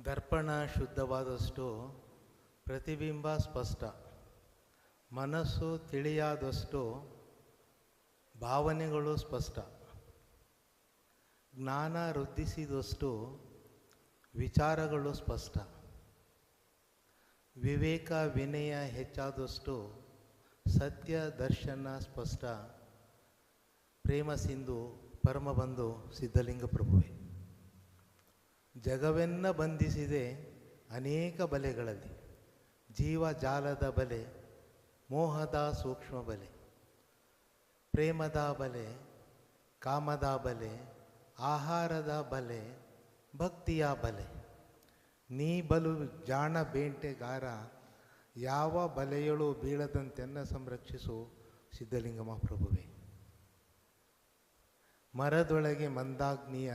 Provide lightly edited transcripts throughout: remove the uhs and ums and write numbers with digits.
ದರ್ಪಣ ಶುದ್ಧವಾದಷ್ಟು ಪ್ರತಿಬಿಂಬ ಸ್ಪಷ್ಟ. ಮನಸ್ಸು ತಿಳಿಯಾದಷ್ಟು ಭಾವನೆಗಳು ಸ್ಪಷ್ಟ. ಜ್ಞಾನ ವೃದ್ಧಿಸಿದಷ್ಟು ವಿಚಾರಗಳು ಸ್ಪಷ್ಟ. ವಿವೇಕ ವಿನಯ ಹೆಚ್ಚಾದಷ್ಟು ಸತ್ಯ ದರ್ಶನ ಸ್ಪಷ್ಟ. ಪ್ರೇಮ ಸಿಂಧು ಪರಮಬಂಧು ಸಿದ್ಧಲಿಂಗ ಪ್ರಭುವೆ. ಜಗವೆನ್ನ ಬಂಧಿಸಿದೆ ಅನೇಕ ಬಲೆಗಳಲ್ಲಿ. ಜೀವಜಾಲದ ಬಲೆ, ಮೋಹದ ಸೂಕ್ಷ್ಮ ಬಲೆ, ಪ್ರೇಮದ ಬಲೆ, ಕಾಮದ ಬಲೆ, ಆಹಾರದ ಬಲೆ, ಭಕ್ತಿಯ ಬಲೆ. ನೀ ಬಲು ಜಾಣ ಬೇಂಟೆಗಾರ, ಯಾವ ಬಲೆಯಳು ಬೀಳದಂತೆನ್ನ ಸಂರಕ್ಷಿಸು ಸಿದ್ಧಲಿಂಗ ಮಹಾಪ್ರಭುವೆ. ಮರದೊಳಗೆ ಮಂದಾಗ್ನಿಯ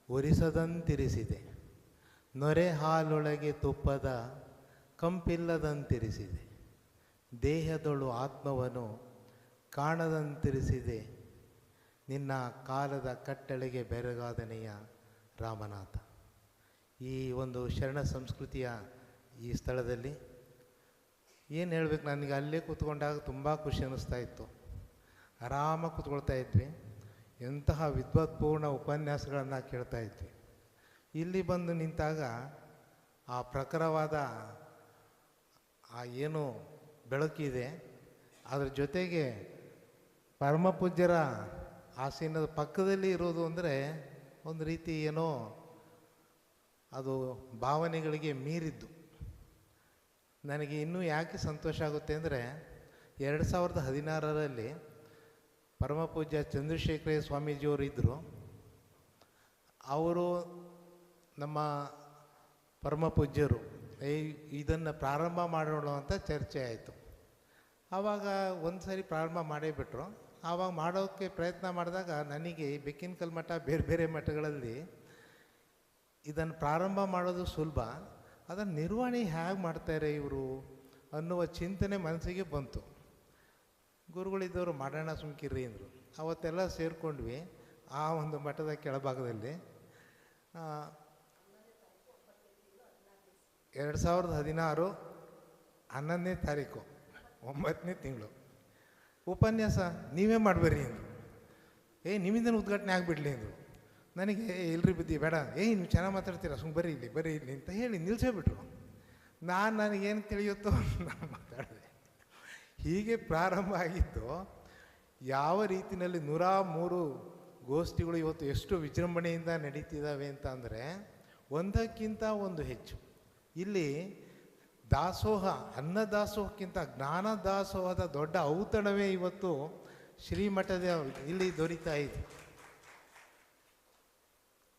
ಒರಿಸದಂತಿರಿಸಿದೆ, ನೊರೆ ಹಾಲೊಳಗೆ ತುಪ್ಪದ ಕಂಪಿಲ್ಲದಂತಿರಿಸಿದೆ. ದೇಹದೊಳು ಆತ್ಮವನ್ನು ಕಾಣದಂತಿರಿಸಿದೆ, ನಿನ್ನ ಕಾಲದ ಕಟ್ಟಳೆಗೆ ಬೆರಗಾದನೆಯ ರಾಮನಾಥ. ಈ ಒಂದು ಶರಣ ಸಂಸ್ಕೃತಿಯ ಈ ಸ್ಥಳದಲ್ಲಿ ಏನು ಹೇಳ್ಬೇಕು, ನನಗೆ ಅಲ್ಲೇ ಕೂತ್ಕೊಂಡಾಗ ತುಂಬ ಖುಷಿ ಅನ್ನಿಸ್ತಾ ಇತ್ತು. ಆರಾಮಾಗಿ ಕೂತ್ಕೊಳ್ತಾ ಇದ್ವಿ, ಎಂತಹ ವಿದ್ವತ್ಪೂರ್ಣ ಉಪನ್ಯಾಸಗಳನ್ನು ಕೇಳ್ತಾ ಇದ್ವಿ. ಇಲ್ಲಿ ಬಂದು ನಿಂತಾಗ ಆ ಪ್ರಖರವಾದ ಆ ಏನು ಬೆಳಕಿದೆ, ಅದರ ಜೊತೆಗೆ ಪರಮಪೂಜ್ಯರ ಆಸೀನದ ಪಕ್ಕದಲ್ಲಿ ಇರೋದು ಅಂದರೆ ಒಂದು ರೀತಿ ಏನೋ ಅದು ಭಾವನೆಗಳಿಗೆ ಮೀರಿದ್ದು. ನನಗೆ ಇನ್ನೂ ಯಾಕೆ ಸಂತೋಷ ಆಗುತ್ತೆ ಅಂದರೆ 2016ರಲ್ಲಿ ಪರಮಪೂಜ್ಯ ಚಂದ್ರಶೇಖರ ಸ್ವಾಮೀಜಿಯವರು ಇದ್ದರು. ಅವರು ನಮ್ಮ ಪರಮಪೂಜ್ಯರು ಇದನ್ನು ಪ್ರಾರಂಭ ಮಾಡೋಣ ಅಂತ ಚರ್ಚೆ ಆಯಿತು. ಆವಾಗ ಒಂದು ಸರಿ ಪ್ರಾರಂಭ ಮಾಡೇ ಬಿಟ್ಟರು. ಆವಾಗ ಮಾಡೋಕ್ಕೆ ಪ್ರಯತ್ನ ಮಾಡಿದಾಗ ನನಗೆ ಬೆಕ್ಕಿನಕಲ್ಲು ಮಠ ಬೇರೆ ಬೇರೆ ಮಠಗಳಲ್ಲಿ ಇದನ್ನು ಪ್ರಾರಂಭ ಮಾಡೋದು ಸುಲಭ, ಅದನ್ನು ನಿರ್ವಹಣೆ ಹೇಗೆ ಮಾಡ್ತಾರೆ ಇವರು ಅನ್ನುವ ಚಿಂತನೆ ಮನಸ್ಸಿಗೆ ಬಂತು. ಗುರುಗಳಿದ್ದವರು ಮಾಡೋಣ ಸುಮ್ಕಿರ್ರಿ ಅಂದರು. ಅವತ್ತೆಲ್ಲ ಸೇರಿಕೊಂಡ್ವಿ ಆ ಒಂದು ಮಠದ ಕೆಳಭಾಗದಲ್ಲಿ. 2016 11ನೇ ತಾರೀಕು 9ನೇ ತಿಂಗಳು ಉಪನ್ಯಾಸ ನೀವೇ ಮಾಡಬೇಡ್ರಿ ಅಂದರು. ನಿಮ್ಮಿಂದ ಉದ್ಘಾಟನೆ ಆಗಿಬಿಡ್ಲಿ ಅಂದರು. ನನಗೆ ಎಲ್ರಿ ಬುದ್ಧಿ ಬೇಡ, ನೀವು ಚೆನ್ನಾಗಿ ಮಾತಾಡ್ತೀರಾ, ಸುಮ್ಮ ಬರ್ರಿ ಇಲ್ಲಿ ಅಂತ ಹೇಳಿ ನಿಲ್ಲಿಸೇಬಿಟ್ರು. ನನಗೇನು ತಿಳಿಯುತ್ತೋ ನಾನು ಮಾತಾಡಿದೆ. ಹೀಗೆ ಪ್ರಾರಂಭ ಆಗಿದ್ದು. ಯಾವ ರೀತಿಯಲ್ಲಿ 103 ಗೋಷ್ಠಿಗಳು ಇವತ್ತು ಎಷ್ಟು ವಿಜೃಂಭಣೆಯಿಂದ ನಡೀತಿದ್ದಾವೆ ಅಂತ ಅಂದರೆ ಒಂದಕ್ಕಿಂತ ಒಂದು ಹೆಚ್ಚು. ಇಲ್ಲಿ ದಾಸೋಹ, ಅನ್ನದಾಸೋಹಕ್ಕಿಂತ ಜ್ಞಾನ ದಾಸೋಹದ ದೊಡ್ಡ ಔತಣವೇ ಇವತ್ತು ಶ್ರೀಮಠದ ಇಲ್ಲಿ ದೊರೀತಾ ಇದೆ.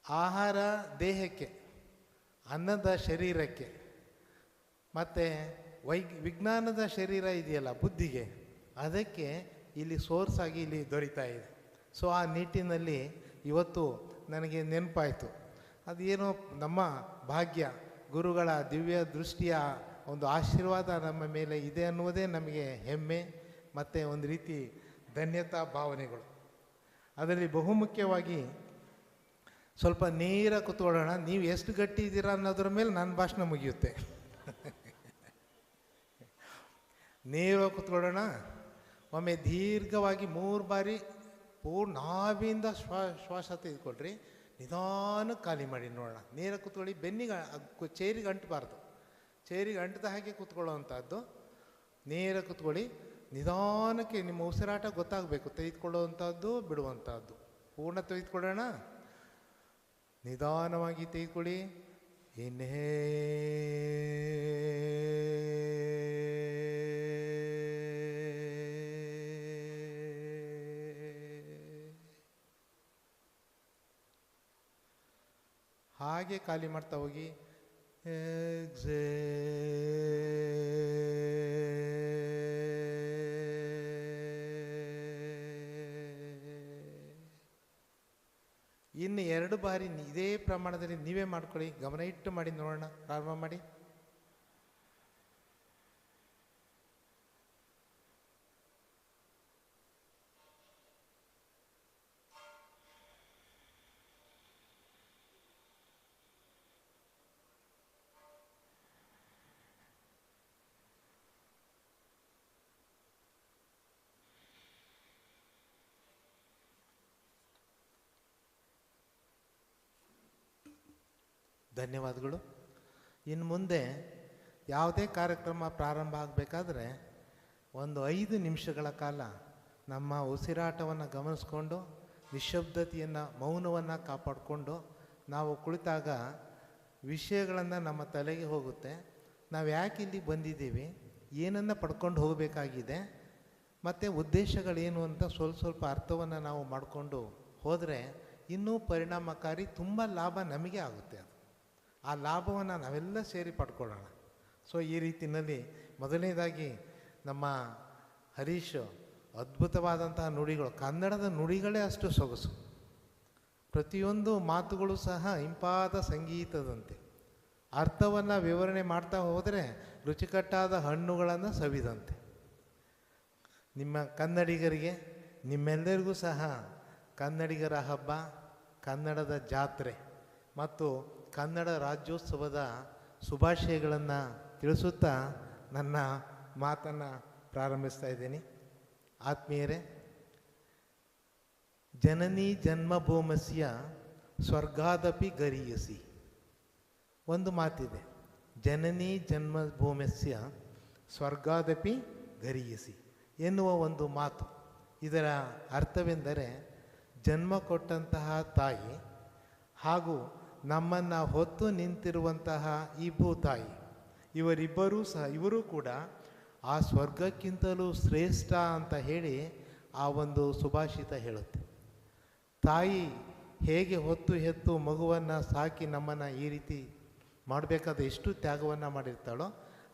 ಆಹಾರ ದೇಹಕ್ಕೆ, ಅನ್ನದ ಶರೀರಕ್ಕೆ, ಮತ್ತು ವಿಜ್ಞಾನದ ಶರೀರ ಇದೆಯಲ್ಲ ಬುದ್ಧಿಗೆ, ಅದಕ್ಕೆ ಇಲ್ಲಿ ಸೋರ್ಸ್ ಆಗಿ ಇಲ್ಲಿ ದೊರೀತಾ ಇದೆ. ಸೊ ಆ ನಿಟ್ಟಿನಲ್ಲಿ ಇವತ್ತು ನನಗೆ ನೆನಪಾಯಿತು, ಅದೇನೋ ನಮ್ಮ ಭಾಗ್ಯ, ಗುರುಗಳ ದಿವ್ಯ ದೃಷ್ಟಿಯ ಒಂದು ಆಶೀರ್ವಾದ ನಮ್ಮ ಮೇಲೆ ಇದೆ ಅನ್ನುವುದೇ ನಮಗೆ ಹೆಮ್ಮೆ ಮತ್ತು ಒಂದು ರೀತಿ ಧನ್ಯತಾ ಭಾವನೆಗಳು. ಅದರಲ್ಲಿ ಬಹುಮುಖ್ಯವಾಗಿ ಸ್ವಲ್ಪ ನೇರ ಕೂತ್ಕೊಳ್ಳೋಣ. ನೀವು ಎಷ್ಟು ಗಟ್ಟಿ ಇದ್ದೀರಾ ಅನ್ನೋದ್ರ ಮೇಲೆ ನನ್ನ ಭಾಷಣ ಮುಗಿಯುತ್ತೆ. ನೇರ ಕೂತ್ಕೊಳ್ಳೋಣ. ಒಮ್ಮೆ ದೀರ್ಘವಾಗಿ 3 ಬಾರಿ ನಾವಿಂದ ಶ್ವಾಸ ತೆಗೆದುಕೊಳ್ರಿ, ನಿಧಾನಕ್ಕೆ ಖಾಲಿ ಮಾಡಿ ನೋಡೋಣ. ನೇರ ಕೂತ್ಕೊಳ್ಳಿ. ಬೆನ್ನಿಗೆ ಚೇರಿಗೆ ಅಂಟಬಾರ್ದು, ಚೇರಿಗೆ ಅಂಟದ ಹಾಗೆ ಕೂತ್ಕೊಳ್ಳೋ ಅಂಥದ್ದು. ನೇರ ಕೂತ್ಕೊಳ್ಳಿ. ನಿಧಾನಕ್ಕೆ ನಿಮ್ಮ ಉಸಿರಾಟ ಗೊತ್ತಾಗಬೇಕು, ತೆಗೆದುಕೊಳ್ಳೋ ಅಂಥದ್ದು ಬಿಡುವಂಥದ್ದು. ಪೂರ್ಣ ತೆಗೆದುಕೊಳ್ಳೋಣ. ನಿಧಾನವಾಗಿ ತೆಗೆದುಕೊಳ್ಳಿ. ಇನ್ಹೇ ಹಾಗೆ ಖಾಲಿ ಮಾಡ್ತಾ ಹೋಗಿ. ಎಕ್ಸೇ ಇನ್ನು 2 ಬಾರಿ ಇದೇ ಪ್ರಮಾಣದಲ್ಲಿ ನೀವೇ ಮಾಡ್ಕೊಳ್ಳಿ. ಗಮನ ಇಟ್ಟು ಮಾಡಿ ನೋಡೋಣ. ಪ್ರಾರಂಭ ಮಾಡಿ. ಧನ್ಯವಾದಗಳು. ಇನ್ನು ಮುಂದೆ ಯಾವುದೇ ಕಾರ್ಯಕ್ರಮ ಪ್ರಾರಂಭ ಆಗಬೇಕಾದ್ರೆ ಒಂದು 5 ನಿಮಿಷಗಳ ಕಾಲ ನಮ್ಮ ಉಸಿರಾಟವನ್ನು ಗಮನಿಸ್ಕೊಂಡು ನಿಶ್ಶಬ್ದತೆಯನ್ನು ಮೌನವನ್ನು ಕಾಪಾಡಿಕೊಂಡು ನಾವು ಕುಳಿತಾಗ ವಿಷಯಗಳನ್ನು ನಮ್ಮ ತಲೆಗೆ ಹೋಗುತ್ತೆ. ನಾವು ಯಾಕೆ ಇಲ್ಲಿ ಬಂದಿದ್ದೀವಿ, ಏನನ್ನು ಪಡ್ಕೊಂಡು ಹೋಗಬೇಕಾಗಿದೆ ಮತ್ತು ಉದ್ದೇಶಗಳೇನು ಅಂತ ಸ್ವಲ್ಪ ಅರ್ಥವನ್ನು ನಾವು ಮಾಡಿಕೊಂಡು ಹೋದರೆ ಇನ್ನೂ ಪರಿಣಾಮಕಾರಿ, ತುಂಬ ಲಾಭ ನಮಗೆ ಆಗುತ್ತೆ. ಅದು ಆ ಲಾಭವನ್ನು ನಾವೆಲ್ಲ ಸೇರಿ ಪಡ್ಕೊಳ್ಳೋಣ. ಸೊ ಈ ರೀತಿಯಲ್ಲಿ ಮೊದಲನೇದಾಗಿ ನಮ್ಮ ಹರೀಶ್ ಅದ್ಭುತವಾದಂತಹ ನುಡಿಗಳು, ಕನ್ನಡದ ನುಡಿಗಳೇ ಅಷ್ಟು ಸೊಗಸು. ಪ್ರತಿಯೊಂದು ಮಾತುಗಳು ಸಹ ಇಂಪಾದ ಸಂಗೀತದಂತೆ. ಅರ್ಥವನ್ನು ವಿವರಣೆ ಮಾಡ್ತಾ ಹೋದರೆ ರುಚಿಕಟ್ಟಾದ ಹಣ್ಣುಗಳನ್ನು ಸವಿದಂತೆ. ನಿಮ್ಮ ಕನ್ನಡಿಗರಿಗೆ, ನಿಮ್ಮೆಲ್ಲರಿಗೂ ಸಹ ಕನ್ನಡಿಗರ ಹಬ್ಬ, ಕನ್ನಡದ ಜಾತ್ರೆ ಮತ್ತು ಕನ್ನಡ ರಾಜ್ಯೋತ್ಸವದ ಶುಭಾಶಯಗಳನ್ನು ತಿಳಿಸುತ್ತಾ ನನ್ನ ಮಾತನ್ನು ಪ್ರಾರಂಭಿಸ್ತಾ ಇದ್ದೀನಿ. ಆತ್ಮೀಯರೇ, ಜನನಿ ಜನ್ಮಭೂಮಸ್ಯ ಸ್ವರ್ಗಾದಪಿ ಗರೀಯಸಿ. ಒಂದು ಮಾತಿದೆ, ಜನನಿ ಜನ್ಮಭೂಮಸ್ಯ ಸ್ವರ್ಗಾದಪಿ ಗರೀಯಸಿ ಎನ್ನುವ ಒಂದು ಮಾತು. ಇದರ ಅರ್ಥವೆಂದರೆ ಜನ್ಮ ಕೊಟ್ಟಂತಹ ತಾಯಿ ಹಾಗೂ ನಮ್ಮನ್ನು ಹೊತ್ತು ನಿಂತಿರುವಂತಹ ಈ ಭೂತಾಯಿ, ಇವರೂ ಕೂಡ ಆ ಸ್ವರ್ಗಕ್ಕಿಂತಲೂ ಶ್ರೇಷ್ಠ ಅಂತ ಹೇಳಿ ಆ ಒಂದು ಸುಭಾಷಿತ ಹೇಳುತ್ತೆ. ತಾಯಿ ಹೇಗೆ ಹೊತ್ತು ಹೆತ್ತು ಮಗುವನ್ನು ಸಾಕಿ ನಮ್ಮನ್ನು ಈ ರೀತಿ ಮಾಡಬೇಕಾದ ಎಷ್ಟು ತ್ಯಾಗವನ್ನು ಮಾಡಿರ್ತಾಳೋ,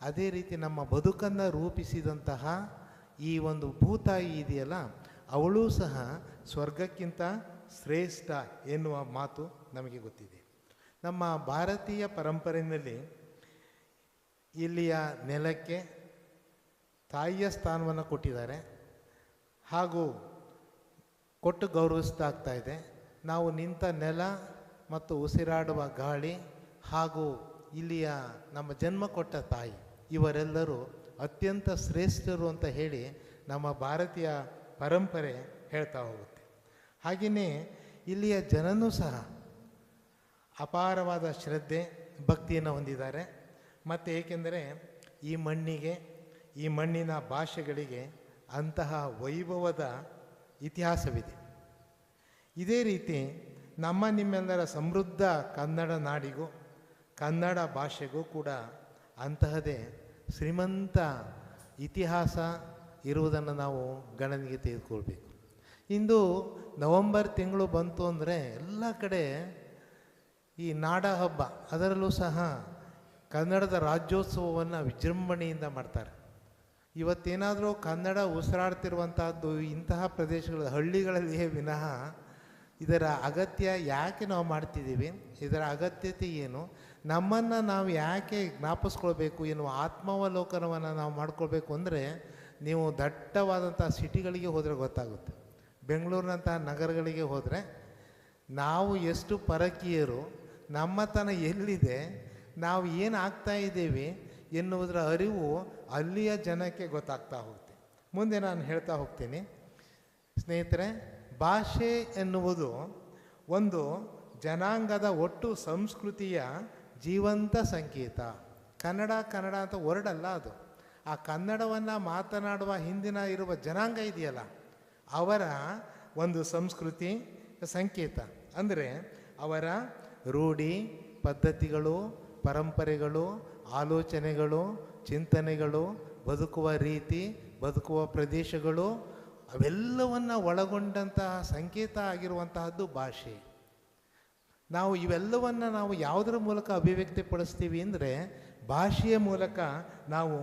ಅದೇ ರೀತಿ ನಮ್ಮ ಬದುಕನ್ನು ರೂಪಿಸಿದಂತಹ ಈ ಒಂದು ಭೂತಾಯಿ ಇದೆಯಲ್ಲ, ಅವಳೂ ಸಹ ಸ್ವರ್ಗಕ್ಕಿಂತ ಶ್ರೇಷ್ಠ ಎನ್ನುವ ಮಾತು ನಮಗೆ ಗೊತ್ತಿದೆ. ನಮ್ಮ ಭಾರತೀಯ ಪರಂಪರೆಯಲ್ಲಿ ಇಲ್ಲಿಯ ನೆಲಕ್ಕೆ ತಾಯಿಯ ಸ್ಥಾನವನ್ನು ಕೊಟ್ಟಿದ್ದಾರೆ ಹಾಗೂ ಕೊಟ್ಟು ಗೌರವಿಸ್ತಾ ಇದೆ. ನಾವು ನಿಂತ ನೆಲ ಮತ್ತು ಉಸಿರಾಡುವ ಗಾಳಿ ಹಾಗೂ ಇಲ್ಲಿಯ ನಮ್ಮ ಜನ್ಮ ಕೊಟ್ಟ ತಾಯಿ, ಇವರೆಲ್ಲರೂ ಅತ್ಯಂತ ಶ್ರೇಷ್ಠರು ಅಂತ ಹೇಳಿ ನಮ್ಮ ಭಾರತೀಯ ಪರಂಪರೆ ಹೇಳ್ತಾ ಹೋಗುತ್ತೆ. ಹಾಗೆಯೇ ಇಲ್ಲಿಯ ಜನನೂ ಸಹ ಅಪಾರವಾದ ಶ್ರದ್ಧೆ ಭಕ್ತಿಯನ್ನು ಹೊಂದಿದ್ದಾರೆ. ಮತ್ತು ಏಕೆಂದರೆ ಈ ಮಣ್ಣಿಗೆ, ಈ ಮಣ್ಣಿನ ಭಾಷೆಗಳಿಗೆ ಅಂತಹ ವೈಭವದ ಇತಿಹಾಸವಿದೆ. ಇದೇ ರೀತಿ ನಿಮ್ಮೆಲ್ಲರ ಸಮೃದ್ಧ ಕನ್ನಡ ನಾಡಿಗೂ ಕನ್ನಡ ಭಾಷೆಗೂ ಕೂಡ ಅಂತಹದೇ ಶ್ರೀಮಂತ ಇತಿಹಾಸ ಇರುವುದನ್ನು ನಾವು ಗಣನೆಗೆ ತೆಗೆದುಕೊಳ್ಬೇಕು. ಇಂದು ನವಂಬರ್ ತಿಂಗಳು ಬಂತು ಅಂದರೆ ಎಲ್ಲ ಕಡೆ ಈ ನಾಡ ಹಬ್ಬ, ಅದರಲ್ಲೂ ಸಹ ಕನ್ನಡದ ರಾಜ್ಯೋತ್ಸವವನ್ನು ವಿಜೃಂಭಣೆಯಿಂದ ಮಾಡ್ತಾರೆ. ಇವತ್ತೇನಾದರೂ ಕನ್ನಡ ಉಸಿರಾಡ್ತಿರುವಂತಹದ್ದು ಇಂತಹ ಪ್ರದೇಶಗಳ ಹಳ್ಳಿಗಳಲ್ಲಿಯೇ ವಿನಃ ಇದರ ಅಗತ್ಯ ಯಾಕೆ ನಾವು ಮಾಡ್ತಿದ್ದೀವಿ, ಇದರ ಅಗತ್ಯತೆ ಏನು, ನಮ್ಮನ್ನು ನಾವು ಯಾಕೆ ಜ್ಞಾಪಿಸ್ಕೊಳ್ಬೇಕು ಎನ್ನುವ ಆತ್ಮಾವಲೋಕನವನ್ನು ನಾವು ಮಾಡ್ಕೊಳ್ಬೇಕು ಅಂದರೆ ನೀವು ದಟ್ಟವಾದಂಥ ಸಿಟಿಗಳಿಗೆ ಹೋದರೆ ಗೊತ್ತಾಗುತ್ತೆ. ಬೆಂಗಳೂರಿನಂತಹ ನಗರಗಳಿಗೆ ಹೋದರೆ ನಾವು ಎಷ್ಟು ಪರಕೀಯರು, ನಮ್ಮತನ ಎಲ್ಲಿದೆ, ನಾವು ಏನು ಆಗ್ತಾ ಇದ್ದೇವೆ ಎನ್ನುವುದರ ಅರಿವು ಅಲ್ಲಿಯ ಜನಕ್ಕೆ ಗೊತ್ತಾಗ್ತಾ ಹೋಗುತ್ತೆ. ಮುಂದೆ ನಾನು ಹೇಳ್ತಾ ಹೋಗ್ತೀನಿ. ಸ್ನೇಹಿತರೆ, ಭಾಷೆ ಎನ್ನುವುದು ಒಂದು ಜನಾಂಗದ ಒಟ್ಟು ಸಂಸ್ಕೃತಿಯ ಜೀವಂತ ಸಂಕೇತ. ಕನ್ನಡ ಅಂತ ಹೊರಡಲ್ಲ ಅದು. ಆ ಕನ್ನಡವನ್ನು ಮಾತನಾಡುವ ಹಿಂದಿನ ಇರುವ ಜನಾಂಗ ಇದೆಯಲ್ಲ, ಅವರ ಒಂದು ಸಂಸ್ಕೃತಿ ಸಂಕೇತ. ಅಂದರೆ ಅವರ ರೂಢಿ ಪದ್ಧತಿಗಳು, ಪರಂಪರೆಗಳು, ಆಲೋಚನೆಗಳು, ಚಿಂತನೆಗಳು, ಬದುಕುವ ರೀತಿ, ಬದುಕುವ ಪ್ರದೇಶಗಳು ಅವೆಲ್ಲವನ್ನು ಒಳಗೊಂಡಂತಹ ಸಂಕೇತ ಆಗಿರುವಂತಹದ್ದು ಭಾಷೆ. ಇವೆಲ್ಲವನ್ನು ಯಾವುದರ ಮೂಲಕ ಅಭಿವ್ಯಕ್ತಿಪಡಿಸ್ತೀವಿ ಅಂದರೆ ಭಾಷೆಯ ಮೂಲಕ ನಾವು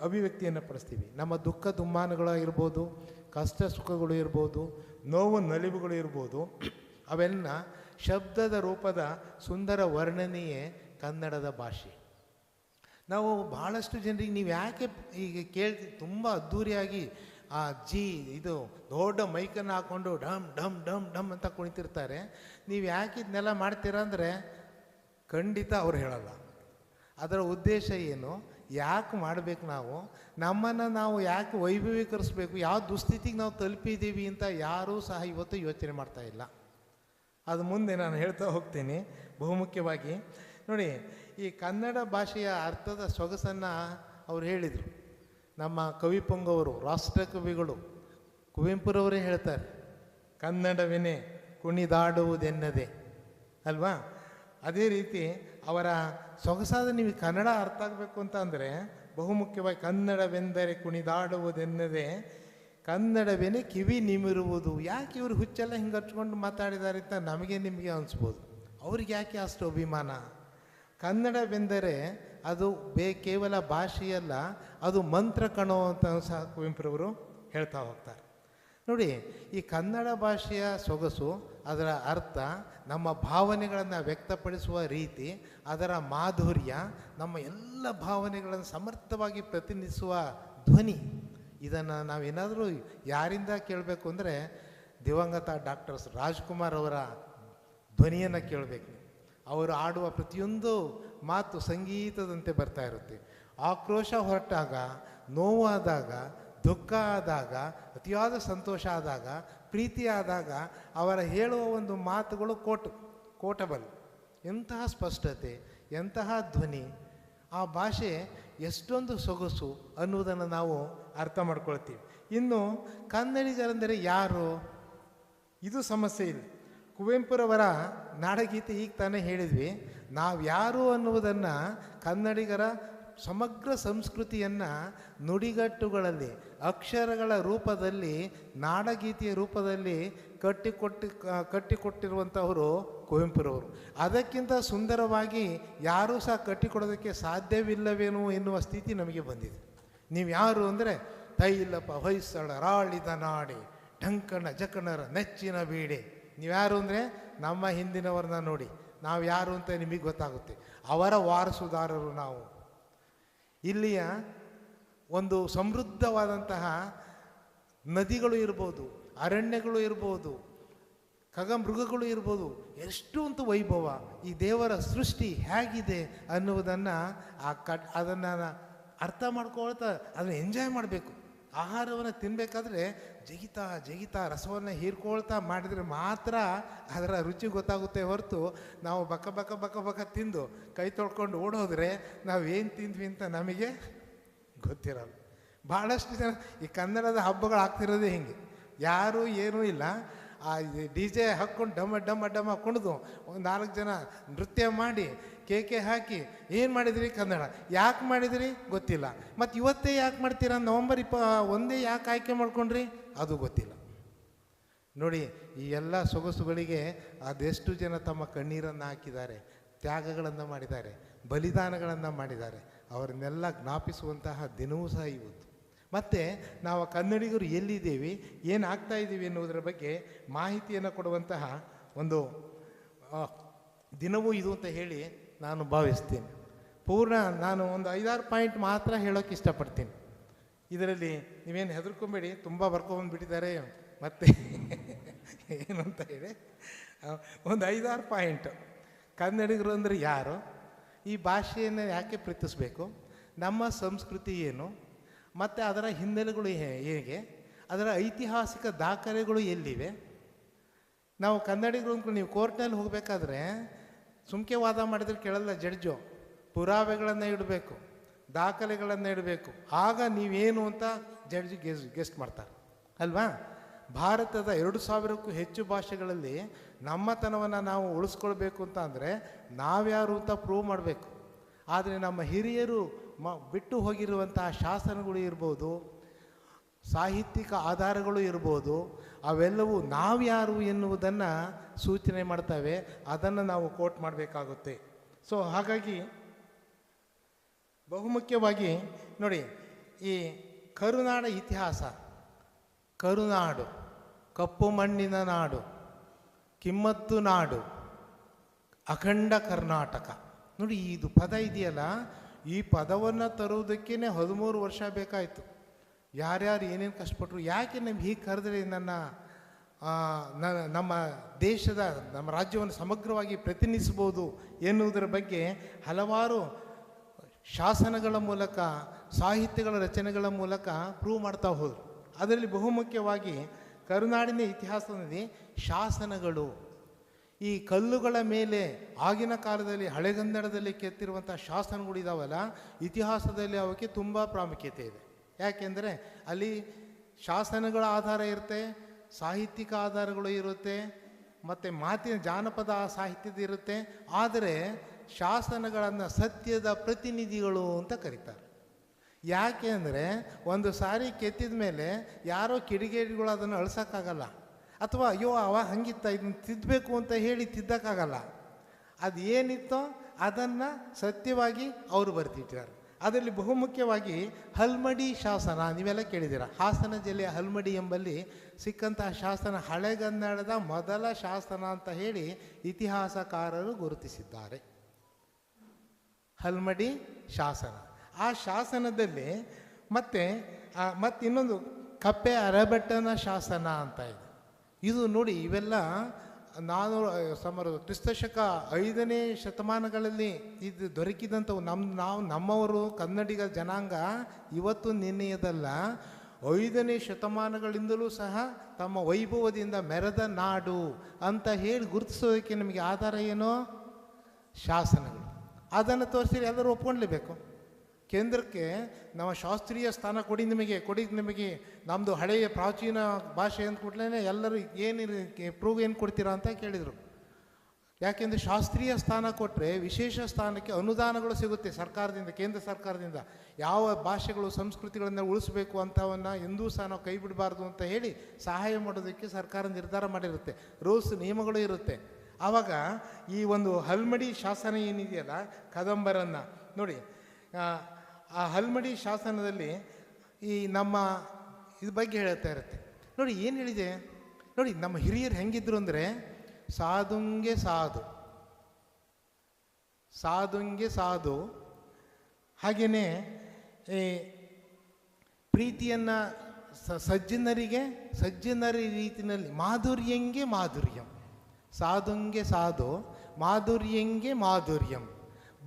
ಅಭಿವ್ಯಕ್ತಿಯನ್ನು ಪಡಿಸ್ತೀವಿ. ನಮ್ಮ ದುಃಖ ದುಮ್ಮಾನಗಳಾಗಿರ್ಬೋದು, ಕಷ್ಟ ಸುಖಗಳು ಇರ್ಬೋದು, ನೋವು ನಲಿವುಗಳು ಇರ್ಬೋದು, ಅವೆಲ್ಲ ಶಬ್ದದ ರೂಪದ ಸುಂದರ ವರ್ಣನೆಯೇ ಕನ್ನಡದ ಭಾಷೆ. ನಾವು ಭಾಳಷ್ಟು ಜನರಿಗೆ ನೀವು ಯಾಕೆ ಈಗ ಕೇಳ್ತೀವಿ, ತುಂಬ ಅದ್ಧೂರಿಯಾಗಿ ಇದು ದೊಡ್ಡ ಮೈಕನ್ನು ಹಾಕ್ಕೊಂಡು ಡಮ್ ಡಮ್ ಡಮ್ ಡಮ್ ಅಂತ ಕುಣಿತಿರ್ತಾರೆ. ನೀವು ಯಾಕೆ ಇದನ್ನೆಲ್ಲ ಮಾಡ್ತೀರಾ ಅಂದರೆ ಖಂಡಿತ ಅವ್ರು ಹೇಳಲ್ಲ. ಅದರ ಉದ್ದೇಶ ಏನು, ಯಾಕೆ ಮಾಡಬೇಕು, ನಮ್ಮನ್ನು ನಾವು ಯಾಕೆ ವೈಭವೀಕರಿಸ್ಬೇಕು, ಯಾವ ದುಸ್ಥಿತಿಗೆ ನಾವು ತಲುಪಿದ್ದೀವಿ ಅಂತ ಯಾರೂ ಸಹ ಇವತ್ತು ಯೋಚನೆ ಮಾಡ್ತಾ ಇಲ್ಲ. ಅದು ಮುಂದೆ ನಾನು ಹೇಳ್ತಾ ಹೋಗ್ತೀನಿ. ಬಹುಮುಖ್ಯವಾಗಿ ನೋಡಿ, ಈ ಕನ್ನಡ ಭಾಷೆಯ ಅರ್ಥದ ಸೊಗಸನ್ನು ಅವ್ರು ಹೇಳಿದರು. ನಮ್ಮ ಕವಿ ಪೊಂಗವರು, ರಾಷ್ಟ್ರ ಕವಿಗಳು ಕುವೆಂಪುರವರೇ ಹೇಳ್ತಾರೆ, ಕನ್ನಡವೇನೆ ಕುಣಿದಾಡುವುದೆನ್ನದೆ ಅಲ್ವಾ. ಅದೇ ರೀತಿ ಅವರ ಸೊಗಸಾದ ನೀವು ಕನ್ನಡ ಅರ್ಥ ಆಗಬೇಕು ಅಂತ ಅಂದರೆ ಬಹುಮುಖ್ಯವಾಗಿ ಕನ್ನಡವೆಂದರೆ ಕುಣಿದಾಡುವುದೆನ್ನದೆ ಕನ್ನಡವೇನೆ ಕಿವಿ ನಿಮಿರುವುದು. ಯಾಕೆ ಇವರು ಹುಚ್ಚೆಲ್ಲ ಹಿಂಗೆ ಹಚ್ಕೊಂಡು ಮಾತಾಡಿದ್ದಾರೆ ಅಂತ ನಮಗೆ ನಿಮಗೆ ಅನಿಸ್ಬೋದು. ಅವ್ರಿಗೆ ಯಾಕೆ ಅಷ್ಟು ಅಭಿಮಾನ? ಕನ್ನಡವೆಂದರೆ ಅದು ಕೇವಲ ಭಾಷೆಯಲ್ಲ, ಅದು ಮಂತ್ರ ಕಣೋ ಅಂತ ಸಹ ಕುವೆಂಪುರವರು ಹೇಳ್ತಾ ಹೋಗ್ತಾರೆ. ನೋಡಿ, ಈ ಕನ್ನಡ ಭಾಷೆಯ ಸೊಗಸು, ಅದರ ಅರ್ಥ, ನಮ್ಮ ಭಾವನೆಗಳನ್ನು ವ್ಯಕ್ತಪಡಿಸುವ ರೀತಿ, ಅದರ ಮಾಧುರ್ಯ, ನಮ್ಮ ಎಲ್ಲ ಭಾವನೆಗಳನ್ನು ಸಮರ್ಥವಾಗಿ ಪ್ರತಿನಿಧಿಸುವ ಧ್ವನಿ. ಇದನ್ನು ನಾವೇನಾದರೂ ಯಾರಿಂದ ಕೇಳಬೇಕು ಅಂದರೆ ದಿವಂಗತ ಡಾಕ್ಟರ್ಸ್ ರಾಜ್ಕುಮಾರ್ ಅವರ ಧ್ವನಿಯನ್ನು ಕೇಳಬೇಕು. ಅವರು ಆಡುವ ಪ್ರತಿಯೊಂದು ಮಾತು ಸಂಗೀತದಂತೆ ಬರ್ತಾ ಇರುತ್ತೆ. ಆಕ್ರೋಶ ಹೊರಟಾಗ, ನೋವಾದಾಗ, ದುಃಖ ಆದಾಗ, ಅತಿಯಾದ ಸಂತೋಷ ಆದಾಗ, ಪ್ರೀತಿ ಆದಾಗ ಅವರ ಹೇಳುವ ಒಂದು ಮಾತುಗಳು ಕೋಟಬಲ್. ಎಂತಹ ಸ್ಪಷ್ಟತೆ, ಎಂತಹ ಧ್ವನಿ, ಆ ಭಾಷೆ ಎಷ್ಟೊಂದು ಸೊಗಸು ಅನ್ನುವುದನ್ನು ನಾವು ಅರ್ಥ ಮಾಡ್ಕೊಳ್ತೀವಿ. ಇನ್ನು ಕನ್ನಡಿಗರೆಂದರೆ ಯಾರು? ಇದು ಸಮಸ್ಯೆ ಇಲ್ಲ. ಕುವೆಂಪುರವರ ನಾಡಗೀತೆ ಈಗ ತಾನೇ ಹೇಳಿದ್ವಿ, ನಾವು ಯಾರು ಅನ್ನುವುದನ್ನು, ಕನ್ನಡಿಗರ ಸಮಗ್ರ ಸಂಸ್ಕೃತಿಯನ್ನು ನುಡಿಗಟ್ಟುಗಳಲ್ಲಿ, ಅಕ್ಷರಗಳ ರೂಪದಲ್ಲಿ, ನಾಡಗೀತೆಯ ರೂಪದಲ್ಲಿ ಕಟ್ಟಿಕೊಟ್ಟಿರುವಂಥವರು ಕುವೆಂಪುರವರು. ಅದಕ್ಕಿಂತ ಸುಂದರವಾಗಿ ಯಾರೂ ಸಹ ಕಟ್ಟಿಕೊಡೋದಕ್ಕೆ ಸಾಧ್ಯವಿಲ್ಲವೇನೋ ಎನ್ನುವ ಸ್ಥಿತಿ ನಮಗೆ ಬಂದಿದೆ. ನೀವು ಯಾರು ಅಂದರೆ ತೈಲಪ ಹೊಯ್ಸಳ ರಾಳಿದ ನಾಡಿ ಢಂಕಣ ಜಕಣರ ನೆಚ್ಚಿನ ಬೀಡೆ. ನೀವ್ಯಾರು ಅಂದರೆ ನಮ್ಮ ಹಿಂದಿನವ್ರನ್ನ ನೋಡಿ, ನಾವು ಯಾರು ಅಂತ ನಿಮಗೆ ಗೊತ್ತಾಗುತ್ತೆ. ಅವರ ವಾರಸುದಾರರು ನಾವು. ಇಲ್ಲಿಯ ಒಂದು ಸಮೃದ್ಧವಾದಂತಹ ನದಿಗಳು ಇರ್ಬೋದು, ಅರಣ್ಯಗಳು ಇರ್ಬೋದು, ಖಗಮೃಗಗಳು ಇರ್ಬೋದು, ಎಷ್ಟು ಅಂತ ವೈಭವ, ಈ ದೇವರ ಸೃಷ್ಟಿ ಹೇಗಿದೆ ಅನ್ನುವುದನ್ನು ಅದನ್ನು ಅರ್ಥ ಮಾಡ್ಕೊಳ್ತಾ ಅದನ್ನು ಎಂಜಾಯ್ ಮಾಡಬೇಕು. ಆಹಾರವನ್ನು ತಿನ್ನಬೇಕಾದ್ರೆ ಜಗಿತಾ ರಸವನ್ನು ಹೀರ್ಕೊಳ್ತಾ ಮಾಡಿದರೆ ಮಾತ್ರ ಅದರ ರುಚಿ ಗೊತ್ತಾಗುತ್ತೆ ಹೊರತು ನಾವು ಬಕ ತಿಂದು ಕೈ ತೊಳ್ಕೊಂಡು ಓಡೋದ್ರೆ ನಾವೇನು ತಿಂದ್ವಿ ಅಂತ ನಮಗೆ ಗೊತ್ತಿರಲ್ಲ. ಭಾಳಷ್ಟು ಜನ ಈ ಕನ್ನಡದ ಹಬ್ಬಗಳು ಆಗ್ತಿರೋದೇ ಹಿಂಗೆ, ಯಾರೂ ಏನೂ ಇಲ್ಲ, ಆ ಡಿ ಜೆ ಹಾಕ್ಕೊಂಡು ಡಮ್ಮ ಕುಣಿದು ಒಂದು 4 ಜನ ನೃತ್ಯ ಮಾಡಿ ಕೇಕೆ ಹಾಕಿ ಏನು ಮಾಡಿದ್ರಿ ಕನ್ನಡ, ಯಾಕೆ ಮಾಡಿದ್ರಿ ಗೊತ್ತಿಲ್ಲ. ಮತ್ತು ಇವತ್ತೇ ಯಾಕೆ ಮಾಡ್ತೀರಾ, ನವಂಬರ್ 21 ಯಾಕೆ ಆಯ್ಕೆ ಮಾಡ್ಕೊಂಡ್ರಿ ಅದು ಗೊತ್ತಿಲ್ಲ. ನೋಡಿ, ಈ ಎಲ್ಲ ಸೊಗಸುಗಳಿಗೆ ಅದೆಷ್ಟು ಜನ ತಮ್ಮ ಕಣ್ಣೀರನ್ನು ಹಾಕಿದ್ದಾರೆ, ತ್ಯಾಗಗಳನ್ನು ಮಾಡಿದ್ದಾರೆ, ಬಲಿದಾನಗಳನ್ನು ಮಾಡಿದ್ದಾರೆ. ಅವರನ್ನೆಲ್ಲ ಜ್ಞಾಪಿಸುವಂತಹ ದಿನವೂ ಸಹ ಇವತ್ತು. ಮತ್ತು ನಾವು ಕನ್ನಡಿಗರು ಎಲ್ಲಿದ್ದೀವಿ, ಏನು ಆಗ್ತಾಯಿದ್ದೀವಿ ಎನ್ನುವುದರ ಬಗ್ಗೆ ಮಾಹಿತಿಯನ್ನು ಕೊಡುವಂತಹ ಒಂದು ದಿನವೂ ಇದು ಅಂತ ಹೇಳಿ ನಾನು ಭಾವಿಸ್ತೀನಿ. ನಾನು ಒಂದು 5-6 ಪಾಯಿಂಟ್ ಮಾತ್ರ ಹೇಳೋಕ್ಕೆ ಇಷ್ಟಪಡ್ತೀನಿ. ಇದರಲ್ಲಿ ನೀವೇನು ಹೆದರ್ಕೊಂಬೇಡಿ, ತುಂಬ ಬರ್ಕೊಂಡ್ಬಿಟ್ಟಿದ್ದಾರೆ ಮತ್ತೆ ಏನು ಅಂತ ಹೇಳಿ ಒಂದು 5-6 ಪಾಯಿಂಟ್. ಕನ್ನಡಿಗರು ಅಂದರೆ ಯಾರು, ಈ ಭಾಷೆಯನ್ನು ಯಾಕೆ ಪ್ರೀತಿಸಬೇಕು, ನಮ್ಮ ಸಂಸ್ಕೃತಿ ಏನು, ಮತ್ತು ಅದರ ಹಿನ್ನೆಲೆಗಳು ಹೇಗೆ, ಅದರ ಐತಿಹಾಸಿಕ ದಾಖಲೆಗಳು ಎಲ್ಲಿವೆ. ನಾವು ಕನ್ನಡಿಗರು ಅಂದ್ಕೊಂಡು ನೀವು ಕೋರ್ಟ್ನಲ್ಲಿ ಹೋಗಬೇಕಾದ್ರೆ ಸುಮ್ಕೆ ವಾದ ಮಾಡಿದ್ರೆ ಕೇಳಲ್ಲ ಜಡ್ಜು, ಪುರಾವೆಗಳನ್ನು ಇಡಬೇಕು, ದಾಖಲೆಗಳನ್ನು ಇಡಬೇಕು, ಆಗ ನೀವೇನು ಅಂತ ಜಡ್ಜ್ ಗೆಸ್ಟ್ ಮಾಡ್ತಾರೆ ಅಲ್ವಾ. ಭಾರತದ 2000ಕ್ಕೂ ಹೆಚ್ಚು ಭಾಷೆಗಳಲ್ಲಿ ನಮ್ಮತನವನ್ನು ನಾವು ಉಳಿಸ್ಕೊಳ್ಬೇಕು ಅಂತ ಅಂದರೆ ನಾವ್ಯಾರು ಅಂತ ಪ್ರೂವ್ ಮಾಡಬೇಕು. ಆದರೆ ನಮ್ಮ ಹಿರಿಯರು ಬಿಟ್ಟು ಹೋಗಿರುವಂತಹ ಶಾಸನಗಳು ಇರ್ಬೋದು, ಸಾಹಿತ್ಯಿಕ ಆಧಾರಗಳು ಇರ್ಬೋದು, ಅವೆಲ್ಲವೂ ನಾವ್ಯಾರು ಎನ್ನುವುದನ್ನು ಸೂಚನೆ ಮಾಡ್ತವೆ. ಅದನ್ನು ನಾವು ಕೋಟ್ ಮಾಡಬೇಕಾಗುತ್ತೆ. ಸೊ ಹಾಗಾಗಿ ಬಹುಮುಖ್ಯವಾಗಿ ನೋಡಿ, ಈ ಕರುನಾಡ ಇತಿಹಾಸ, ಕರುನಾಡು, ಕಪ್ಪು ಮಣ್ಣಿನ ನಾಡು, ಕಿಮ್ಮತ್ತು ನಾಡು, ಅಖಂಡ ಕರ್ನಾಟಕ. ನೋಡಿ, ಇದು ಪದ ಇದೆಯಲ್ಲ, ಈ ಪದವನ್ನು ತರುವುದಕ್ಕೇ 13 ವರ್ಷ ಬೇಕಾಯಿತು. ಯಾರ್ಯಾರು ಏನೇನು ಕಷ್ಟಪಟ್ಟರು, ಯಾಕೆ ನಮ್ಗೆ ಹೀಗೆ ಕರೆದ್ರೆ ನಮ್ಮ ದೇಶದ, ನಮ್ಮ ರಾಜ್ಯವನ್ನು ಸಮಗ್ರವಾಗಿ ಪ್ರತಿನಿಧಿಸ್ಬೋದು ಎನ್ನುವುದರ ಬಗ್ಗೆ ಹಲವಾರು ಶಾಸನಗಳ ಮೂಲಕ, ಸಾಹಿತ್ಯಗಳ ರಚನೆಗಳ ಮೂಲಕ ಪ್ರೂವ್ ಮಾಡ್ತಾ ಹೋದರು. ಅದರಲ್ಲಿ ಬಹುಮುಖ್ಯವಾಗಿ ಕರುನಾಡಿನ ಇತಿಹಾಸದಲ್ಲಿ ಶಾಸನಗಳು. ಈ ಕಲ್ಲುಗಳ ಮೇಲೆ ಆಗಿನ ಕಾಲದಲ್ಲಿ ಹಳೆಗನ್ನಡದಲ್ಲಿ ಕೆತ್ತಿರುವಂಥ ಶಾಸನಗಳು ಇದಾವಲ್ಲ, ಇತಿಹಾಸದಲ್ಲಿ ಅವಕ್ಕೆ ತುಂಬ ಪ್ರಾಮುಖ್ಯತೆ ಇದೆ. ಯಾಕೆಂದರೆ ಅಲ್ಲಿ ಶಾಸನಗಳ ಆಧಾರ ಇರುತ್ತೆ, ಸಾಹಿತ್ಯಿಕ ಆಧಾರಗಳು ಇರುತ್ತೆ, ಮತ್ತು ಮಾತಿನ ಜಾನಪದ ಸಾಹಿತ್ಯದ ಇರುತ್ತೆ. ಆದರೆ ಶಾಸನಗಳನ್ನು ಸತ್ಯದ ಪ್ರತಿನಿಧಿಗಳು ಅಂತ ಕರೀತಾರೆ. ಯಾಕೆ ಅಂದರೆ ಒಂದು ಸಾರಿ ಕೆತ್ತಿದ ಮೇಲೆ ಯಾರೋ ಕಿಡಿಗೇಡಿಗಳು ಅದನ್ನು ಅಳಿಸೋಕ್ಕಾಗಲ್ಲ, ಅಥವಾ ಅಯ್ಯೋ ಅವ ಹಂಗಿತ್ತ ಇದನ್ನು ತಿದ್ದಬೇಕು ಅಂತ ಹೇಳಿ ತಿದ್ದಕ್ಕಾಗಲ್ಲ. ಅದು ಏನಿತ್ತೋ ಅದನ್ನು ಸತ್ಯವಾಗಿ ಅವರು ಬರ್ತಿಟ್ಟಿದ್ದಾರೆ. ಅದರಲ್ಲಿ ಬಹುಮುಖ್ಯವಾಗಿ ಹಲ್ಮಡಿ ಶಾಸನ, ನೀವೆಲ್ಲ ಕೇಳಿದ್ದೀರ. ಹಾಸನ ಜಿಲ್ಲೆಯ ಹಲ್ಮಡಿ ಎಂಬಲ್ಲಿ ಸಿಕ್ಕಂತಹ ಶಾಸನ ಹಳೆಗನ್ನಡದ ಮೊದಲ ಶಾಸನ ಅಂತ ಹೇಳಿ ಇತಿಹಾಸಕಾರರು ಗುರುತಿಸಿದ್ದಾರೆ. ಹಲ್ಮಡಿ ಶಾಸನ. ಆ ಶಾಸನದಲ್ಲಿ ಮತ್ತೆ ಇನ್ನೊಂದು ಕಪ್ಪೆ ಅರಬೆಟ್ಟನ ಶಾಸನ ಅಂತ ಇದೆ. ಇದು ನೋಡಿ, ಇವೆಲ್ಲ ಸುಮಾರು ಕ್ರಿಸ್ತಶಕ 5ನೇ ಶತಮಾನಗಳಲ್ಲಿ ಇದು ದೊರಕಿದಂಥವು. ನಮ್ಮವರು ಕನ್ನಡಿಗ ಜನಾಂಗ ಇವತ್ತು ನಿನ್ನೆಯದಲ್ಲ, 5ನೇ ಶತಮಾನಗಳಿಂದಲೂ ಸಹ ತಮ್ಮ ವೈಭವದಿಂದ ಮೆರೆದ ನಾಡು ಅಂತ ಹೇಳಿ ಗುರುತಿಸೋದಕ್ಕೆ ನಮಗೆ ಆಧಾರ ಏನೋ ಶಾಸನಗಳು. ಅದನ್ನು ತೋರಿಸಿ ಎಲ್ಲರೂ ಒಪ್ಕೊಳ್ಳೇಬೇಕು. ಕೇಂದ್ರಕ್ಕೆ ನಮ್ಮ ಶಾಸ್ತ್ರೀಯ ಸ್ಥಾನ ಕೊಡಿ ನಿಮಗೆ ನಮ್ಮದು ಹಳೆಯ ಪ್ರಾಚೀನ ಭಾಷೆ ಅಂತ ಕೂಡಲೇ ಎಲ್ಲರೂ ಪ್ರೂವ್ ಏನು ಕೊಡ್ತೀರಾ ಅಂತ ಕೇಳಿದರು. ಯಾಕೆಂದರೆ ಶಾಸ್ತ್ರೀಯ ಸ್ಥಾನ ಕೊಟ್ಟರೆ ವಿಶೇಷ ಸ್ಥಾನಕ್ಕೆ ಅನುದಾನಗಳು ಸಿಗುತ್ತೆ ಸರ್ಕಾರದಿಂದ, ಕೇಂದ್ರ ಸರ್ಕಾರದಿಂದ. ಯಾವ ಭಾಷೆಗಳು ಸಂಸ್ಕೃತಿಗಳನ್ನು ಉಳಿಸಬೇಕು ಅಂಥವನ್ನು ಎಂದೂ ಸಹ ನಾವು ಕೈ ಬಿಡಬಾರ್ದು ಅಂತ ಹೇಳಿ ಸಹಾಯ ಮಾಡೋದಕ್ಕೆ ಸರ್ಕಾರ ನಿರ್ಧಾರ ಮಾಡಿರುತ್ತೆ, ರೂಲ್ಸ್ ನಿಯಮಗಳು ಇರುತ್ತೆ. ಆವಾಗ ಈ ಒಂದು ಹಲ್ಮಡಿ ಶಾಸನ ಏನಿದೆಯಲ್ಲ, ಕದಂಬರನ್ನು ನೋಡಿ, ಆ ಹಲ್ಮಡಿ ಶಾಸನದಲ್ಲಿ ಈ ನಮ್ಮ ಇದ್ರ ಬಗ್ಗೆ ಹೇಳ್ತಾ ಇರುತ್ತೆ. ನೋಡಿ ಏನು ಹೇಳಿದೆ ನೋಡಿ, ನಮ್ಮ ಹಿರಿಯರು ಹೆಂಗಿದ್ರು ಅಂದರೆ ಸಾಧುಂಗೆ ಸಾಧು, ಸಾಧುಂಗೆ ಸಾಧು, ಹಾಗೆಯೇ ಪ್ರೀತಿಯನ್ನು ಸಜ್ಜನರ ರೀತಿಯಲ್ಲಿ ಮಾಧುರ್ಯಂಗೆ ಮಾಧುರ್ಯಂ, ಸಾಧುಂಗೆ ಸಾಧು ಮಾಧುರ್ಯಂಗೆ ಮಾಧುರ್ಯಂ,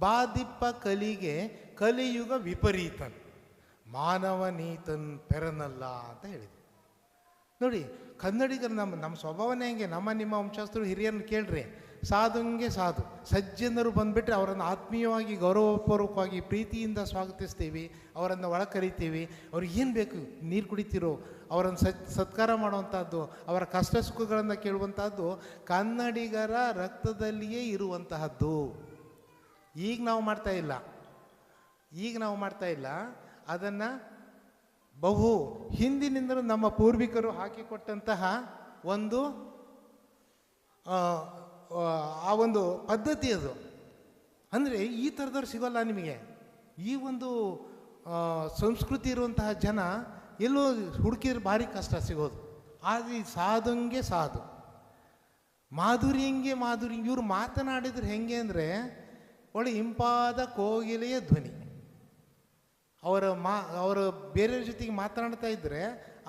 ಬಾದಿಪ್ಪ ಕಲಿಗೆ ಕಲಿಯುಗ ವಿಪರೀತನ್, ಮಾನವನೀತನ್ ಪೆರನಲ್ಲ ಅಂತ ಹೇಳಿದೆ. ನೋಡಿ, ಕನ್ನಡಿಗರು ನಮ್ಮ ಸ್ವಭಾವನೇ ಹೆಂಗೆ. ನಿಮ್ಮ ವಂಶಸ್ಥರು ಹಿರಿಯರನ್ನು ಕೇಳ್ರಿ, ಸಾಧುಂಗೆ ಸಾಧು, ಸಜ್ಜನರು ಬಂದುಬಿಟ್ರೆ ಅವರನ್ನು ಆತ್ಮೀಯವಾಗಿ ಗೌರವಪೂರ್ವಕವಾಗಿ ಪ್ರೀತಿಯಿಂದ ಸ್ವಾಗತಿಸ್ತೀವಿ, ಅವರನ್ನು ಒಳ ಕರಿತೀವಿ. ಅವ್ರಿಗೆ ಏನು ಬೇಕು, ನೀರು ಕುಡಿತೀರೋ, ಅವರನ್ನು ಸತ್ಕಾರ ಮಾಡುವಂಥದ್ದು, ಅವರ ಕಷ್ಟ ಸುಖಗಳನ್ನು ಕೇಳುವಂಥದ್ದು ಕನ್ನಡಿಗರ ರಕ್ತದಲ್ಲಿಯೇ ಇರುವಂತಹದ್ದು. ಈಗ ನಾವು ಮಾಡ್ತಾ ಇಲ್ಲ ಅದನ್ನು ಬಹು ಹಿಂದಿನಿಂದಲೂ ನಮ್ಮ ಪೂರ್ವಿಕರು ಹಾಕಿಕೊಟ್ಟಂತಹ ಒಂದು ಆ ಒಂದು ಪದ್ಧತಿ ಅದು. ಅಂದರೆ ಈ ಥರದವ್ರು ಸಿಗೋಲ್ಲ ನಿಮಗೆ. ಈ ಒಂದು ಸಂಸ್ಕೃತಿ ಇರುವಂತಹ ಜನ ಎಲ್ಲೋ ಹುಡುಕಿದ್ರೆ ಭಾರಿ ಕಷ್ಟ ಸಿಗೋದು. ಆದರೆ ಸಾಧುಂಗೆ ಸಾಧು, ಮಾಧುರ್ಯಂಗೆ ಮಾಧುರ್ಯ. ಇವರು ಮಾತನಾಡಿದ್ರೆ ಹೆಂಗೆ ಅಂದರೆ ಒಳ್ಳೆ ಇಂಪಾದ ಕೋಗಿಲೆಯ ಧ್ವನಿ. ಅವರು ಬೇರೆಯವ್ರ ಜೊತೆಗೆ ಮಾತನಾಡ್ತಾ ಇದ್ದರೆ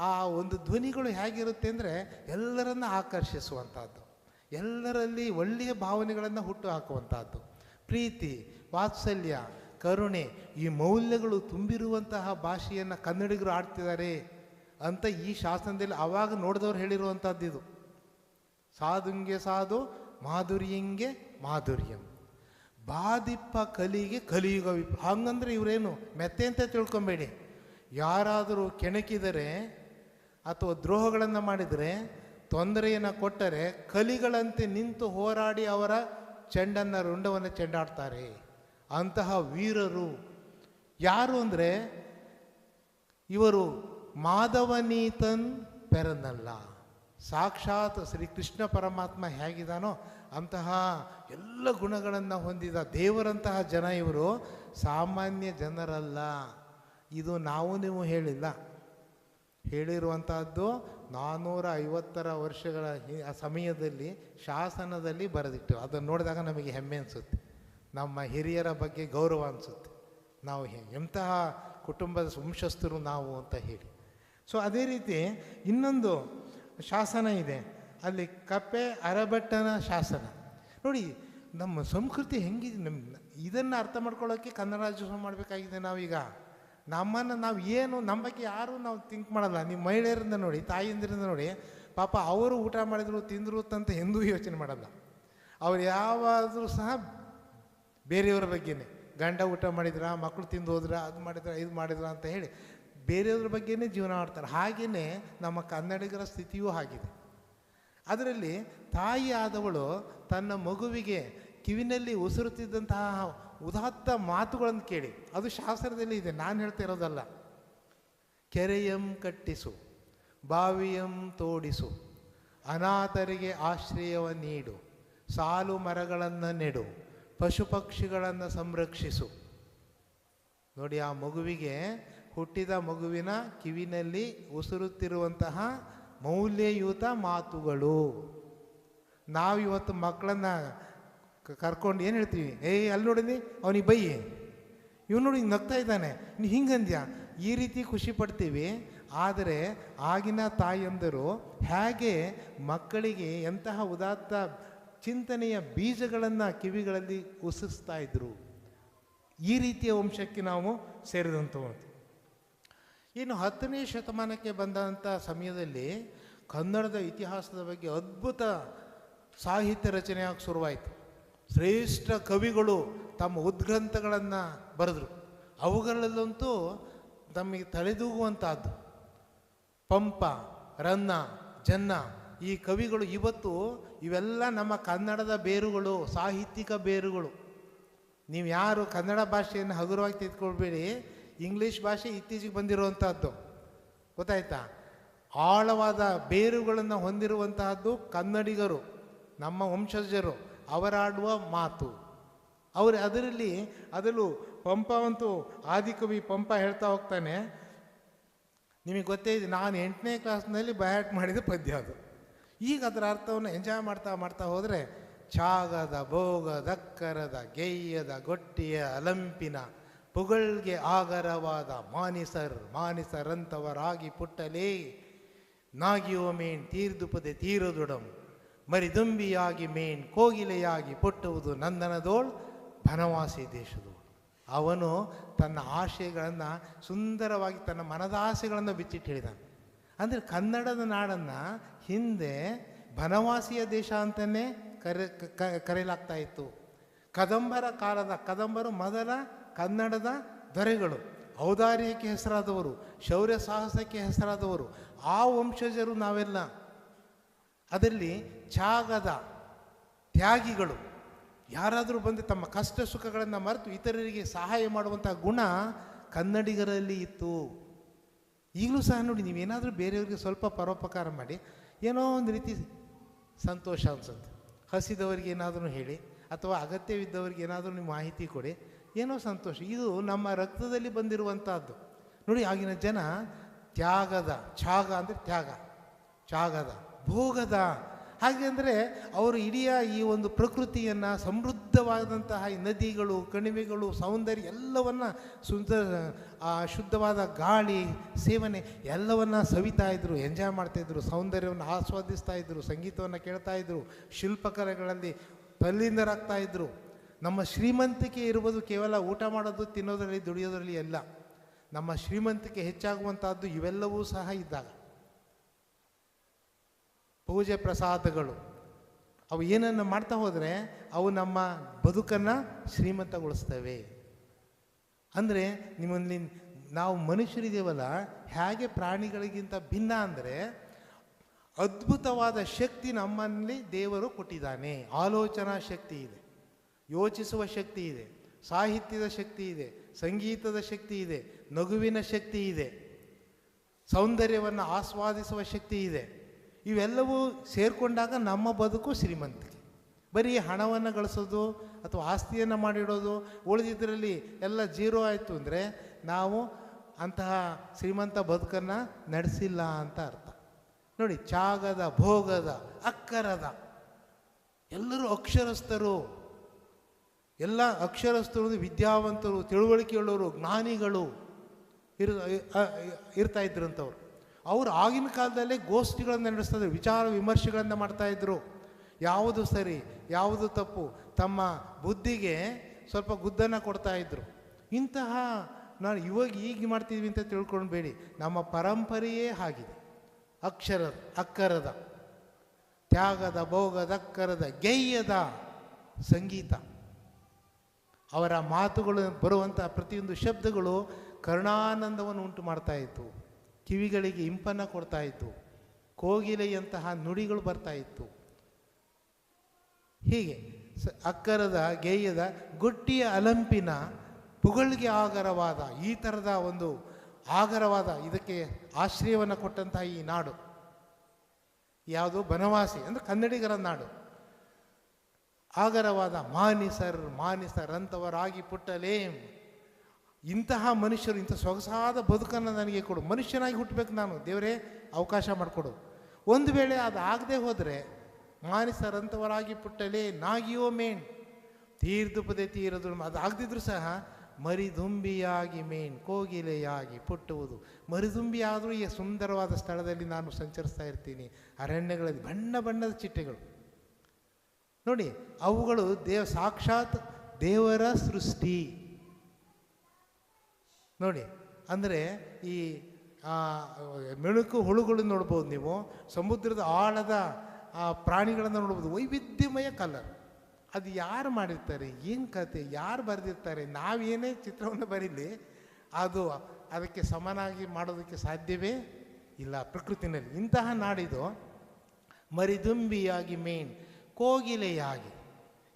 ಆ ಒಂದು ಧ್ವನಿಗಳು ಹೇಗಿರುತ್ತೆ ಅಂದರೆ ಎಲ್ಲರನ್ನ ಆಕರ್ಷಿಸುವಂಥದ್ದು, ಎಲ್ಲರಲ್ಲಿ ಒಳ್ಳೆಯ ಭಾವನೆಗಳನ್ನು ಹುಟ್ಟು ಹಾಕುವಂಥದ್ದು. ಪ್ರೀತಿ, ವಾತ್ಸಲ್ಯ, ಕರುಣೆ, ಈ ಮೌಲ್ಯಗಳು ತುಂಬಿರುವಂತಹ ಭಾಷೆಯನ್ನು ಕನ್ನಡಿಗರು ಆಡ್ತಿದ್ದಾರೆ ಅಂತ ಈ ಶಾಸನದಲ್ಲಿ ಆವಾಗ ನೋಡಿದವ್ರು ಹೇಳಿರುವಂಥದ್ದು ಇದು. ಸಾಧುಂಗೆ ಸಾಧು ಮಾಧುರ್ಯಂಗೆ ಮಾಧುರ್ಯಂ, ಬಾದಿಪ್ಪ ಕಲಿಗೆ ಕಲಿಯುಗ ಹಂಗಂದ್ರೆ ಇವರೇನು ಮೆತ್ತೆ ಅಂತ ತಿಳ್ಕೊಬೇಡಿ. ಯಾರಾದರೂ ಕೆಣಕಿದರೆ ಅಥವಾ ದ್ರೋಹಗಳನ್ನು ಮಾಡಿದರೆ, ತೊಂದರೆಯನ್ನು ಕೊಟ್ಟರೆ ಕಲಿಗಳಂತೆ ನಿಂತು ಹೋರಾಡಿ ಅವರ ರುಂಡವನ್ನು ಚೆಂಡಾಡ್ತಾರೆ. ಅಂತಹ ವೀರರು ಯಾರು ಅಂದರೆ ಇವರು ಮಾಧವನೀತನ್ ಪೆರನಲ್ಲ. ಸಾಕ್ಷಾತ್ ಶ್ರೀಕೃಷ್ಣ ಪರಮಾತ್ಮ ಹೇಗಿದ್ದಾನೋ ಅಂತಹ ಎಲ್ಲ ಗುಣಗಳನ್ನು ಹೊಂದಿದ ದೇವರಂತಹ ಜನ ಇವರು, ಸಾಮಾನ್ಯ ಜನರಲ್ಲ. ಇದು ನೀವು ಹೇಳಿರುವಂತಹದ್ದು 450 ವರ್ಷಗಳ ಸಮಯದಲ್ಲಿ ಶಾಸನದಲ್ಲಿ ಬರೆದಿಟ್ಟು. ಅದನ್ನು ನೋಡಿದಾಗ ನಮಗೆ ಹೆಮ್ಮೆ ಅನಿಸುತ್ತೆ, ನಮ್ಮ ಹಿರಿಯರ ಬಗ್ಗೆ ಗೌರವ ಅನಿಸುತ್ತೆ. ನಾವು ಎಂತಹ ಕುಟುಂಬದ ವಂಶಸ್ಥರು ನಾವು ಅಂತ ಹೇಳಿ. ಸೊ ಅದೇ ರೀತಿ ಇನ್ನೊಂದು ಶಾಸನ ಇದೆ, ಅಲ್ಲಿ ಕಪ್ಪೆ ಅರಬೆಟ್ಟನ ಶಾಸನ. ನೋಡಿ ನಮ್ಮ ಸಂಸ್ಕೃತಿ ಹೆಂಗಿದೆ, ಇದನ್ನು ಅರ್ಥ ಮಾಡ್ಕೊಳ್ಳೋಕ್ಕೆ ಕನ್ನಡ ರಾಜ್ಯೋತ್ಸವ ಮಾಡಬೇಕಾಗಿದೆ. ನಾವೀಗ ನಾವು ಏನು ನಮ್ಮ ಬಗ್ಗೆ ಯಾರೂ ನಾವು ಥಿಂಕ್ ಮಾಡಲ್ಲ. ನೀವು ಮಹಿಳೆಯರಿಂದ ನೋಡಿ, ತಾಯಿಯಂದಿರಿಂದ ನೋಡಿ, ಪಾಪ ಅವರು ಊಟ ಮಾಡಿದ್ರು ತಿಂದರು ಅಂತ ಎಂದೂ ಯೋಚನೆ ಮಾಡಲ್ಲ. ಅವ್ರು ಯಾವಾದರೂ ಸಹ ಬೇರೆಯವರ ಬಗ್ಗೆನೇ, ಗಂಡ ಊಟ ಮಾಡಿದ್ರ, ಮಕ್ಕಳು ತಿಂದು ಹೋದ್ರ, ಅದು ಮಾಡಿದ್ರ, ಇದು ಮಾಡಿದ್ರ ಅಂತ ಹೇಳಿ ಬೇರೆಯವ್ರ ಬಗ್ಗೆನೇ ಜೀವನ ಮಾಡ್ತಾರೆ. ಹಾಗೆಯೇ ನಮ್ಮ ಕನ್ನಡಿಗರ ಸ್ಥಿತಿಯೂ ಆಗಿದೆ. ಅದರಲ್ಲಿ ತಾಯಿ ಆದವಳು ತನ್ನ ಮಗುವಿಗೆ ಕಿವಿನಲ್ಲಿ ಉಸಿರುತ್ತಿದ್ದಂತಹ ಉದಾತ್ತ ಮಾತುಗಳನ್ನು ಕೇಳಿ, ಅದು ಶಾಸ್ತ್ರದಲ್ಲಿ ಇದೆ, ನಾನು ಹೇಳ್ತಾ ಇರೋದಲ್ಲ. ಕೆರೆಯಂ ಕಟ್ಟಿಸು, ಬಾವಿಯಂ ತೋಡಿಸು, ಅನಾಥರಿಗೆ ಆಶ್ರಯವ ನೀಡು, ಸಾಲು ಮರಗಳನ್ನು ನೆಡು, ಪಶು ಪಕ್ಷಿಗಳನ್ನು ಸಂರಕ್ಷಿಸು. ನೋಡಿ, ಆ ಮಗುವಿಗೆ, ಹುಟ್ಟಿದ ಮಗುವಿನ ಕಿವಿನಲ್ಲಿ ಉಸಿರುತ್ತಿರುವಂತಹ ಮೌಲ್ಯಯುತ ಮಾತುಗಳು. ನಾವಿವತ್ತು ಮಕ್ಕಳನ್ನು ಕರ್ಕೊಂಡು ಏನು ಹೇಳ್ತೀವಿ, ಅಲ್ಲಿ ನೋಡಿದ್ನಿ ಅವನಿಗೆ ಬೈಯಿ, ಇವ್ ನೋಡಿ ನಗ್ತಾ ಇದ್ದಾನೆ, ನೀನು ಹಿಂಗಂದ್ಯಾ, ಈ ರೀತಿ ಖುಷಿ ಪಡ್ತೀವಿ. ಆದರೆ ಆಗಿನ ತಾಯಂದರು ಹೇಗೆ ಮಕ್ಕಳಿಗೆ ಎಂತಹ ಉದಾತ್ತ ಚಿಂತನೆಯ ಬೀಜಗಳನ್ನು ಕಿವಿಗಳಲ್ಲಿ ಉಸಿಸ್ತಾ ಇದ್ರು. ಈ ರೀತಿಯ ವಂಶಕ್ಕೆ ನಾವು ಸೇರಿದಂಥವು. ಇನ್ನು 10ನೇ ಶತಮಾನಕ್ಕೆ ಬಂದಂಥ ಸಮಯದಲ್ಲಿ ಕನ್ನಡದ ಇತಿಹಾಸದ ಬಗ್ಗೆ ಅದ್ಭುತ ಸಾಹಿತ್ಯ ರಚನೆಯಾಗಿ ಶುರುವಾಯಿತು. ಶ್ರೇಷ್ಠ ಕವಿಗಳು ತಮ್ಮ ಉದ್ಗ್ರಂಥಗಳನ್ನು ಬರೆದರು. ಅವುಗಳಲ್ಲಂತೂ ತಮಗೆ ತಲೆದೂಗುವಂಥದ್ದು ಪಂಪ, ರನ್ನ, ಜನ್ನ, ಈ ಕವಿಗಳು ಇವತ್ತು ಇವೆಲ್ಲ ನಮ್ಮ ಕನ್ನಡದ ಬೇರುಗಳು, ಸಾಹಿತ್ಯಿಕ ಬೇರುಗಳು. ನೀವು ಯಾರು ಕನ್ನಡ ಭಾಷೆಯನ್ನು ಹಗುರವಾಗಿ ತೆಗೆದುಕೊಳ್ಬೇಡಿ, ಇಂಗ್ಲೀಷ್ ಭಾಷೆ ಇತ್ತೀಚೆಗೆ ಬಂದಿರುವಂತಹದ್ದು, ಗೊತ್ತಾಯ್ತಾ? ಆಳವಾದ ಬೇರುಗಳನ್ನು ಹೊಂದಿರುವಂತಹದ್ದು ಕನ್ನಡಿಗರು, ನಮ್ಮ ವಂಶಜರು, ಅವರಾಡುವ ಮಾತು ಅದರಲ್ಲೂ ಪಂಪ ಅಂತೂ, ಆದಿಕವಿ ಪಂಪ ಹೇಳ್ತಾ ಹೋಗ್ತಾನೆ. ನಿಮಗೆ ಗೊತ್ತೇ ಇದೆ, ನಾನು 8ನೇ ಕ್ಲಾಸ್ನಲ್ಲಿ ಬಯಾಟ್ ಮಾಡಿದ ಪದ್ಯ ಅದು. ಈಗ ಅದರ ಅರ್ಥವನ್ನು ಎಂಜಾಯ್ ಮಾಡ್ತಾ ಹೋದರೆ, ಛಾಗದ ಭೋಗದಕ್ಕರದ ಗೆಯ್ಯದ ಗೊಟ್ಟಿಯ ಅಲಂಪಿನ ಪುಗಳ್ಗೆ ಆಗರವಾದ ಮಾನಿಸರಂತವರಾಗಿ ಪುಟ್ಟಲೇ ನಾಗಿಯೋ ಮೇಣ್ ತೀರ್ದುಪದೆ ತೀರದುಡಂ ಮರಿದುಂಬಿಯಾಗಿ ಮೇಣ್ ಕೋಗಿಲೆಯಾಗಿ ಪುಟ್ಟುವುದು ನಂದನದೋಳ್ ಬನವಾಸಿ ದೇಶದೋಳು. ಅವನು ತನ್ನ ಆಶಯಗಳನ್ನು ಸುಂದರವಾಗಿ, ತನ್ನ ಮನದ ಆಸೆಗಳನ್ನು ಬಿಚ್ಚಿಟ್ಟು ಹೇಳಿದಾನೆ. ಅಂದರೆ ಕನ್ನಡದ ನಾಡನ್ನು ಹಿಂದೆ ಬನವಾಸಿಯ ದೇಶ ಅಂತಲೇ ಕರೆಯಲಾಗ್ತಾ ಇತ್ತು. ಕದಂಬರು ಮೊದಲ ಕನ್ನಡದ ದೊರೆಗಳು, ಔದಾರ್ಯಕ್ಕೆ ಹೆಸರಾದವರು, ಶೌರ್ಯ ಸಾಹಸಕ್ಕೆ ಹೆಸರಾದವರು, ಆ ವಂಶಜರು ನಾವೆಲ್ಲ. ಅದರಲ್ಲಿ ತ್ಯಾಗದ ತ್ಯಾಗಿಗಳು, ಯಾರಾದರೂ ಬಂದು ತಮ್ಮ ಕಷ್ಟ ಸುಖಗಳನ್ನು ಮರೆತು ಇತರರಿಗೆ ಸಹಾಯ ಮಾಡುವಂಥ ಗುಣ ಕನ್ನಡಿಗರಲ್ಲಿ ಇತ್ತು. ಈಗಲೂ ಸಹ ನೋಡಿ, ನೀವೇನಾದರೂ ಬೇರೆಯವ್ರಿಗೆ ಸ್ವಲ್ಪ ಪರೋಪಕಾರ ಮಾಡಿ, ಏನೋ ಒಂದು ರೀತಿ ಸಂತೋಷ ಅನಿಸುತ್ತೆ. ಹಸಿದವರಿಗೆ ಏನಾದರೂ ಹೇಳಿ, ಅಥವಾ ಅಗತ್ಯವಿದ್ದವರಿಗೆ ಏನಾದರೂ ನೀವು ಮಾಹಿತಿ ಕೊಡಿ, ಏನೋ ಸಂತೋಷ. ಇದು ನಮ್ಮ ರಕ್ತದಲ್ಲಿ ಬಂದಿರುವಂಥದ್ದು. ನೋಡಿ, ಆಗಿನ ಜನ ತ್ಯಾಗ ಅಂದರೆ ತ್ಯಾಗದ ಭೋಗದ, ಹಾಗೆ ಅಂದರೆ ಅವರು ಇಡೀ ಈ ಒಂದು ಪ್ರಕೃತಿಯನ್ನು, ಸಮೃದ್ಧವಾದಂತಹ ಈ ನದಿಗಳು, ಕಣಿವೆಗಳು, ಸೌಂದರ್ಯ ಎಲ್ಲವನ್ನು, ಶುದ್ಧವಾದ ಗಾಳಿ ಸೇವನೆ ಎಲ್ಲವನ್ನು ಸವಿತಾ ಇದ್ದರು, ಎಂಜಾಯ್ ಮಾಡ್ತಾಯಿದ್ರು, ಸೌಂದರ್ಯವನ್ನು ಆಸ್ವಾದಿಸ್ತಾ ಇದ್ದರು, ಸಂಗೀತವನ್ನು ಕೇಳ್ತಾ ಇದ್ದರು, ಶಿಲ್ಪಕಲೆಗಳಲ್ಲಿ ತಲ್ಲೀನರಾಗ್ತಾ ಇದ್ದರು. ನಮ್ಮ ಶ್ರೀಮಂತಿಕೆ ಇರುವುದು ಕೇವಲ ಊಟ ಮಾಡೋದು, ತಿನ್ನೋದರಲ್ಲಿ, ದುಡಿಯೋದರಲ್ಲಿ ಅಲ್ಲ. ನಮ್ಮ ಶ್ರೀಮಂತಿಕೆ ಹೆಚ್ಚಾಗುವಂಥದ್ದು ಇವೆಲ್ಲವೂ ಸಹ ಇದ್ದಾಗ. ಪೂಜೆ ಪ್ರಸಾದಗಳು ಅವು ಏನನ್ನು ಮಾಡ್ತಾ ಹೋದರೆ ಅವು ನಮ್ಮ ಬದುಕನ್ನು ಶ್ರೀಮಂತಗೊಳಿಸ್ತವೆ. ಅಂದರೆ ನಿಮ್ಮಲ್ಲಿ ನಾವು ಮನುಷ್ಯರಿದ್ದೇವಲ್ಲ, ಹೇಗೆ ಪ್ರಾಣಿಗಳಿಗಿಂತ ಭಿನ್ನ ಅಂದರೆ ಅದ್ಭುತವಾದ ಶಕ್ತಿ ನಮ್ಮಲ್ಲಿ ದೇವರು ಕೊಟ್ಟಿದ್ದಾನೆ. ಆಲೋಚನಾ ಶಕ್ತಿ ಇದೆ, ಯೋಚಿಸುವ ಶಕ್ತಿ ಇದೆ, ಸಾಹಿತ್ಯದ ಶಕ್ತಿ ಇದೆ, ಸಂಗೀತದ ಶಕ್ತಿ ಇದೆ, ನಗುವಿನ ಶಕ್ತಿ ಇದೆ, ಸೌಂದರ್ಯವನ್ನು ಆಸ್ವಾದಿಸುವ ಶಕ್ತಿ ಇದೆ. ಇವೆಲ್ಲವೂ ಸೇರಿಕೊಂಡಾಗ ನಮ್ಮ ಬದುಕು ಶ್ರೀಮಂತಿಕೆ. ಬರೀ ಹಣವನ್ನು ಗಳಿಸೋದು ಅಥವಾ ಆಸ್ತಿಯನ್ನು ಮಾಡಿಡೋದು, ಉಳಿದಿದ್ದರಲ್ಲಿ ಎಲ್ಲ ಜೀರೋ ಆಯಿತು ಅಂದರೆ ನಾವು ಅಂತಹ ಶ್ರೀಮಂತ ಬದುಕನ್ನು ನಡೆಸಿಲ್ಲ ಅಂತ ಅರ್ಥ. ನೋಡಿ, ತ್ಯಾಗದ ಭೋಗದ ಅಕ್ಕರದ, ಎಲ್ಲರೂ ಅಕ್ಷರಸ್ಥರು, ಎಲ್ಲ ಅಕ್ಷರಸ್ಥರು, ವಿದ್ಯಾವಂತರು, ತಿಳುವಳಿಕೆಯುಳ್ಳವರು, ಜ್ಞಾನಿಗಳು ಇರ್ತಾ ಇದ್ರಂಥವ್ರು. ಅವರು ಆಗಿನ ಕಾಲದಲ್ಲೇ ಗೋಷ್ಠಿಗಳನ್ನು ನಡೆಸ್ತಾ, ವಿಚಾರ ವಿಮರ್ಶೆಗಳನ್ನು ಮಾಡ್ತಾಯಿದ್ರು. ಯಾವುದು ಸರಿ, ಯಾವುದು ತಪ್ಪು, ತಮ್ಮ ಬುದ್ಧಿಗೆ ಸ್ವಲ್ಪ ಗುದ್ದನ್ನು ಕೊಡ್ತಾಯಿದ್ರು. ಇಂತಹ ನಾನು ಈಗ ಮಾಡ್ತಿದ್ವಿ ಅಂತ ತಿಳ್ಕೊಳ್ಬೇಡಿ, ನಮ್ಮ ಪರಂಪರೆಯೇ ಆಗಿದೆ. ಅಕ್ಕರದ ತ್ಯಾಗದ ಭೋಗದ ಅಕ್ಕರದ ಗೆಯ್ಯದ ಸಂಗೀತ. ಅವರ ಮಾತುಗಳು ಬರುವಂಥ ಪ್ರತಿಯೊಂದು ಶಬ್ದಗಳು ಕರುಣಾನಂದವನ್ನು ಉಂಟು ಮಾಡ್ತಾಯಿತ್ತು, ಕಿವಿಗಳಿಗೆ ಇಂಪನ್ನು ಕೊಡ್ತಾಯಿತ್ತು, ಕೋಗಿಲೆಯಂತಹ ನುಡಿಗಳು ಬರ್ತಾಯಿತ್ತು. ಹೀಗೆ ಅಕ್ಕರದ ಗೇಯದ ಗುಟ್ಟಿಯ ಅಲಂಪಿನ ಪುಗಳಿಗೆ ಆಗರವಾದ ಈ ಥರದ ಒಂದು ಆಗರವಾದ ಇದಕ್ಕೆ ಆಶ್ರಯವನ್ನು ಕೊಟ್ಟಂತಹ ಈ ನಾಡು ಯಾವುದು? ಬನವಾಸಿ ಅಂದರೆ ಕನ್ನಡಿಗರ ನಾಡು. ಆಗರವಾದ ಮಾನಿಸರ್ ಅಂತವರಾಗಿ ಪುಟ್ಟಲೇಂ. ಇಂತಹ ಮನುಷ್ಯರು, ಇಂಥ ಸೊಗಸಾದ ಬದುಕನ್ನು ನನಗೆ ಕೊಡು, ಮನುಷ್ಯನಾಗಿ ಹುಟ್ಟಬೇಕು ನಾನು, ದೇವರೇ ಅವಕಾಶ ಮಾಡಿಕೊಡು. ಒಂದು ವೇಳೆ ಅದು ಆಗದೆ ಹೋದರೆ ಮಾನಿಸರಂಥವರಾಗಿ ಪುಟ್ಟಲೇ ನಾಗಿಯೋ ಮೇಣ್ ತೀರ್ದುಪದೆ ತೀರದು, ಅದು ಆಗದಿದ್ರು ಸಹ ಮರಿದುಂಬಿಯಾಗಿ ಮೇಣ್ ಕೋಗಿಲೆಯಾಗಿ ಪುಟ್ಟುವುದು. ಮರಿದುಂಬಿ ಆದರೂ ಈ ಸುಂದರವಾದ ಸ್ಥಳದಲ್ಲಿ ನಾನು ಸಂಚರಿಸ್ತಾ ಇರ್ತೀನಿ. ಅರಣ್ಯಗಳಲ್ಲಿ ಬಣ್ಣ ಬಣ್ಣದ ಚಿಟ್ಟೆಗಳು ನೋಡಿ, ಅವುಗಳು ಸಾಕ್ಷಾತ್ ದೇವರ ಸೃಷ್ಟಿ ನೋಡಿ. ಅಂದರೆ ಈ ಮೆಣುಕು ಹುಳುಗಳು ನೋಡ್ಬೋದು ನೀವು, ಸಮುದ್ರದ ಆಳದ ಪ್ರಾಣಿಗಳನ್ನು ನೋಡ್ಬೋದು. ವೈವಿಧ್ಯಮಯ ಕಲರ್. ಅದು ಯಾರು ಮಾಡಿರ್ತಾರೆ, ಏನು ಕತೆ, ಯಾರು ಬರೆದಿರ್ತಾರೆ? ನಾವೇನೇ ಚಿತ್ರವನ್ನು ಬರೀಲಿ ಅದು ಅದಕ್ಕೆ ಸಮನಾಗಿ ಮಾಡೋದಕ್ಕೆ ಸಾಧ್ಯವೇ ಇಲ್ಲ ಪ್ರಕೃತಿನಲ್ಲಿ. ಇಂತಹ ನಾಡಿದು ಮರಿದುಂಬಿಯಾಗಿ ಮೇನ್ ಕೋಗಿಲೆಯಾಗಿ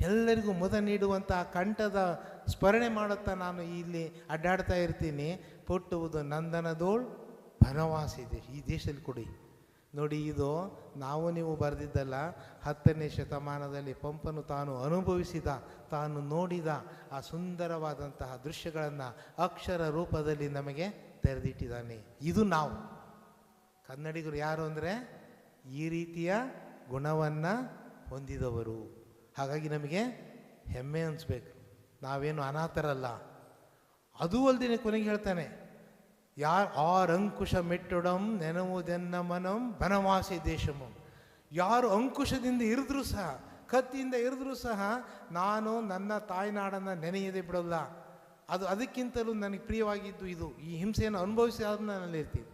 ಎಲ್ಲರಿಗೂ ಮುದ ನೀಡುವಂತಹ ಕಂಠದ ಸ್ಮರಣೆ ಮಾಡುತ್ತಾ ನಾನು ಇಲ್ಲಿ ಅಡ್ಡಾಡ್ತಾ ಇರ್ತೀನಿ. ಪುಟ್ಟುವುದು ನಂದನದೋಳ್ ಬನವಾಸಿ ದೇಶ. ಈ ದೇಶದಲ್ಲಿ ಕೊಡಿ ನೋಡಿ, ಇದು ನಾವು ನೀವು ಬರೆದಿದ್ದಲ್ಲ. 10ನೇ ಶತಮಾನದಲ್ಲಿ ಪಂಪನು ತಾನು ಅನುಭವಿಸಿದ, ತಾನು ನೋಡಿದ ಆ ಸುಂದರವಾದಂತಹ ದೃಶ್ಯಗಳನ್ನು ಅಕ್ಷರ ರೂಪದಲ್ಲಿ ನಮಗೆ ತೆರೆದಿಟ್ಟಿದ್ದಾನೆ. ಇದು ನಾವು ಕನ್ನಡಿಗರು ಯಾರು ಅಂದರೆ ಈ ರೀತಿಯ ಗುಣವನ್ನು ಹೊಂದಿದವರು. ಹಾಗಾಗಿ ನಮಗೆ ಹೆಮ್ಮೆ ಅನಿಸ್ಬೇಕು, ನಾವೇನು ಅನಾಥರಲ್ಲ. ಅದೂ ಅಲ್ಲದೆ ಕೊನೆಗೆ ಹೇಳ್ತಾನೆ, ಆರಂಕುಶ ಮೆಟ್ಟುಡಂ ನೆನವುದೆನ್ನ ಮನಂ ಬನವಾಸಿ ದೇಶಮಂ. ಯಾರು ಅಂಕುಶದಿಂದ ಇರಿದ್ರೂ ಸಹ, ಕತ್ತಿಯಿಂದ ಇರಿದ್ರೂ ಸಹ ನಾನು ನನ್ನ ತಾಯ್ನಾಡನ್ನು ನೆನೆಯದೆ ಬಿಡೋಲ್ಲ. ಅದಕ್ಕಿಂತಲೂ ನನಗೆ ಪ್ರಿಯವಾಗಿದ್ದು ಇದು. ಈ ಹಿಂಸೆಯನ್ನು ಅನುಭವಿಸಿ ಆದ್ರೂ ನನ್ನಲ್ಲಿ ಇರ್ತೀನಿ.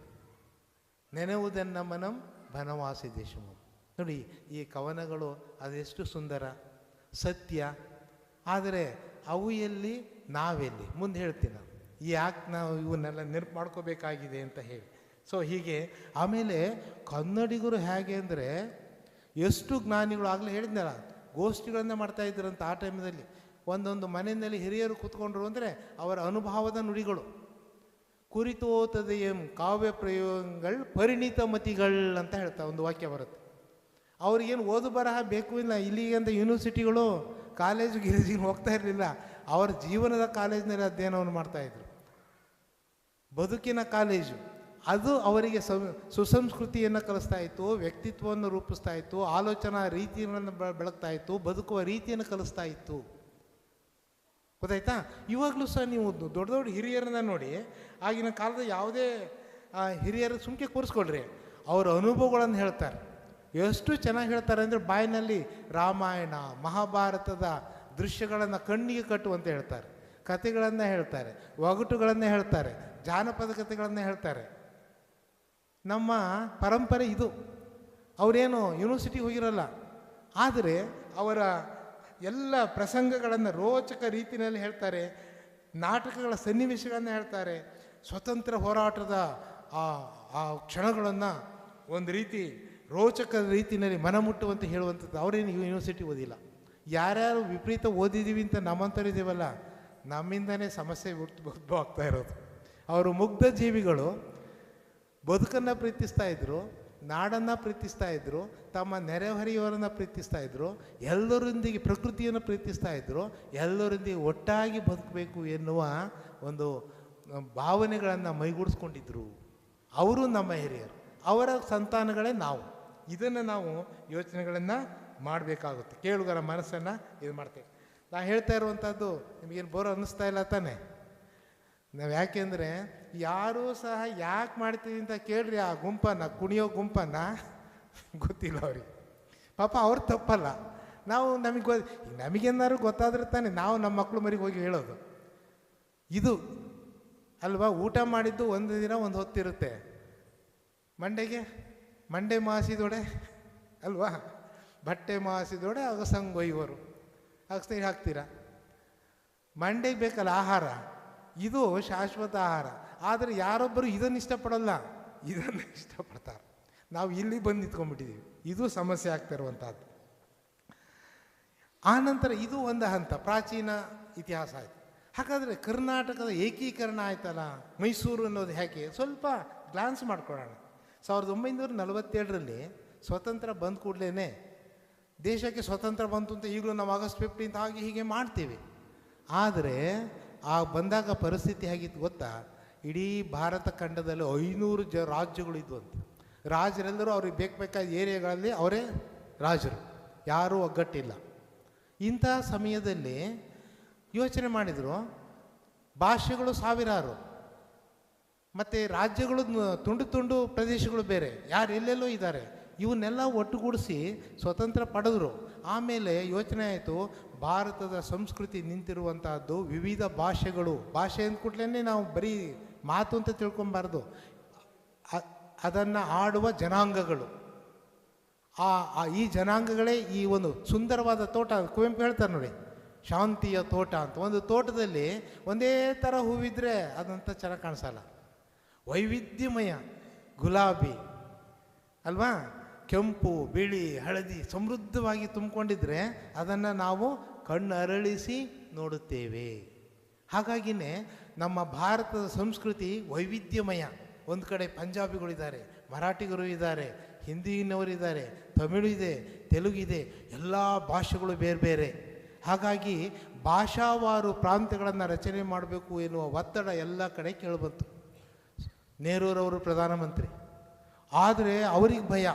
ನೆನೆವುದೆನ್ನ ಮನಂ ಬನವಾಸಿ ದೇಶಮಂ. ನೋಡಿ, ಈ ಕವನಗಳು ಅದೆಷ್ಟು ಸುಂದರ, ಸತ್ಯ. ಆದರೆ ಅವು ಎಲ್ಲಿ, ನಾವೆಲ್ಲಿ? ಮುಂದೆ ಹೇಳ್ತೀನಿ ನಾನು ಯಾಕೆ ನಾವು ಇವನ್ನೆಲ್ಲ ನೆನಪು ಮಾಡ್ಕೋಬೇಕಾಗಿದೆ ಅಂತ ಹೇಳಿ. ಸೊ ಹೀಗೆ ಆಮೇಲೆ ಕನ್ನಡಿಗರು ಹೇಗೆ ಅಂದರೆ ಎಷ್ಟು ಜ್ಞಾನಿಗಳು. ಆಗಲೇ ಹೇಳಿದ್ನಲ್ಲ, ಗೋಷ್ಠಿಗಳನ್ನು ಮಾಡ್ತಾಯಿದ್ರಂತ ಆ ಟೈಮಲ್ಲಿ. ಒಂದೊಂದು ಮನೆಯಲ್ಲಿ ಹಿರಿಯರು ಕೂತ್ಕೊಂಡ್ರು ಅಂದರೆ ಅವರ ಅನುಭವದ ನುಡಿಗಳು. ಕುರಿತೋತದೆಯಂ ಕಾವ್ಯ ಪ್ರಯೋಗಗಳು ಪರಿಣಿತ ಮತಿಗಳು ಅಂತ ಹೇಳ್ತಾ ಒಂದು ವಾಕ್ಯ ಬರುತ್ತೆ. ಅವ್ರಿಗೇನು ಓದು ಬರಹ ಬೇಕು ಇಲ್ಲ. ಇಲ್ಲಿಗಂತ ಯೂನಿವರ್ಸಿಟಿಗಳು ಕಾಲೇಜು ಗಿಲೇಜಿಗೆ ಹೋಗ್ತಾ ಇರಲಿಲ್ಲ. ಅವರ ಜೀವನದ ಕಾಲೇಜಿನಲ್ಲಿ ಅಧ್ಯಯನವನ್ನು ಮಾಡ್ತಾಯಿದ್ರು. ಬದುಕಿನ ಕಾಲೇಜು ಅದು ಅವರಿಗೆ ಸುಸಂಸ್ಕೃತಿಯನ್ನು ಕಲಿಸ್ತಾ ಇತ್ತು, ವ್ಯಕ್ತಿತ್ವವನ್ನು ರೂಪಿಸ್ತಾ ಇತ್ತು, ಆಲೋಚನಾ ರೀತಿಯನ್ನು ಬೆಳಗ್ತಾ ಇತ್ತು, ಬದುಕುವ ರೀತಿಯನ್ನು ಕಲಿಸ್ತಾ ಇತ್ತು. ಗೊತ್ತಾಯ್ತಾ? ಇವಾಗಲೂ ಸಹ ನೀವು ದೊಡ್ಡ ದೊಡ್ಡ ಹಿರಿಯರನ್ನ ನೋಡಿ, ಆಗಿನ ಕಾಲದ ಯಾವುದೇ ಹಿರಿಯರು ಸುಮ್ಕೆ ಕೂರಿಸ್ಕೊಳ್ರಿ, ಅವರ ಅನುಭವಗಳನ್ನು ಹೇಳ್ತಾರೆ. ಎಷ್ಟು ಚೆನ್ನಾಗಿ ಹೇಳ್ತಾರೆ ಅಂದರೆ ಬಾಯಿನಲ್ಲಿ ರಾಮಾಯಣ ಮಹಾಭಾರತದ ದೃಶ್ಯಗಳನ್ನು ಕಣ್ಣಿಗೆ ಕಟ್ಟುವಂತೆ ಹೇಳ್ತಾರೆ, ಕಥೆಗಳನ್ನು ಹೇಳ್ತಾರೆ, ಒಗಟುಗಳನ್ನು ಹೇಳ್ತಾರೆ, ಜಾನಪದ ಕಥೆಗಳನ್ನು ಹೇಳ್ತಾರೆ. ನಮ್ಮ ಪರಂಪರೆ ಇದು. ಅವರೇನು ಯೂನಿವರ್ಸಿಟಿಗೆ ಹೋಗಿರಲ್ಲ, ಆದರೆ ಅವರ ಎಲ್ಲ ಪ್ರಸಂಗಗಳನ್ನು ರೋಚಕ ರೀತಿಯಲ್ಲಿ ಹೇಳ್ತಾರೆ, ನಾಟಕಗಳ ಸನ್ನಿವೇಶಗಳನ್ನು ಹೇಳ್ತಾರೆ, ಸ್ವತಂತ್ರ ಹೋರಾಟದ ಆ ಕ್ಷಣಗಳನ್ನು ಒಂದು ರೀತಿ ರೋಚಕ ರೀತಿಯಲ್ಲಿ ಮನಮುಟ್ಟುವಂತೆ ಹೇಳುವಂಥದ್ದು. ಅವರೇನು ಯೂನಿವರ್ಸಿಟಿ ಓದಿಲ್ಲ. ಯಾರ್ಯಾರು ವಿಪರೀತ ಓದಿದ್ದೀವಿ ಅಂತ ನಮ್ಮಂಥರಿದ್ದೀವಲ್ಲ, ನಮ್ಮಿಂದನೇ ಸಮಸ್ಯೆ ಉದ್ಭವ ಆಗ್ತಾ ಇರೋದು. ಅವರು ಮುಗ್ಧ ಜೀವಿಗಳು, ಬದುಕನ್ನು ಪ್ರೀತಿಸ್ತಾ ಇದ್ರು, ನಾಡನ್ನು ಪ್ರೀತಿಸ್ತಾ ಇದ್ರು, ತಮ್ಮ ನೆರೆಹೊರೆಯವರನ್ನು ಪ್ರೀತಿಸ್ತಾ ಇದ್ರು, ಎಲ್ಲರೊಂದಿಗೆ ಪ್ರಕೃತಿಯನ್ನು ಪ್ರೀತಿಸ್ತಾ ಇದ್ರು, ಎಲ್ಲರೊಂದಿಗೆ ಒಟ್ಟಾಗಿ ಬದುಕಬೇಕು ಎನ್ನುವ ಒಂದು ಭಾವನೆಗಳನ್ನು ಮೈಗೂಡಿಸ್ಕೊಂಡಿದ್ರು. ಅವರು ನಮ್ಮ ಹಿರಿಯರು, ಅವರ ಸಂತಾನಗಳೇ ನಾವು. ಇದನ್ನು ನಾವು ಯೋಚನೆಗಳನ್ನು ಮಾಡಬೇಕಾಗುತ್ತೆ. ಕೇಳುಗರ ಮನಸ್ಸನ್ನು ಇದು ಮಾಡ್ತೇವೆ. ನಾನು ಹೇಳ್ತಾ ಇರುವಂಥದ್ದು ನಿಮಗೇನು ಬೋರ್ ಅನ್ನಿಸ್ತಾ ಇಲ್ಲ ತಾನೆ? ನಾವು ಯಾಕೆಂದರೆ ಯಾರೂ ಸಹ ಯಾಕೆ ಮಾಡ್ತೀವಿ ಅಂತ ಕೇಳ್ರಿ. ಆ ಗುಂಪನ್ನು, ಕುಣಿಯೋ ಗುಂಪನ್ನು ಗೊತ್ತಿಲ್ಲ ಅವ್ರಿಗೆ. ಪಾಪ ಅವ್ರು ತಪ್ಪಲ್ಲ. ನಾವು ನಮಗೇನಾದ್ರು ಗೊತ್ತಾದ್ರೆ ತಾನೆ ನಾವು ನಮ್ಮ ಮಕ್ಕಳು ಮರಿಗೆ ಹೋಗಿ ಹೇಳೋದು. ಇದು ಅಲ್ವಾ? ಊಟ ಮಾಡಿದ್ದು ಒಂದು ದಿನ ಒಂದು ಹೊತ್ತಿರುತ್ತೆ. ಮಂಡೆ ಮಾಸಿದೊಡೆ ಅಲ್ವಾ? ಬಟ್ಟೆ ಮಾಸಿದೊಡೆ ಅಗಸಂಗೊಯ್ಯುವರು. ಅಗಸ್ನೀರು ಹಾಕ್ತೀರಾ. ಮಂಡೆಗೆ ಬೇಕಲ್ಲ ಆಹಾರ, ಇದು ಶಾಶ್ವತ ಆಹಾರ. ಆದರೆ ಯಾರೊಬ್ಬರು ಇದನ್ನು ಇಷ್ಟಪಡಲ್ಲ, ಇದನ್ನು ಇಷ್ಟಪಡ್ತಾರೆ. ನಾವು ಇಲ್ಲಿ ಬಂದು ನಿಂತ್ಕೊಂಡ್ಬಿಟ್ಟಿದ್ದೀವಿ. ಇದು ಸಮಸ್ಯೆ ಆಗ್ತಾ ಇರುವಂಥದ್ದು. ಆನಂತರ ಇದು ಒಂದು ಹಂತ, ಪ್ರಾಚೀನ ಇತಿಹಾಸ ಆಯಿತು. ಹಾಗಾದರೆ ಕರ್ನಾಟಕದ ಏಕೀಕರಣ ಆಯ್ತಲ್ಲ, ಮೈಸೂರು ಅನ್ನೋದು ಹೇಗೆ ಸ್ವಲ್ಪ ಗ್ಲಾನ್ಸ್ ಮಾಡ್ಕೊಳ್ಳೋಣ. 1947ರಲ್ಲಿ ಸ್ವತಂತ್ರ ಬಂದ ಕೂಡಲೇ ದೇಶಕ್ಕೆ ಸ್ವತಂತ್ರ ಬಂತು ಅಂತ ಈಗಲೂ ನಾವು ಆಗಸ್ಟ್ 15 ಹಾಗೆ ಹೀಗೆ ಮಾಡ್ತೀವಿ. ಆದರೆ ಆ ಬಂದಾಗ ಪರಿಸ್ಥಿತಿ ಹೇಗಿತ್ತು ಗೊತ್ತಾ? ಇಡೀ ಭಾರತ ಖಂಡದಲ್ಲಿ 500 ರಾಜ್ಯಗಳಿದ್ವು ಅಂತ. ರಾಜರೆಲ್ಲರೂ ಅವ್ರಿಗೆ ಬೇಕಾದ ಏರಿಯಾಗಳಲ್ಲಿ ಅವರೇ ರಾಜರು, ಯಾರೂ ಒಗ್ಗಟ್ಟಿಲ್ಲ. ಇಂಥ ಸಮಯದಲ್ಲಿ ಯೋಚನೆ ಮಾಡಿದರು, ಭಾಷೆಗಳು ಸಾವಿರಾರು, ಮತ್ತು ರಾಜ್ಯಗಳು ತುಂಡು ತುಂಡು ಪ್ರದೇಶಗಳು ಬೇರೆ, ಯಾರು ಎಲ್ಲೆಲ್ಲೋ ಇದ್ದಾರೆ. ಇವನ್ನೆಲ್ಲ ಒಟ್ಟುಗೂಡಿಸಿ ಸ್ವತಂತ್ರ ಪಡೆದರು. ಆಮೇಲೆ ಯೋಚನೆ ಆಯಿತು, ಭಾರತದ ಸಂಸ್ಕೃತಿ ನಿಂತಿರುವಂತಹದ್ದು ವಿವಿಧ ಭಾಷೆಗಳು. ಭಾಷೆ ಅಂದ್ಕೂಡ್ಲೇ ನಾವು ಬರೀ ಮಾತು ಅಂತ ತಿಳ್ಕೊಬಾರ್ದು, ಅದನ್ನು ಆಡುವ ಜನಾಂಗಗಳು. ಈ ಜನಾಂಗಗಳೇ ಈ ಒಂದು ಸುಂದರವಾದ ತೋಟ. ಕುವೆಂಪು ಹೇಳ್ತಾರೆ ನೋಡಿ, ಶಾಂತಿಯ ತೋಟ ಅಂತ. ಒಂದು ತೋಟದಲ್ಲಿ ಒಂದೇ ಥರ ಹೂವಿದ್ರೆ ಅದಂತ ಚೆನ್ನಾಗಿ ಕಾಣಿಸಲ್ಲ. ವೈವಿಧ್ಯಮಯ ಗುಲಾಬಿ ಅಲ್ವಾ, ಕೆಂಪು, ಬಿಳಿ, ಹಳದಿ ಸಮೃದ್ಧವಾಗಿ ತುಂಬಿಕೊಂಡಿದ್ರೆ ಅದನ್ನು ನಾವು ಕಣ್ಣು ಅರಳಿಸಿ ನೋಡುತ್ತೇವೆ. ಹಾಗಾಗಿನೇ ನಮ್ಮ ಭಾರತದ ಸಂಸ್ಕೃತಿ ವೈವಿಧ್ಯಮಯ. ಒಂದು ಕಡೆ ಪಂಜಾಬಿಗಳಿದ್ದಾರೆ, ಮರಾಠಿಗರು ಇದ್ದಾರೆ, ಹಿಂದಿನವರಿದ್ದಾರೆ, ತಮಿಳು ಇದೆ, ತೆಲುಗಿದೆ, ಎಲ್ಲ ಭಾಷೆಗಳು ಬೇರೆ ಬೇರೆ. ಹಾಗಾಗಿ ಭಾಷಾವಾರು ಪ್ರಾಂತ್ಯಗಳನ್ನು ರಚನೆ ಮಾಡಬೇಕು ಎನ್ನುವ ಒತ್ತಡ ಎಲ್ಲ ಕಡೆ ಕೇಳಿಬಂತು. ನೆಹರೂರವರು ಪ್ರಧಾನಮಂತ್ರಿ. ಆದರೆ ಅವ್ರಿಗೆ ಭಯ,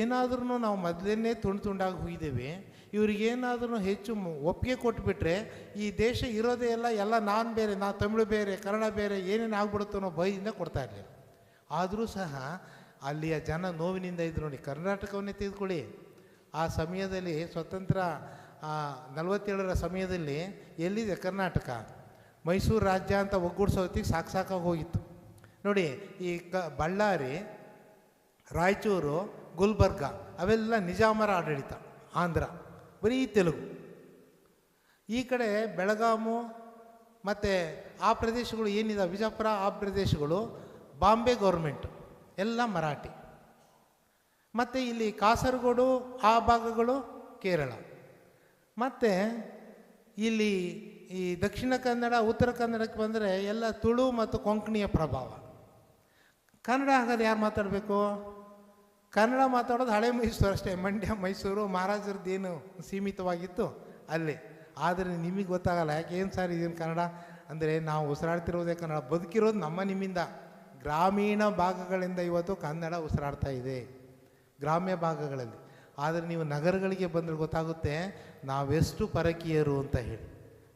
ಏನಾದ್ರೂ ನಾವು ಮೊದಲೇ ತುಂಡಾಗಿ ಹೋಗಿದ್ದೇವೆ, ಇವ್ರಿಗೇನಾದ್ರೂ ಹೆಚ್ಚು ಒಪ್ಪಿಗೆ ಕೊಟ್ಬಿಟ್ರೆ ಈ ದೇಶ ಇರೋದೇ ಎಲ್ಲ ನಾನು ಬೇರೆ, ನಾ ತಮಿಳು ಬೇರೆ, ಕನ್ನಡ ಬೇರೆ, ಏನೇನು ಆಗ್ಬಿಡುತ್ತೋ ಅನ್ನೋ ಭಯದಿಂದ ಕೊಡ್ತಾ ಇರಲಿಲ್ಲ. ಆದರೂ ಸಹ ಅಲ್ಲಿಯ ಜನ ನೋವಿನಿಂದ ಇದ್ರು ನೋಡಿ. ಕರ್ನಾಟಕವನ್ನೇ ತೆಗೆದುಕೊಳ್ಳಿ, ಆ ಸಮಯದಲ್ಲಿ ಸ್ವತಂತ್ರ 47ರ ಸಮಯದಲ್ಲಿ ಎಲ್ಲಿದೆ ಕರ್ನಾಟಕ? ಮೈಸೂರು ರಾಜ್ಯ ಅಂತ ಒಗ್ಗೂಡಿಸೋತ್ತಿಗೆ ಸಾಕಾಗಿ ಹೋಗಿತ್ತು ನೋಡಿ. ಈ ಬಳ್ಳಾರಿ, ರಾಯಚೂರು, ಗುಲ್ಬರ್ಗ ಅವೆಲ್ಲ ನಿಜಾಮರ ಆಡಳಿತ, ಆಂಧ್ರ ಬರೀ ತೆಲುಗು. ಈ ಕಡೆ ಬೆಳಗಾಮು ಮತ್ತು ಆ ಪ್ರದೇಶಗಳು ಏನಿದೆ, ವಿಜಯಪುರ, ಆ ಪ್ರದೇಶಗಳು ಬಾಂಬೆ ಗೌರ್ಮೆಂಟ್, ಎಲ್ಲ ಮರಾಠಿ. ಮತ್ತು ಇಲ್ಲಿ ಕಾಸರಗೋಡು ಆ ಭಾಗಗಳು ಕೇರಳ. ಮತ್ತು ಇಲ್ಲಿ ಈ ದಕ್ಷಿಣ ಕನ್ನಡ, ಉತ್ತರ ಕನ್ನಡಕ್ಕೆ ಬಂದರೆ ಎಲ್ಲ ತುಳು ಮತ್ತು ಕೊಂಕಣಿಯ ಪ್ರಭಾವ. ಕನ್ನಡ ಹಾಗಾದ್ರೆ ಯಾರು ಮಾತಾಡಬೇಕು? ಕನ್ನಡ ಮಾತಾಡೋದು ಹಳೆ ಮೈಸೂರು ಅಷ್ಟೇ, ಮಂಡ್ಯ, ಮೈಸೂರು, ಮಹಾರಾಜರದ್ದೇನು ಸೀಮಿತವಾಗಿತ್ತು ಅಲ್ಲಿ. ಆದರೆ ನಿಮಗೆ ಗೊತ್ತಾಗಲ್ಲ, ಯಾಕೆ ಏನು ಸರ್ ಇದೇನು ಕನ್ನಡ ಅಂದರೆ, ನಾವು ಉಸಿರಾಡ್ತಿರೋದೇ ಕನ್ನಡ, ಬದುಕಿರೋದು ನಮ್ಮ ನಿಮ್ಮಿಂದ. ಗ್ರಾಮೀಣ ಭಾಗಗಳಿಂದ ಇವತ್ತು ಕನ್ನಡ ಉಸಿರಾಡ್ತಾ ಇದೆ, ಗ್ರಾಮ್ಯ ಭಾಗಗಳಲ್ಲಿ. ಆದರೆ ನೀವು ನಗರಗಳಿಗೆ ಬಂದರೆ ಗೊತ್ತಾಗುತ್ತೆ ನಾವೆಷ್ಟು ಪರಕೀಯರು ಅಂತ ಹೇಳಿ.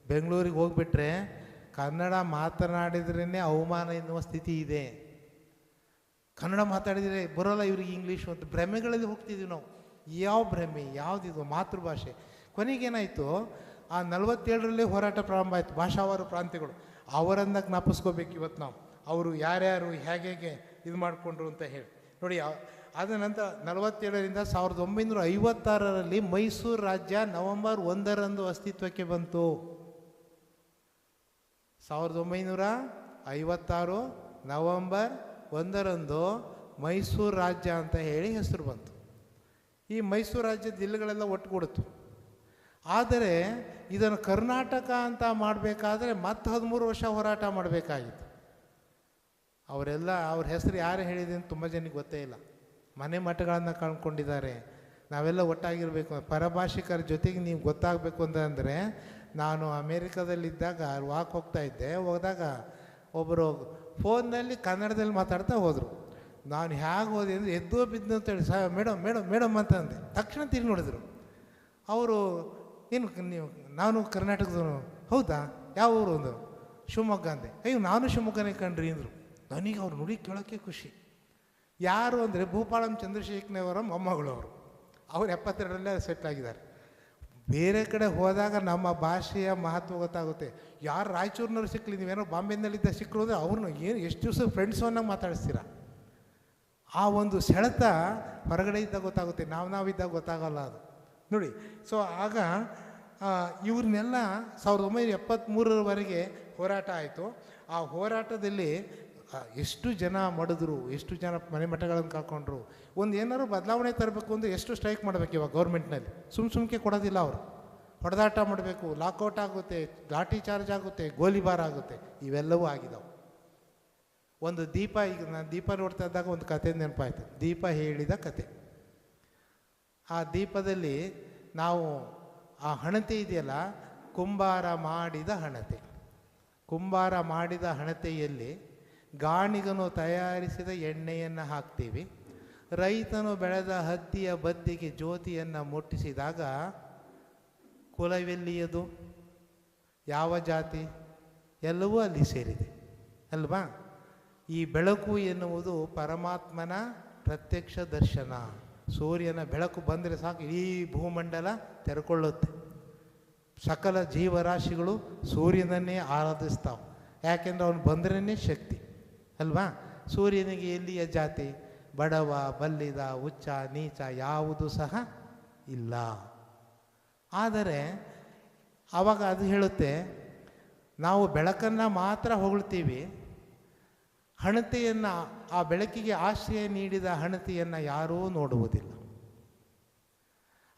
ಬೆಂಗಳೂರಿಗೆ ಹೋಗ್ಬಿಟ್ರೆ ಕನ್ನಡ ಮಾತನಾಡಿದ್ರೇ ಅವಮಾನ ಎನ್ನುವ ಸ್ಥಿತಿ ಇದೆ. ಕನ್ನಡ ಮಾತಾಡಿದರೆ ಬರೋಲ್ಲ ಇವ್ರಿಗೆ ಇಂಗ್ಲೀಷು ಅಂತ ಭ್ರಮೆಗಳಲ್ಲಿ ಹೋಗ್ತಿದ್ದೀವಿ ನಾವು. ಯಾವ ಭ್ರಮೆ, ಯಾವುದಿದು ಮಾತೃಭಾಷೆ. ಕೊನೆಗೇನಾಯಿತು, ಆ 47ರಲ್ಲೇ ಹೋರಾಟ ಪ್ರಾರಂಭ ಆಯಿತು, ಭಾಷಾವಾರು ಪ್ರಾಂತ್ಯಗಳು. ಅವರನ್ನು ಜ್ಞಾಪಿಸ್ಕೋಬೇಕು ಇವತ್ತು ನಾವು, ಅವರು ಯಾರ್ಯಾರು ಹೇಗೆ ಇದು ಮಾಡಿಕೊಂಡ್ರು ಅಂತ ಹೇಳಿ ನೋಡಿ. ಆದ ನಂತರ 47ರಿಂದ 1956ರಲ್ಲಿ ಮೈಸೂರು ರಾಜ್ಯ ನವೆಂಬರ್ 1ರಂದು ಅಸ್ತಿತ್ವಕ್ಕೆ ಬಂತು. 1956 ನವೆಂಬರ್ 1ರಂದು ಮೈಸೂರು ರಾಜ್ಯ ಅಂತ ಹೇಳಿ ಹೆಸರು ಬಂತು. ಈ ಮೈಸೂರು ರಾಜ್ಯದ ಜಿಲ್ಲೆಗಳೆಲ್ಲ ಒಟ್ಟುಗೂಡಿತು. ಆದರೆ ಇದನ್ನು ಕರ್ನಾಟಕ ಅಂತ ಮಾಡಬೇಕಾದ್ರೆ ಮತ್ತೆ 13 ವರ್ಷ ಹೋರಾಟ ಮಾಡಬೇಕಾಗಿತ್ತು. ಅವರೆಲ್ಲ ಅವ್ರ ಹೆಸರು ಯಾರು ಹೇಳಿದೆ ಅಂತ ತುಂಬ ಜನಕ್ಕೆ ಗೊತ್ತೇ ಇಲ್ಲ. ಮನೆ ಮಠಗಳನ್ನು ಕಳ್ಕೊಂಡಿದ್ದಾರೆ. ನಾವೆಲ್ಲ ಒಟ್ಟಾಗಿರಬೇಕು, ಪರಭಾಷಿಕರ ಜೊತೆಗೆ ನೀವು ಗೊತ್ತಾಗಬೇಕು ಅಂತಂದರೆ, ನಾನು ಅಮೇರಿಕಾದಲ್ಲಿದ್ದಾಗ ವಾಕ್ ಹೋಗ್ತಾ ಇದ್ದೆ. ಹೋದಾಗ ಒಬ್ಬರು ಫೋನ್ನಲ್ಲಿ ಕನ್ನಡದಲ್ಲಿ ಮಾತಾಡ್ತಾ ಹೋದರು. ನಾನು ಹೇಗೆ ಹೋದೆ ಅಂದರೆ ಎದ್ದೋ ಬಿದ್ದು ಅಂತೇಳಿ, ಮೇಡಮ್ ಮೇಡಮ್ ಮೇಡಮ್ ಅಂತ ಅಂದೆ. ತಕ್ಷಣ ತಿರುಗಿ ನೋಡಿದ್ರು. ಅವರು ಏನು ನೀವು, ನಾನು ಕರ್ನಾಟಕದವನು. ಹೌದಾ, ಯಾವ ಊರು? ಒಂದು ಶಿವಮೊಗ್ಗ ಅಂದೆ. ಅಯ್ಯೋ ನಾನು ಶಿವಮೊಗ್ಗನೇ ಕಂಡ್ರಿ ಅಂದರು. ನನಗೆ ಅವ್ರು ನುಡಿ ಕೇಳೋಕ್ಕೆ ಖುಷಿ. ಯಾರು ಅಂದರೆ ಭೂಪಾಳಂ ಚಂದ್ರಶೇಖರವರ ಮೊಮ್ಮಗಳು ಅವರು. ಅವ್ರು 72ರಲ್ಲೇ ಸೆಟ್ಲಾಗಿದ್ದಾರೆ. ಬೇರೆ ಕಡೆ ಹೋದಾಗ ನಮ್ಮ ಭಾಷೆಯ ಮಹತ್ವ ಗೊತ್ತಾಗುತ್ತೆ. ಯಾರು ರಾಯಚೂರಿನವ್ರು ಸಿಕ್ಕಲಿ, ನೀವೇನೋ ಬಾಂಬೆನಲ್ಲಿದ್ದ ಸಿಕ್ಕರು ಅಂದರೆ ಅವ್ರನ್ನ ಏನು ಎಷ್ಟು ದಿವಸ ಫ್ರೆಂಡ್ಸನ್ನಾಗಿ ಮಾತಾಡಿಸ್ತೀರ. ಆ ಒಂದು ಸೆಳೆತ ಹೊರಗಡೆ ಇದ್ದಾಗ ಗೊತ್ತಾಗುತ್ತೆ, ನಾವಿದ್ದಾಗ ಗೊತ್ತಾಗಲ್ಲ ಅದು ನೋಡಿ. ಸೊ ಆಗ ಇವ್ರನ್ನೆಲ್ಲ 1973ರವರೆಗೆ ಹೋರಾಟ ಆಯಿತು. ಆ ಹೋರಾಟದಲ್ಲಿ ಎಷ್ಟು ಜನ ಮಡಿದ್ರು, ಎಷ್ಟು ಜನ ಮನೆ ಮಠಗಳನ್ನು ಕಾಕೊಂಡ್ರು. ಒಂದು ಏನಾದ್ರು ಬದಲಾವಣೆ ತರಬೇಕು ಅಂದರೆ ಎಷ್ಟು ಸ್ಟ್ರೈಕ್ ಮಾಡಬೇಕು ಇವಾಗ ಗೌರ್ಮೆಂಟ್ನಲ್ಲಿ. ಸುಮ್ಮನೆ ಕೊಡೋದಿಲ್ಲ ಅವರು. ಹೊಡೆದಾಟ ಮಾಡಬೇಕು, ಲಾಕೌಟ್ ಆಗುತ್ತೆ, ಲಾಠಿ ಚಾರ್ಜ್ ಆಗುತ್ತೆ, ಗೋಲಿಬಾರ್ ಆಗುತ್ತೆ, ಇವೆಲ್ಲವೂ ಆಗಿದಾವೆ. ಒಂದು ದೀಪ, ಈಗ ನಾನು ದೀಪ ನೋಡ್ತಾ ಇದ್ದಾಗ ಒಂದು ಕತೆ ನೆನಪಾಯ್ತು. ದೀಪ ಹೇಳಿದ ಕತೆ. ಆ ದೀಪದಲ್ಲಿ ನಾವು ಆ ಹಣತೆ ಇದೆಯಲ್ಲ, ಕುಂಬಾರ ಮಾಡಿದ ಹಣತೆ. ಕುಂಬಾರ ಮಾಡಿದ ಹಣತೆಯಲ್ಲಿ ಗಾಣಿಗನು ತಯಾರಿಸಿದ ಎಣ್ಣೆಯನ್ನು ಹಾಕ್ತೀವಿ. ರೈತನು ಬೆಳೆದ ಹತ್ತಿಯ ಬದ್ದಿಗೆ ಜ್ಯೋತಿಯನ್ನು ಮುಟ್ಟಿಸಿದಾಗ ಕುಲವೆಲ್ಲಿಯದು, ಯಾವ ಜಾತಿ, ಎಲ್ಲವೂ ಅಲ್ಲಿ ಸೇರಿದೆ ಅಲ್ವಾ? ಈ ಬೆಳಕು ಎನ್ನುವುದು ಪರಮಾತ್ಮನ ಪ್ರತ್ಯಕ್ಷ ದರ್ಶನ. ಸೂರ್ಯನ ಬೆಳಕು ಬಂದರೆ ಸಾಕು ಇಡೀ ಭೂಮಂಡಲ ತೆರೆಕೊಳ್ಳುತ್ತೆ. ಸಕಲ ಜೀವರಾಶಿಗಳು ಸೂರ್ಯನನ್ನೇ ಆರಾಧಿಸ್ತಾವೆ. ಯಾಕೆಂದ್ರೆ ಅವನು ಬಂದ್ರೇ ಶಕ್ತಿ ಅಲ್ವಾ? ಸೂರ್ಯನಿಗೆ ಎಲ್ಲಿಯ ಜಾತಿ, ಬಡವ, ಬಲ್ಲಿದ, ಉಚ್ಚ, ನೀಚ ಯಾವುದು ಸಹ ಇಲ್ಲ. ಆದರೆ ಆವಾಗ ಅದು ಹೇಳುತ್ತೆ, ನಾವು ಬೆಳಕನ್ನು ಮಾತ್ರ ಹೊಗಳ್ತೀವಿ, ಹಣತೆಯನ್ನು, ಆ ಬೆಳಕಿಗೆ ಆಶ್ರಯ ನೀಡಿದ ಹಣತೆಯನ್ನು ಯಾರೂ ನೋಡುವುದಿಲ್ಲ.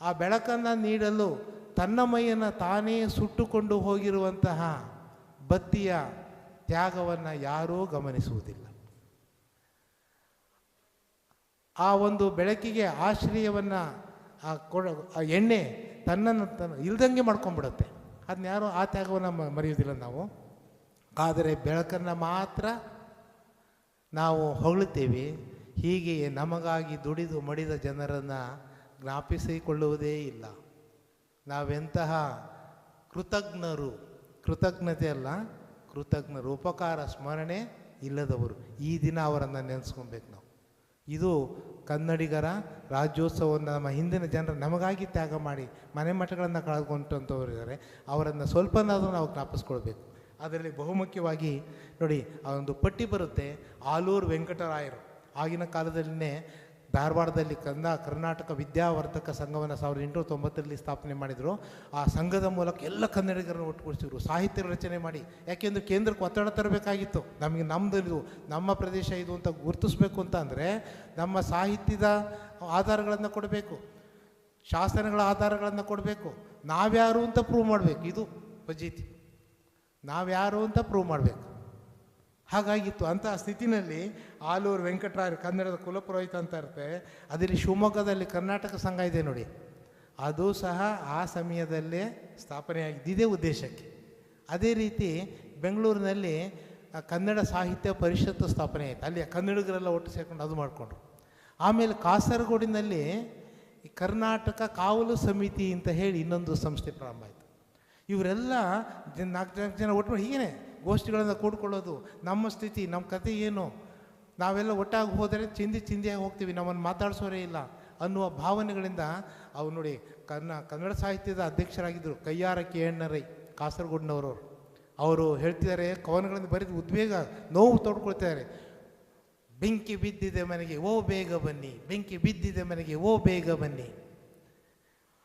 ಆ ಬೆಳಕನ್ನು ನೀಡಲು ತನ್ನ ಮೈಯನ್ನು ತಾನೇ ಸುಟ್ಟುಕೊಂಡು ಹೋಗಿರುವಂತಹ ಬತ್ತಿಯ ತ್ಯಾಗವನ್ನು ಯಾರೂ ಗಮನಿಸುವುದಿಲ್ಲ. ಆ ಒಂದು ಬೆಳಕಿಗೆ ಆಶ್ರಯವನ್ನು ಆ ಎಣ್ಣೆ ತನ್ನನ್ನು ಇಲ್ದಂಗೆ ಮಾಡ್ಕೊಂಡ್ಬಿಡುತ್ತೆ. ಅದನ್ನ ಯಾರೂ ಆ ತ್ಯಾಗವನ್ನು ಮರೆಯೋದಿಲ್ಲ ನಾವು. ಆದರೆ ಬೆಳಕನ್ನು ಮಾತ್ರ ನಾವು ಹೊಗಳುತ್ತೇವೆ. ಹೀಗೆಯೇ ನಮಗಾಗಿ ದುಡಿದು ಮಡಿದ ಜನರನ್ನು ಜ್ಞಾಪಿಸಿಕೊಳ್ಳುವುದೇ ಇಲ್ಲ. ನಾವೆಂತಹ ಕೃತಜ್ಞರು, ಕೃತಜ್ಞತೆ ಅಲ್ಲ ಕೃತಜ್ಞರು, ಉಪಕಾರ ಸ್ಮರಣೆ ಇಲ್ಲದವರು. ಈ ದಿನ ಅವರನ್ನು ನೆನೆಸ್ಕೊಬೇಕು ನಾವು. ಇದು ಕನ್ನಡಿಗರ ರಾಜ್ಯೋತ್ಸವವನ್ನು ನಮ್ಮ ಹಿಂದಿನ ಜನರು ನಮಗಾಗಿ ತ್ಯಾಗ ಮಾಡಿ ಮನೆ ಮಠಗಳನ್ನು ಕಳೆದುಕೊಂಡಂಥವ್ರು ಇದ್ದಾರೆ, ಅವರನ್ನು ಸ್ವಲ್ಪನಾದರೂ ನಾವು ಜ್ಞಾಪಿಸ್ಕೊಳ್ಬೇಕು. ಅದರಲ್ಲಿ ಬಹುಮುಖ್ಯವಾಗಿ ನೋಡಿ, ಆ ಒಂದು ಪಟ್ಟಿ ಬರುತ್ತೆ. ಆಲೂರು ವೆಂಕಟರಾಯರು ಆಗಿನ ಕಾಲದಲ್ಲಿನೇ ಧಾರವಾಡದಲ್ಲಿ ಕರ್ನಾಟಕ ವಿದ್ಯಾವರ್ಧಕ ಸಂಘವನ್ನು 1890ರಲ್ಲಿ ಸ್ಥಾಪನೆ ಮಾಡಿದರು. ಆ ಸಂಘದ ಮೂಲಕ ಎಲ್ಲ ಕನ್ನಡಿಗರನ್ನು ಒಟ್ಟುಗೂಡಿಸಿದ್ರು, ಸಾಹಿತ್ಯ ರಚನೆ ಮಾಡಿ. ಯಾಕೆಂದರೆ ಕೇಂದ್ರಕ್ಕೆ ಒತ್ತಡ ತರಬೇಕಾಗಿತ್ತು. ನಮಗೆ ನಮ್ಮದು ನಮ್ಮ ಪ್ರದೇಶ ಇದು ಅಂತ ಗುರುತಿಸ್ಬೇಕು ಅಂತ ಅಂದರೆ ನಮ್ಮ ಸಾಹಿತ್ಯದ ಆಧಾರಗಳನ್ನು ಕೊಡಬೇಕು, ಶಾಸನಗಳ ಆಧಾರಗಳನ್ನು ಕೊಡಬೇಕು, ನಾವ್ಯಾರು ಅಂತ ಪ್ರೂವ್ ಮಾಡಬೇಕು. ಇದು ಫಜೀತಿ, ನಾವ್ಯಾರು ಅಂತ ಪ್ರೂವ್ ಮಾಡಬೇಕು. ಹಾಗಾಗಿತ್ತು. ಅಂತಹ ಸ್ಥಿತಿನಲ್ಲಿ ಆಲೂರು ವೆಂಕಟರಾಯರು ಕನ್ನಡದ ಕುಲಪುರೋಹಿತ ಅಂತ ಇರುತ್ತೆ. ಅದರಲ್ಲಿ ಶಿವಮೊಗ್ಗದಲ್ಲಿ ಕರ್ನಾಟಕ ಸಂಘ ಇದೆ ನೋಡಿ, ಅದು ಸಹ ಆ ಸಮಯದಲ್ಲೇ ಸ್ಥಾಪನೆಯಾಗಿದ್ದಿದೆ ಉದ್ದೇಶಕ್ಕೆ. ಅದೇ ರೀತಿ ಬೆಂಗಳೂರಿನಲ್ಲಿ ಕನ್ನಡ ಸಾಹಿತ್ಯ ಪರಿಷತ್ತು ಸ್ಥಾಪನೆ ಆಯಿತು. ಅಲ್ಲಿ ಕನ್ನಡಿಗರೆಲ್ಲ ಒಟ್ಟು ಸೇರಿಕೊಂಡು ಅದು ಮಾಡಿಕೊಂಡ್ರು. ಆಮೇಲೆ ಕಾಸರಗೋಡಿನಲ್ಲಿ ಕರ್ನಾಟಕ ಕಾವಲು ಸಮಿತಿ ಅಂತ ಹೇಳಿ ಇನ್ನೊಂದು ಸಂಸ್ಥೆ ಪ್ರಾರಂಭ ಆಯಿತು. ಇವರೆಲ್ಲ 4 ಜನ ಒಟ್ಟು ಹೀಗೇ ಗೋಷ್ಠಿಗಳನ್ನು ಕೂಡ್ಕೊಳ್ಳೋದು. ನಮ್ಮ ಸ್ಥಿತಿ, ನಮ್ಮ ಕತೆ ಏನು, ನಾವೆಲ್ಲ ಒಟ್ಟಾಗಿ ಹೋದರೆ ಚಿಂದಿಯಾಗಿ ಹೋಗ್ತೀವಿ, ನಮ್ಮನ್ನು ಮಾತಾಡಿಸೋರೇ ಇಲ್ಲ ಅನ್ನುವ ಭಾವನೆಗಳಿಂದ ಅವ್ರು ನೋಡಿ ಕನ್ನಡ ಸಾಹಿತ್ಯದ ಅಧ್ಯಕ್ಷರಾಗಿದ್ದರು ಕಯ್ಯಾರ ಕೆ ಎಣ್ಣರೈ, ಕಾಸರಗೋಡಿನವರು. ಅವರು ಹೇಳ್ತಿದ್ದಾರೆ, ಕವನಗಳನ್ನು ಬರೆದು ಉದ್ವೇಗ, ನೋವು ತೋಡ್ಕೊಳ್ತಿದ್ದಾರೆ. ಬೆಂಕಿ ಬಿದ್ದಿದೆ ಮನೆಗೆ ಓ ಬೇಗ ಬನ್ನಿ, ಬೆಂಕಿ ಬಿದ್ದಿದೆ ಮನೆಗೆ ಓ ಬೇಗ ಬನ್ನಿ.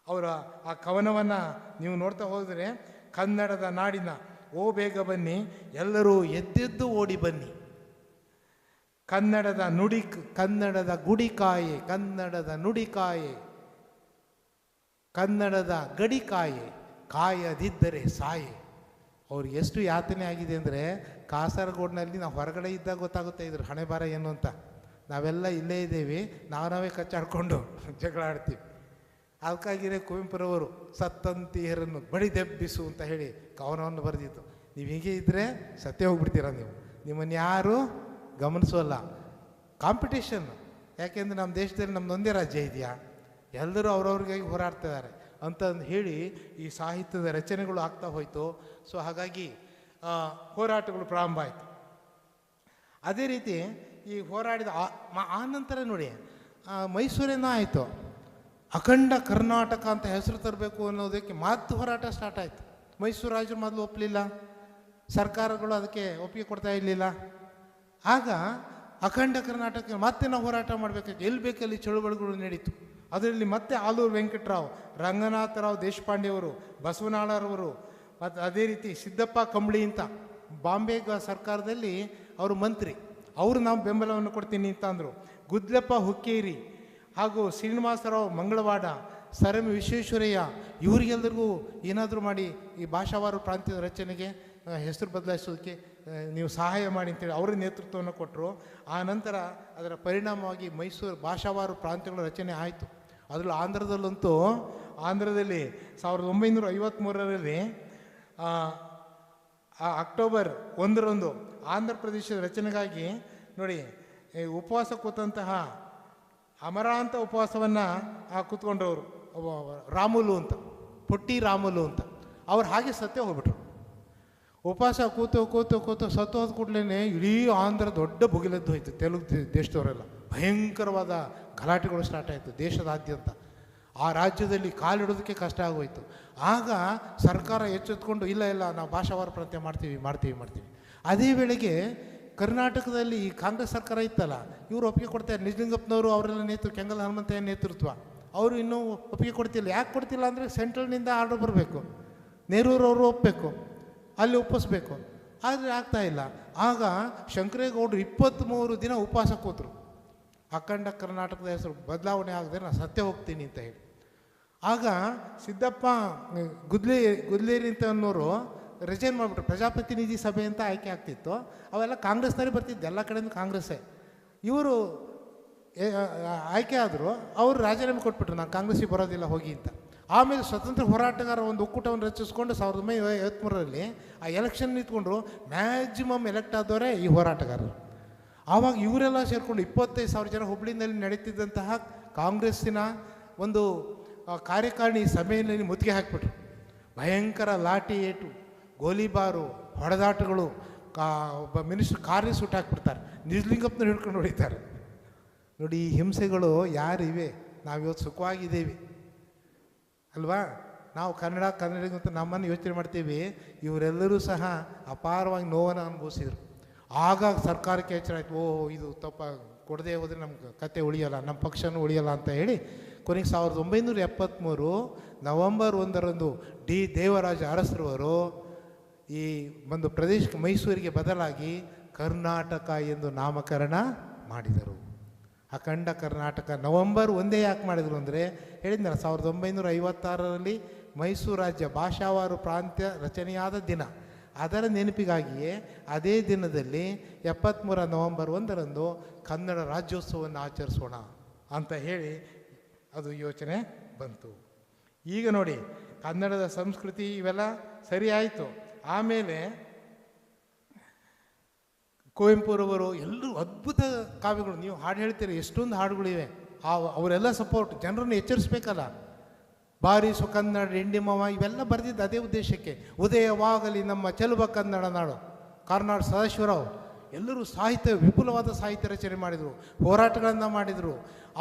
ಅವರ ಆ ಕವನವನ್ನು ನೀವು ನೋಡ್ತಾ ಹೋದರೆ, ಕನ್ನಡದ ನಾಡಿನ ಓ ಬೇಗ ಬನ್ನಿ, ಎಲ್ಲರೂ ಎದ್ದೆದ್ದು ಓಡಿ ಬನ್ನಿ, ಕನ್ನಡದ ಕನ್ನಡದ ಗುಡಿಕಾಯೆ, ಕನ್ನಡದ ನುಡಿಕಾಯೆ, ಕನ್ನಡದ ಗಡಿಕಾಯೆ, ಕಾಯದಿದ್ದರೆ ಸಾಯೆ. ಅವ್ರಿಗೆ ಎಷ್ಟು ಯಾತನೆ ಆಗಿದೆ ಅಂದರೆ, ಕಾಸರಗೋಡಿನಲ್ಲಿ ನಾವು ಹೊರಗಡೆ ಇದ್ದಾಗ ಗೊತ್ತಾಗುತ್ತೆ ಇದ್ರ ಹಣೆ ಬಾರ ಏನು ಅಂತ. ನಾವೆಲ್ಲ ಇಲ್ಲೇ ಇದ್ದೇವೆ, ನಾವೇ ಕಚ್ಚಾಡ್ಕೊಂಡು ಜಗಳ ಆಡ್ತೀವಿ. ಅದಕ್ಕಾಗಿಯೇ ಕುವೆಂಪುರವರು ಸತ್ತಂತಿಯರನ್ನು ಬಡಿದೆಬ್ಬಿಸು ಅಂತ ಹೇಳಿ ಕವನವನ್ನು ಬರೆದಿತ್ತು. ನೀವು ಹೀಗೆ ಇದ್ದರೆ ಸತ್ಯ ಹೋಗ್ಬಿಡ್ತೀರ, ನಿಮ್ಮನ್ನು ಯಾರೂ ಗಮನಿಸೋಲ್ಲ. ಕಾಂಪಿಟೇಷನ್, ಯಾಕೆಂದರೆ ನಮ್ಮ ದೇಶದಲ್ಲಿ ನಮ್ಮದೊಂದೇ ರಾಜ್ಯ ಇದೆಯಾ, ಎಲ್ಲರೂ ಅವ್ರವ್ರಿಗಾಗಿ ಹೋರಾಡ್ತಿದ್ದಾರೆ ಅಂತ ಹೇಳಿ ಈ ಸಾಹಿತ್ಯದ ರಚನೆಗಳು ಆಗ್ತಾ ಹೋಯಿತು. ಸೊ ಹಾಗಾಗಿ ಹೋರಾಟಗಳು ಪ್ರಾರಂಭ ಆಯಿತು. ಅದೇ ರೀತಿ ಈ ಹೋರಾಡಿದ ಆ ನಂತರ ನೋಡಿ ಮೈಸೂರಿನ ಆಯಿತು, ಅಖಂಡ ಕರ್ನಾಟಕ ಅಂತ ಹೆಸರು ತರಬೇಕು ಅನ್ನೋದಕ್ಕೆ ಮತ್ತೆ ಹೋರಾಟ ಸ್ಟಾರ್ಟ್ ಆಯಿತು. ಮೈಸೂರು ರಾಜರು ಮೊದಲು ಒಪ್ಪಲಿಲ್ಲ, ಸರ್ಕಾರಗಳು ಅದಕ್ಕೆ ಒಪ್ಪಿಗೆ ಕೊಡ್ತಾ ಇರಲಿಲ್ಲ. ಆಗ ಅಖಂಡ ಕರ್ನಾಟಕ ಮತ್ತೆ ನಾವು ಹೋರಾಟ ಮಾಡಬೇಕಾಗಿ ಎಲ್ಲಿ ಬೇಕಲ್ಲಿ ಚಳುವಳಿಗಳು ನಡೀತು. ಅದರಲ್ಲಿ ಮತ್ತೆ ಆಲೂರು ವೆಂಕಟರಾವ್, ರಂಗನಾಥರಾವ್ ದೇಶಪಾಂಡೆಯವರು, ಬಸವನಾಳರವರು, ಮತ್ತು ಅದೇ ರೀತಿ ಸಿದ್ದಪ್ಪ ಕಂಬಳಿ ಅಂತ ಬಾಂಬೆ ಸರ್ಕಾರದಲ್ಲಿ ಅವರು ಮಂತ್ರಿ, ಅವರು ನಾವು ಬೆಂಬಲವನ್ನು ಕೊಡ್ತೀನಿ ಅಂತ ಅಂದರು. ಗುದ್ಲಪ್ಪ ಹುಕ್ಕೇರಿ ಹಾಗೂ ಶ್ರೀನಿವಾಸರಾವ್ ಮಂಗಳವಾಡ, ಸರ್ ಎಂ ವಿಶ್ವೇಶ್ವರಯ್ಯ, ಇವರಿಗೆಲ್ಲರಿಗೂ ಏನಾದರೂ ಮಾಡಿ ಈ ಭಾಷಾವಾರು ಪ್ರಾಂತ್ಯದ ರಚನೆಗೆ ಹೆಸರು ಬದಲಾಯಿಸೋದಕ್ಕೆ ನೀವು ಸಹಾಯ ಮಾಡಿ ಅಂತೇಳಿ ಅವರ ನೇತೃತ್ವವನ್ನು ಕೊಟ್ಟರು. ಆ ನಂತರ ಅದರ ಪರಿಣಾಮವಾಗಿ ಮೈಸೂರು ಭಾಷಾವಾರು ಪ್ರಾಂತ್ಯಗಳ ರಚನೆ ಆಯಿತು. ಅದರಲ್ಲೂ ಆಂಧ್ರದಲ್ಲಿ 1953ರಲ್ಲಿ ಅಕ್ಟೋಬರ್ 1ರಂದು ಆಂಧ್ರ ಪ್ರದೇಶದ ರಚನೆಗಾಗಿ ನೋಡಿ ಉಪವಾಸ ಕೂತಂತಹ ಅಮರಾಂತ ಉಪವಾಸವನ್ನು ಕೂತ್ಕೊಂಡ್ರವರು ರಾಮುಲು ಅಂತ, ಪೊಟ್ಟಿ ರಾಮುಲು ಅಂತ, ಅವ್ರು ಹಾಗೆ ಸತ್ಯ ಹೋಗ್ಬಿಟ್ರು. ಉಪವಾಸ ಕೂತು ಸತ್ತು ಹೋದ ಕೂಡಲೇ ಇಡೀ ಆಂಧ್ರ ದೊಡ್ಡ ಭುಗಿಲೆದ್ದು ಹೋಯ್ತು. ತೆಲುಗು ದೇಶದವರೆಲ್ಲ ಭಯಂಕರವಾದ ಗಲಾಟೆಗಳು ಸ್ಟಾರ್ಟ್ ಆಯಿತು ದೇಶದಾದ್ಯಂತ. ಆ ರಾಜ್ಯದಲ್ಲಿ ಕಾಲಿಡೋದಕ್ಕೆ ಕಷ್ಟ ಆಗೋಯ್ತು. ಆಗ ಸರ್ಕಾರ ಎಚ್ಚೆತ್ಕೊಂಡು ಇಲ್ಲ ನಾವು ಭಾಷಾವಾರ ಪ್ರಾಂತ್ಯ ಮಾಡ್ತೀವಿ. ಅದೇ ವೇಳೆಗೆ ಕರ್ನಾಟಕದಲ್ಲಿ ಈ ಕಾಂಗ್ರೆಸ್ ಸರ್ಕಾರ ಇತ್ತಲ್ಲ, ಇವರು ಒಪ್ಪಿಗೆ ಕೊಡ್ತಾರೆ. ನಿಜಲಿಂಗಪ್ಪನವರು ಅವರೆಲ್ಲ ಕೆಂಗಲ್ ಹನುಮಂತಯ್ಯ ನೇತೃತ್ವ, ಅವರು ಇನ್ನೂ ಒಪ್ಪಿಗೆ ಕೊಡ್ತಿಲ್ಲ. ಯಾಕೆ ಕೊಡ್ತಿಲ್ಲ ಅಂದರೆ ಸೆಂಟ್ರಲ್ನಿಂದ ಆರ್ಡರ್ ಬರಬೇಕು, ನೆಹರೂರವರು ಒಪ್ಪಬೇಕು, ಅಲ್ಲಿ ಒಪ್ಪಿಸ್ಬೇಕು. ಆದರೆ ಆಗ್ತಾಯಿಲ್ಲ. ಆಗ ಶಂಕರೇಗೌಡರು 23 ದಿನ ಉಪವಾಸ ಕೂತರು. ಅಖಂಡ ಕರ್ನಾಟಕದ ಹೆಸರು ಬದಲಾವಣೆ ಆಗದೆ ನಾನು ಸತ್ಯ ಹೋಗ್ತೀನಿ ಅಂತ ಹೇಳಿ. ಆಗ ಸಿದ್ದಪ್ಪ ಗುದ್ಲೇರಿ ಅಂತ ಅನ್ನೋರು ರಿಸೈನ್ ಮಾಡಿಬಿಟ್ರು. ಪ್ರಜಾಪ್ರತಿನಿಧಿ ಸಭೆ ಅಂತ ಆಯ್ಕೆ ಆಗ್ತಿತ್ತು, ಅವೆಲ್ಲ ಕಾಂಗ್ರೆಸ್ನವರೇ ಬರ್ತಿದ್ದು, ಎಲ್ಲ ಕಡೆಯಿಂದ ಕಾಂಗ್ರೆಸ್ಸೇ. ಇವರು ಆಯ್ಕೆ ಆದರು, ಅವರು ರಾಜೀನಾಮೆ ಕೊಟ್ಬಿಟ್ರು, ನಾನು ಕಾಂಗ್ರೆಸ್ಸಿಗೆ ಬರೋದಿಲ್ಲ ಹೋಗಿ ಅಂತ. ಆಮೇಲೆ ಸ್ವತಂತ್ರ ಹೋರಾಟಗಾರ ಒಂದು ಒಕ್ಕೂಟವನ್ನು ರಚಿಸ್ಕೊಂಡು 1953ರಲ್ಲಿ ಆ ಎಲೆಕ್ಷನ್ ನಿಂತ್ಕೊಂಡ್ರು. ಮ್ಯಾಕ್ಸಿಮಮ್ ಎಲೆಕ್ಟ್ ಆದವರೇ ಈ ಹೋರಾಟಗಾರರು. ಆವಾಗ ಇವರೆಲ್ಲ ಸೇರಿಕೊಂಡು 25,000 ಜನ ಹುಬ್ಬಳ್ಳಿನಲ್ಲಿ ನಡೀತಿದ್ದಂತಹ ಕಾಂಗ್ರೆಸ್ಸಿನ ಒಂದು ಕಾರ್ಯಕಾರಿಣಿ ಸಭೆಯಲ್ಲಿ ಮುತ್ತಿಗೆ ಹಾಕಿಬಿಟ್ರು. ಭಯಂಕರ ಲಾಠಿ ಏಟು, ಗೋಲಿಬಾರು, ಹೊಡೆದಾಟಗಳು, ಒಬ್ಬ ಮಿನಿಸ್ಟರ್ ಕಾರ್ಯ ಸುಟ್ಟು ಹಾಕ್ಬಿಡ್ತಾರೆ, ನಿಜಲಿಂಗಪ್ಪನ ಹಿಡ್ಕೊಂಡು ಹೊಡಿತಾರೆ. ನೋಡಿ, ಈ ಹಿಂಸೆಗಳು ಯಾರಿವೆ? ನಾವಿವತ್ತು ಸುಖವಾಗಿದ್ದೇವೆ ಅಲ್ವಾ? ನಾವು ಕನ್ನಡಿಗಂತ ನಮ್ಮನ್ನು ಯೋಚನೆ ಮಾಡ್ತೀವಿ. ಇವರೆಲ್ಲರೂ ಸಹ ಅಪಾರವಾಗಿ ನೋವನ್ನು ಅನುಭವಿಸಿದರು. ಆಗ ಸರ್ಕಾರಕ್ಕೆ ಎಚ್ಚರ ಆಯಿತು, ಇದು ತಪ್ಪ, ಕೊಡದೆ ಹೋದರೆ ನಮ್ಗೆ ಕತೆ ಉಳಿಯೋಲ್ಲ, ನಮ್ಮ ಪಕ್ಷನೂ ಉಳಿಯೋಲ್ಲ ಅಂತ ಹೇಳಿ ಕೊನೆಗೆ 1973 ನವೆಂಬರ್ 1ರಂದು ಡಿ ದೇವರಾಜ ಅರಸರವರು ಈ ಒಂದು ಪ್ರದೇಶಕ್ಕೆ ಮೈಸೂರಿಗೆ ಬದಲಾಗಿ ಕರ್ನಾಟಕ ಎಂದು ನಾಮಕರಣ ಮಾಡಿದರು. ಅಖಂಡ ಕರ್ನಾಟಕ. ನವೆಂಬರ್ 1 ಯಾಕೆ ಮಾಡಿದರು ಅಂದರೆ ಹೇಳಿದ್ನಲ್ಲ, 1956ರಲ್ಲಿ ಮೈಸೂರು ರಾಜ್ಯ ಭಾಷಾವಾರು ಪ್ರಾಂತ್ಯ ರಚನೆಯಾದ ದಿನ. ಅದರ ನೆನಪಿಗಾಗಿಯೇ ಅದೇ ದಿನದಲ್ಲಿ 73 ನವೆಂಬರ್ 1ರಂದು ಕನ್ನಡ ರಾಜ್ಯೋತ್ಸವವನ್ನು ಆಚರಿಸೋಣ ಅಂತ ಹೇಳಿ ಅದು ಯೋಚನೆ ಬಂತು. ಈಗ ನೋಡಿ, ಕನ್ನಡದ ಸಂಸ್ಕೃತಿ ಇವೆಲ್ಲ ಸರಿ ಆಯಿತು. ಆಮೇಲೆ ಕುವೆಂಪುರವರು ಎಲ್ಲರೂ ಅದ್ಭುತ ಕಾವ್ಯಗಳು, ನೀವು ಹಾಡು ಹೇಳ್ತೀರಿ, ಎಷ್ಟೊಂದು ಹಾಡುಗಳಿವೆ. ಅವರೆಲ್ಲ ಸಪೋರ್ಟ್, ಜನರನ್ನು ಎಚ್ಚರಿಸ್ಬೇಕಲ್ಲ. ಬಾರಿಸು ಕನ್ನಡ ಎಂಡಿಮವ ಇವೆಲ್ಲ ಬರೆದಿದ್ದು ಅದೇ ಉದ್ದೇಶಕ್ಕೆ. ಉದಯವಾಗಲಿ ನಮ್ಮ ಚೆಲುವ ಕನ್ನಡ ನಾಡು, ಕಾರ್ನಾಡ್ ಸದಾಶಿವರಾವ್ ಎಲ್ಲರೂ ಸಾಹಿತ್ಯ, ವಿಪುಲವಾದ ಸಾಹಿತ್ಯ ರಚನೆ ಮಾಡಿದರು, ಹೋರಾಟಗಳನ್ನು ಮಾಡಿದರು.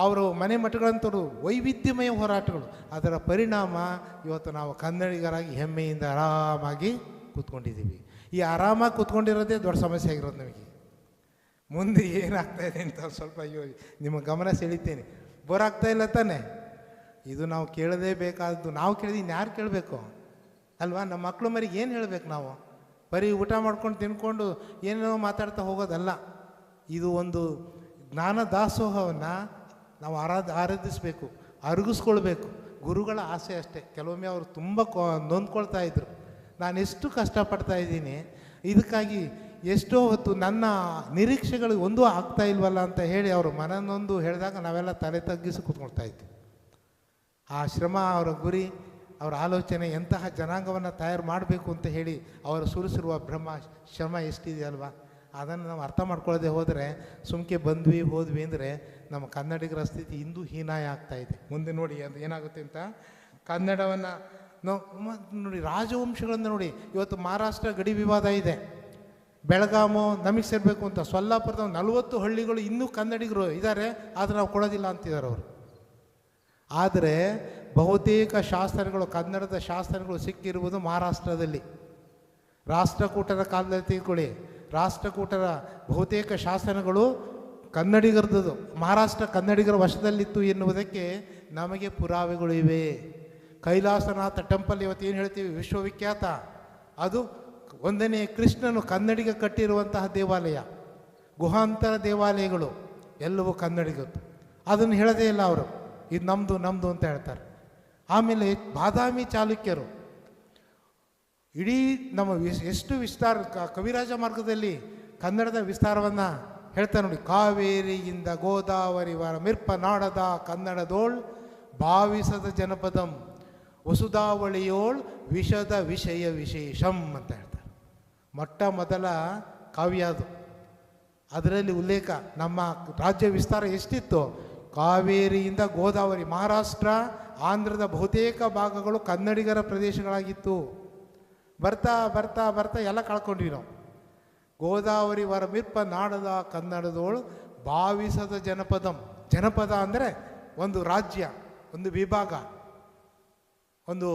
ಅವರು ಮನೆ ಮಠಗಳಂತರು ವೈವಿಧ್ಯಮಯ ಹೋರಾಟಗಳು. ಅದರ ಪರಿಣಾಮ ಇವತ್ತು ನಾವು ಕನ್ನಡಿಗರಾಗಿ ಹೆಮ್ಮೆಯಿಂದ ಆರಾಮಾಗಿ ಕೂತ್ಕೊಂಡಿದ್ದೀವಿ. ಈ ಆರಾಮಾಗಿ ಕೂತ್ಕೊಂಡಿರೋದೇ ದೊಡ್ಡ ಸಮಸ್ಯೆ ಆಗಿರೋದು ನಮಗೆ. ಮುಂದೆ ಏನಾಗ್ತಾಯಿದೆ ಅಂತ ಸ್ವಲ್ಪ ನಿಮ್ಮ ಗಮನ ಸೆಳಿತೀನಿ. ಬೋರ್ ಆಗ್ತಾಯಿಲ್ಲ ತಾನೆ? ಇದು ನಾವು ಕೇಳದೇ ಬೇಕಾದ್ದು. ನಾವು ಕೇಳಿದ್ರೆ ಇನ್ಯಾರು ಕೇಳಬೇಕು ಅಲ್ವಾ? ನಮ್ಮ ಮಕ್ಕಳು ಮರಿಗೆ ಏನು ಹೇಳಬೇಕು ನಾವು? ಬರೀ ಊಟ ಮಾಡ್ಕೊಂಡು ತಿನ್ಕೊಂಡು ಏನೇನೋ ಮಾತಾಡ್ತಾ ಹೋಗೋದಲ್ಲ. ಇದು ಒಂದು ಜ್ಞಾನ ದಾಸೋಹವನ್ನು ನಾವು ಆರಾಧಿಸಬೇಕು, ಅರಗಿಸ್ಕೊಳ್ಬೇಕು. ಗುರುಗಳ ಆಸೆ ಅಷ್ಟೇ. ಕೆಲವೊಮ್ಮೆ ಅವರು ತುಂಬ ನೊಂದ್ಕೊಳ್ತಾ ಇದ್ರು, ನಾನು ಎಷ್ಟು ಕಷ್ಟಪಡ್ತಾ ಇದ್ದೀನಿ, ಇದಕ್ಕಾಗಿ ಎಷ್ಟೋ ಹೊತ್ತು ನನ್ನ ನಿರೀಕ್ಷೆಗಳು ಒಂದೂ ಆಗ್ತಾ ಇಲ್ವಲ್ಲ ಅಂತ ಹೇಳಿ ಅವರು ಮನನೊಂದು ಹೇಳಿದಾಗ ನಾವೆಲ್ಲ ತಲೆ ತಗ್ಗಿಸಿ ಕೂತ್ಕೊಳ್ತಾ ಇದ್ವಿ. ಆ ಶ್ರಮ, ಅವರ ಗುರಿ, ಅವರ ಆಲೋಚನೆ, ಎಂತಹ ಜನಾಂಗವನ್ನು ತಯಾರು ಮಾಡಬೇಕು ಅಂತ ಹೇಳಿ ಅವರು ಸುರಿಸಿರುವ ಶ್ರಮ ಎಷ್ಟಿದೆ ಅಲ್ವಾ? ಅದನ್ನು ನಾವು ಅರ್ಥ ಮಾಡ್ಕೊಳ್ಳದೆ ಹೋದರೆ, ಸುಮ್ಕೆ ಹೋದ್ವಿ ಅಂದರೆ ನಮ್ಮ ಕನ್ನಡಿಗರ ಸ್ಥಿತಿ ಇಂದು ಹೀನಾಯ ಆಗ್ತಾಯಿದೆ. ಮುಂದೆ ನೋಡಿ ಅದು ಏನಾಗುತ್ತೆ ಅಂತ. ಕನ್ನಡವನ್ನು ನೋಡಿ, ರಾಜವಂಶಗಳನ್ನು ನೋಡಿ, ಇವತ್ತು ಮಹಾರಾಷ್ಟ್ರ ಗಡಿ ವಿವಾದ ಇದೆ. ಬೆಳಗಾಮು ನಮಗೆ ಸೇರಬೇಕು ಅಂತ ಸೊಲ್ಲಾಪುರದ 40 ಹಳ್ಳಿಗಳು ಇನ್ನೂ ಕನ್ನಡಿಗರು ಇದ್ದಾರೆ, ಆದರೆ ನಾವು ಕೊಡೋದಿಲ್ಲ ಅಂತಿದ್ದಾರೆ ಅವರು. ಆದರೆ ಬಹುತೇಕ ಶಾಸನಗಳು, ಕನ್ನಡದ ಶಾಸನಗಳು ಸಿಕ್ಕಿರುವುದು ಮಹಾರಾಷ್ಟ್ರದಲ್ಲಿ. ರಾಷ್ಟ್ರಕೂಟರ ಕಾಲದಲ್ಲಿ ತಿಳ್ಕೊಳ್ಳಿ, ರಾಷ್ಟ್ರಕೂಟರ ಬಹುತೇಕ ಶಾಸನಗಳು ಕನ್ನಡಿಗರದ್ದು. ಮಹಾರಾಷ್ಟ್ರ ಕನ್ನಡಿಗರ ವಶದಲ್ಲಿತ್ತು ಎನ್ನುವುದಕ್ಕೆ ನಮಗೆ ಪುರಾವೆಗಳು ಇವೆ. ಕೈಲಾಸನಾಥ ಟೆಂಪಲ್ ಇವತ್ತು ಏನು ಹೇಳ್ತೀವಿ ವಿಶ್ವವಿಖ್ಯಾತ, ಅದು 1ನೇ ಕೃಷ್ಣನು ಕನ್ನಡಿಗ ಕಟ್ಟಿರುವಂತಹ ದೇವಾಲಯ. ಗುಹಾಂತರ ದೇವಾಲಯಗಳು ಎಲ್ಲವೂ ಕನ್ನಡಿಗದ್ದು. ಅದನ್ನು ಹೇಳೋದೇ ಇಲ್ಲ ಅವರು, ಇದು ನಮ್ಮದು ನಮ್ಮದು ಅಂತ ಹೇಳ್ತಾರೆ. ಆಮೇಲೆ ಬಾದಾಮಿ ಚಾಲುಕ್ಯರು ಇಡೀ ನಮ್ಮ ಎಷ್ಟು ವಿಸ್ತಾರ ಕವಿರಾಜ ಮಾರ್ಗದಲ್ಲಿ ಕನ್ನಡದ ವಿಸ್ತಾರವನ್ನು ಹೇಳ್ತಾರೆ ನೋಡಿ. ಕಾವೇರಿಯಿಂದ ಗೋದಾವರಿವರ ಮಿರ್ಪ ನಾಡದ ಕನ್ನಡದೋಳ್ ಭಾವಿಸದ ಜನಪದಂ ವಸುಧಾವಳಿಯೋಳ್ ವಿಷದ ವಿಷಯ ವಿಶೇಷಂ ಅಂತ ಹೇಳ್ತಾರೆ. ಮೊಟ್ಟ ಮೊದಲ ಕಾವ್ಯ ಅದು. ಅದರಲ್ಲಿ ಉಲ್ಲೇಖ ನಮ್ಮ ರಾಜ್ಯ ವಿಸ್ತಾರ ಎಷ್ಟಿತ್ತು, ಕಾವೇರಿಯಿಂದ ಗೋದಾವರಿ, ಮಹಾರಾಷ್ಟ್ರ ಆಂಧ್ರದ ಬಹುತೇಕ ಭಾಗಗಳು ಕನ್ನಡಿಗರ ಪ್ರದೇಶಗಳಾಗಿತ್ತು. ಬರ್ತಾ ಬರ್ತಾ ಬರ್ತಾ ಎಲ್ಲ ಕಳ್ಕೊಂಡ್ವಿ ನಾವು. ಗೋದಾವರಿ ವರ ಮಿರ್ಪ ನಾಡದ ಕನ್ನಡದೋಳು ಭಾವಿಸದ ಜನಪದಂ. ಜನಪದ ಅಂದರೆ ಒಂದು ರಾಜ್ಯ, ಒಂದು ವಿಭಾಗ, ಒಂದು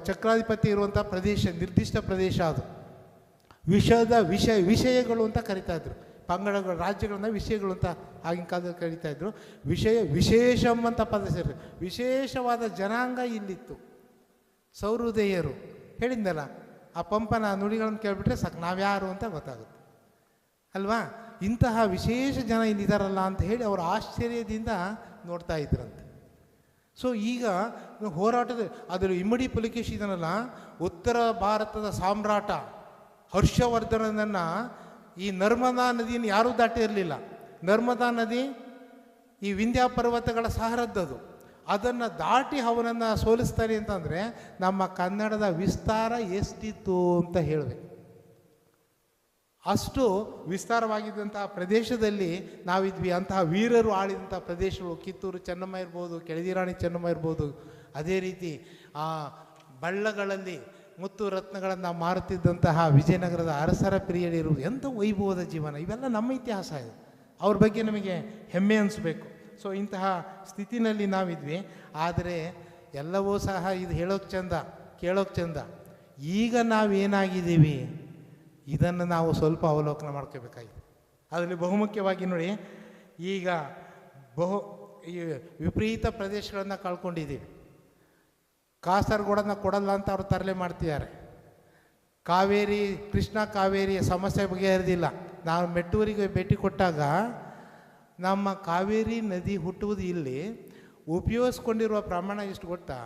ಚಕ್ರಾಧಿಪತಿ ಇರುವಂಥ ಪ್ರದೇಶ, ನಿರ್ದಿಷ್ಟ ಪ್ರದೇಶ. ಅದು ವಿಷದ ವಿಷಯಗಳು ಅಂತ ಕರಿತಾ ಇದ್ರು. ಪಂಗಡಗಳು, ರಾಜ್ಯಗಳನ್ನ ವಿಷಯಗಳು ಅಂತ ಆಗಿನ ಕಾಲದಲ್ಲಿ ಕರೀತಾ ಇದ್ರು. ವಿಶೇಷಂ ಅಂತ ಪದ ಸೇರಿ ವಿಶೇಷವಾದ ಜನಾಂಗ ಇಲ್ಲಿತ್ತು. ಸೌಹೃದಯರು ಹೇಳಿದ್ನಲ್ಲ, ಆ ಪಂಪನ ನುಡಿಗಳನ್ನು ಕೇಳಿಬಿಟ್ರೆ ಸಾಕು ನಾವ್ಯಾರು ಅಂತ ಗೊತ್ತಾಗುತ್ತೆ ಅಲ್ವಾ. ಇಂತಹ ವಿಶೇಷ ಜನ ಇಲ್ಲಿದ್ದಾರಲ್ಲ ಅಂತ ಹೇಳಿ ಅವರು ಆಶ್ಚರ್ಯದಿಂದ ನೋಡ್ತಾ ಇದ್ರಂತೆ. ಸೊ ಈಗ ಹೋರಾಟದ ಅದರ ಇಮ್ಮಡಿ ಪುಲಿಕೇಶಿ ಇದನ್ನಲ್ಲ, ಉತ್ತರ ಭಾರತದ ಸಾಮ್ರಾಟ ಹರ್ಷವರ್ಧನನನ್ನು ಈ ನರ್ಮದಾ ನದಿಯನ್ನು ಯಾರೂ ದಾಟಿರಲಿಲ್ಲ. ನರ್ಮದಾ ನದಿ ಈ ವಿಂಧ್ಯ ಪರ್ವತಗಳ ಸಹರದ್ದದು. ಅದನ್ನು ದಾಟಿ ಅವನನ್ನು ಸೋಲಿಸ್ತಾರೆ ಅಂತಂದರೆ ನಮ್ಮ ಕನ್ನಡದ ವಿಸ್ತಾರ ಎಷ್ಟಿತ್ತು ಅಂತ ಹೇಳಬೇಕು. ಅಷ್ಟು ವಿಸ್ತಾರವಾಗಿದ್ದಂತಹ ಪ್ರದೇಶದಲ್ಲಿ ನಾವಿದ್ವಿ. ಅಂತಹ ವೀರರು ಆಳಿದಂಥ ಪ್ರದೇಶಗಳು ಕಿತ್ತೂರು ಚೆನ್ನಮ್ಮ ಇರ್ಬೋದು, ಕೆಳದಿರಾಣಿ ಚೆನ್ನಮ್ಮ ಇರ್ಬೋದು. ಅದೇ ರೀತಿ ಆ ಬಳ್ಳಗಳಲ್ಲಿ ಮುತ್ತು ರತ್ನಗಳನ್ನು ಮಾರುತ್ತಿದ್ದಂತಹ ವಿಜಯನಗರದ ಅರಸರ ಪಿರಿಯಡ್ ಇರುವುದು ಎಂಥ ವೈಭವದ ಜೀವನ. ಇವೆಲ್ಲ ನಮ್ಮ ಇತಿಹಾಸ ಇದು. ಅವ್ರ ಬಗ್ಗೆ ನಮಗೆ ಹೆಮ್ಮೆ ಅನಿಸ್ಬೇಕು. ಸೊ ಇಂತಹ ಸ್ಥಿತಿನಲ್ಲಿ ನಾವಿದ್ವಿ. ಆದರೆ ಎಲ್ಲವೂ ಸಹ ಇದು ಹೇಳೋಕ್ಕೆ ಚಂದ, ಕೇಳೋಕ್ಕೆ ಚಂದ. ಈಗ ನಾವೇನಾಗಿದ್ದೀವಿ ಇದನ್ನು ನಾವು ಸ್ವಲ್ಪ ಅವಲೋಕನ ಮಾಡ್ಕೋಬೇಕಾಗಿದೆ. ಅದರಲ್ಲಿ ಬಹುಮುಖ್ಯವಾಗಿ ನೋಡಿ, ಈಗ ಈ ವಿಪರೀತ ಪ್ರದೇಶಗಳನ್ನು ಕಳ್ಕೊಂಡಿದ್ದೀವಿ. ಕಾಸರಗೋಡನ್ನು ಕೊಡಲ್ಲ ಅಂತ ಅವರು ತರಲೆ ಮಾಡ್ತಿದ್ದಾರೆ. ಕಾವೇರಿ, ಕೃಷ್ಣ ಕಾವೇರಿಯ ಸಮಸ್ಯೆ ಬಗೆಹರಿದಿಲ್ಲ. ನಾವು ಮೆಟ್ಟೂರಿಗೆ ಭೇಟಿ ಕೊಟ್ಟಾಗ ನಮ್ಮ ಕಾವೇರಿ ನದಿ ಹುಟ್ಟುವುದು ಇಲ್ಲಿ ಉಪಯೋಗಿಸ್ಕೊಂಡಿರುವ ಪ್ರಮಾಣ ಎಷ್ಟು ಗೊತ್ತಾ?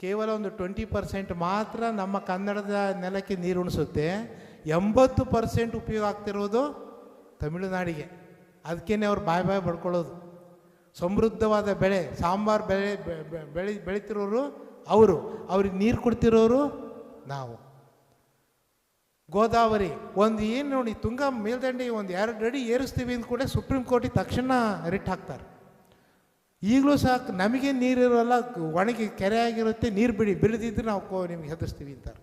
ಕೇವಲ ಒಂದು 20% ಮಾತ್ರ ನಮ್ಮ ಕನ್ನಡದ ನೆಲಕ್ಕೆ ನೀರು ಉಣಿಸುತ್ತೆ. 80% ಉಪಯೋಗ ಆಗ್ತಿರೋದು ತಮಿಳುನಾಡಿಗೆ. ಅದಕ್ಕೇ ಅವ್ರು ಬಾಯಿ ಬಡ್ಕೊಳ್ಳೋದು. ಸಮೃದ್ಧವಾದ ಬೆಳೆ, ಸಾಂಬಾರು ಬೆಳೀತಿರೋರು ಅವರು, ಅವ್ರಿಗೆ ನೀರು ಕೊಡ್ತಿರೋರು ನಾವು. ಗೋದಾವರಿ ಒಂದು ಏನು ನೋಡಿ, ತುಂಗ ಮೇಲ್ದಂಡೆ ಒಂದು 2 ಅಡಿ ಏರಿಸ್ತೀವಿ ಅಂತ ಕೂಡ ಸುಪ್ರೀಂ ಕೋರ್ಟಿಗೆ ತಕ್ಷಣ ರಿಟ್ ಹಾಕ್ತಾರೆ. ಈಗಲೂ ಸಾಕು ನಮಗೆ ನೀರಿರೋಲ್ಲ, ಒಣಗಿ ಕೆರೆ ಆಗಿರುತ್ತೆ, ನೀರು ಬಿಡದಿದ್ರೆ ನಾವು ನಿಮ್ಗೆ ಹೆದರ್ಸ್ತೀವಿ ಅಂತಾರೆ.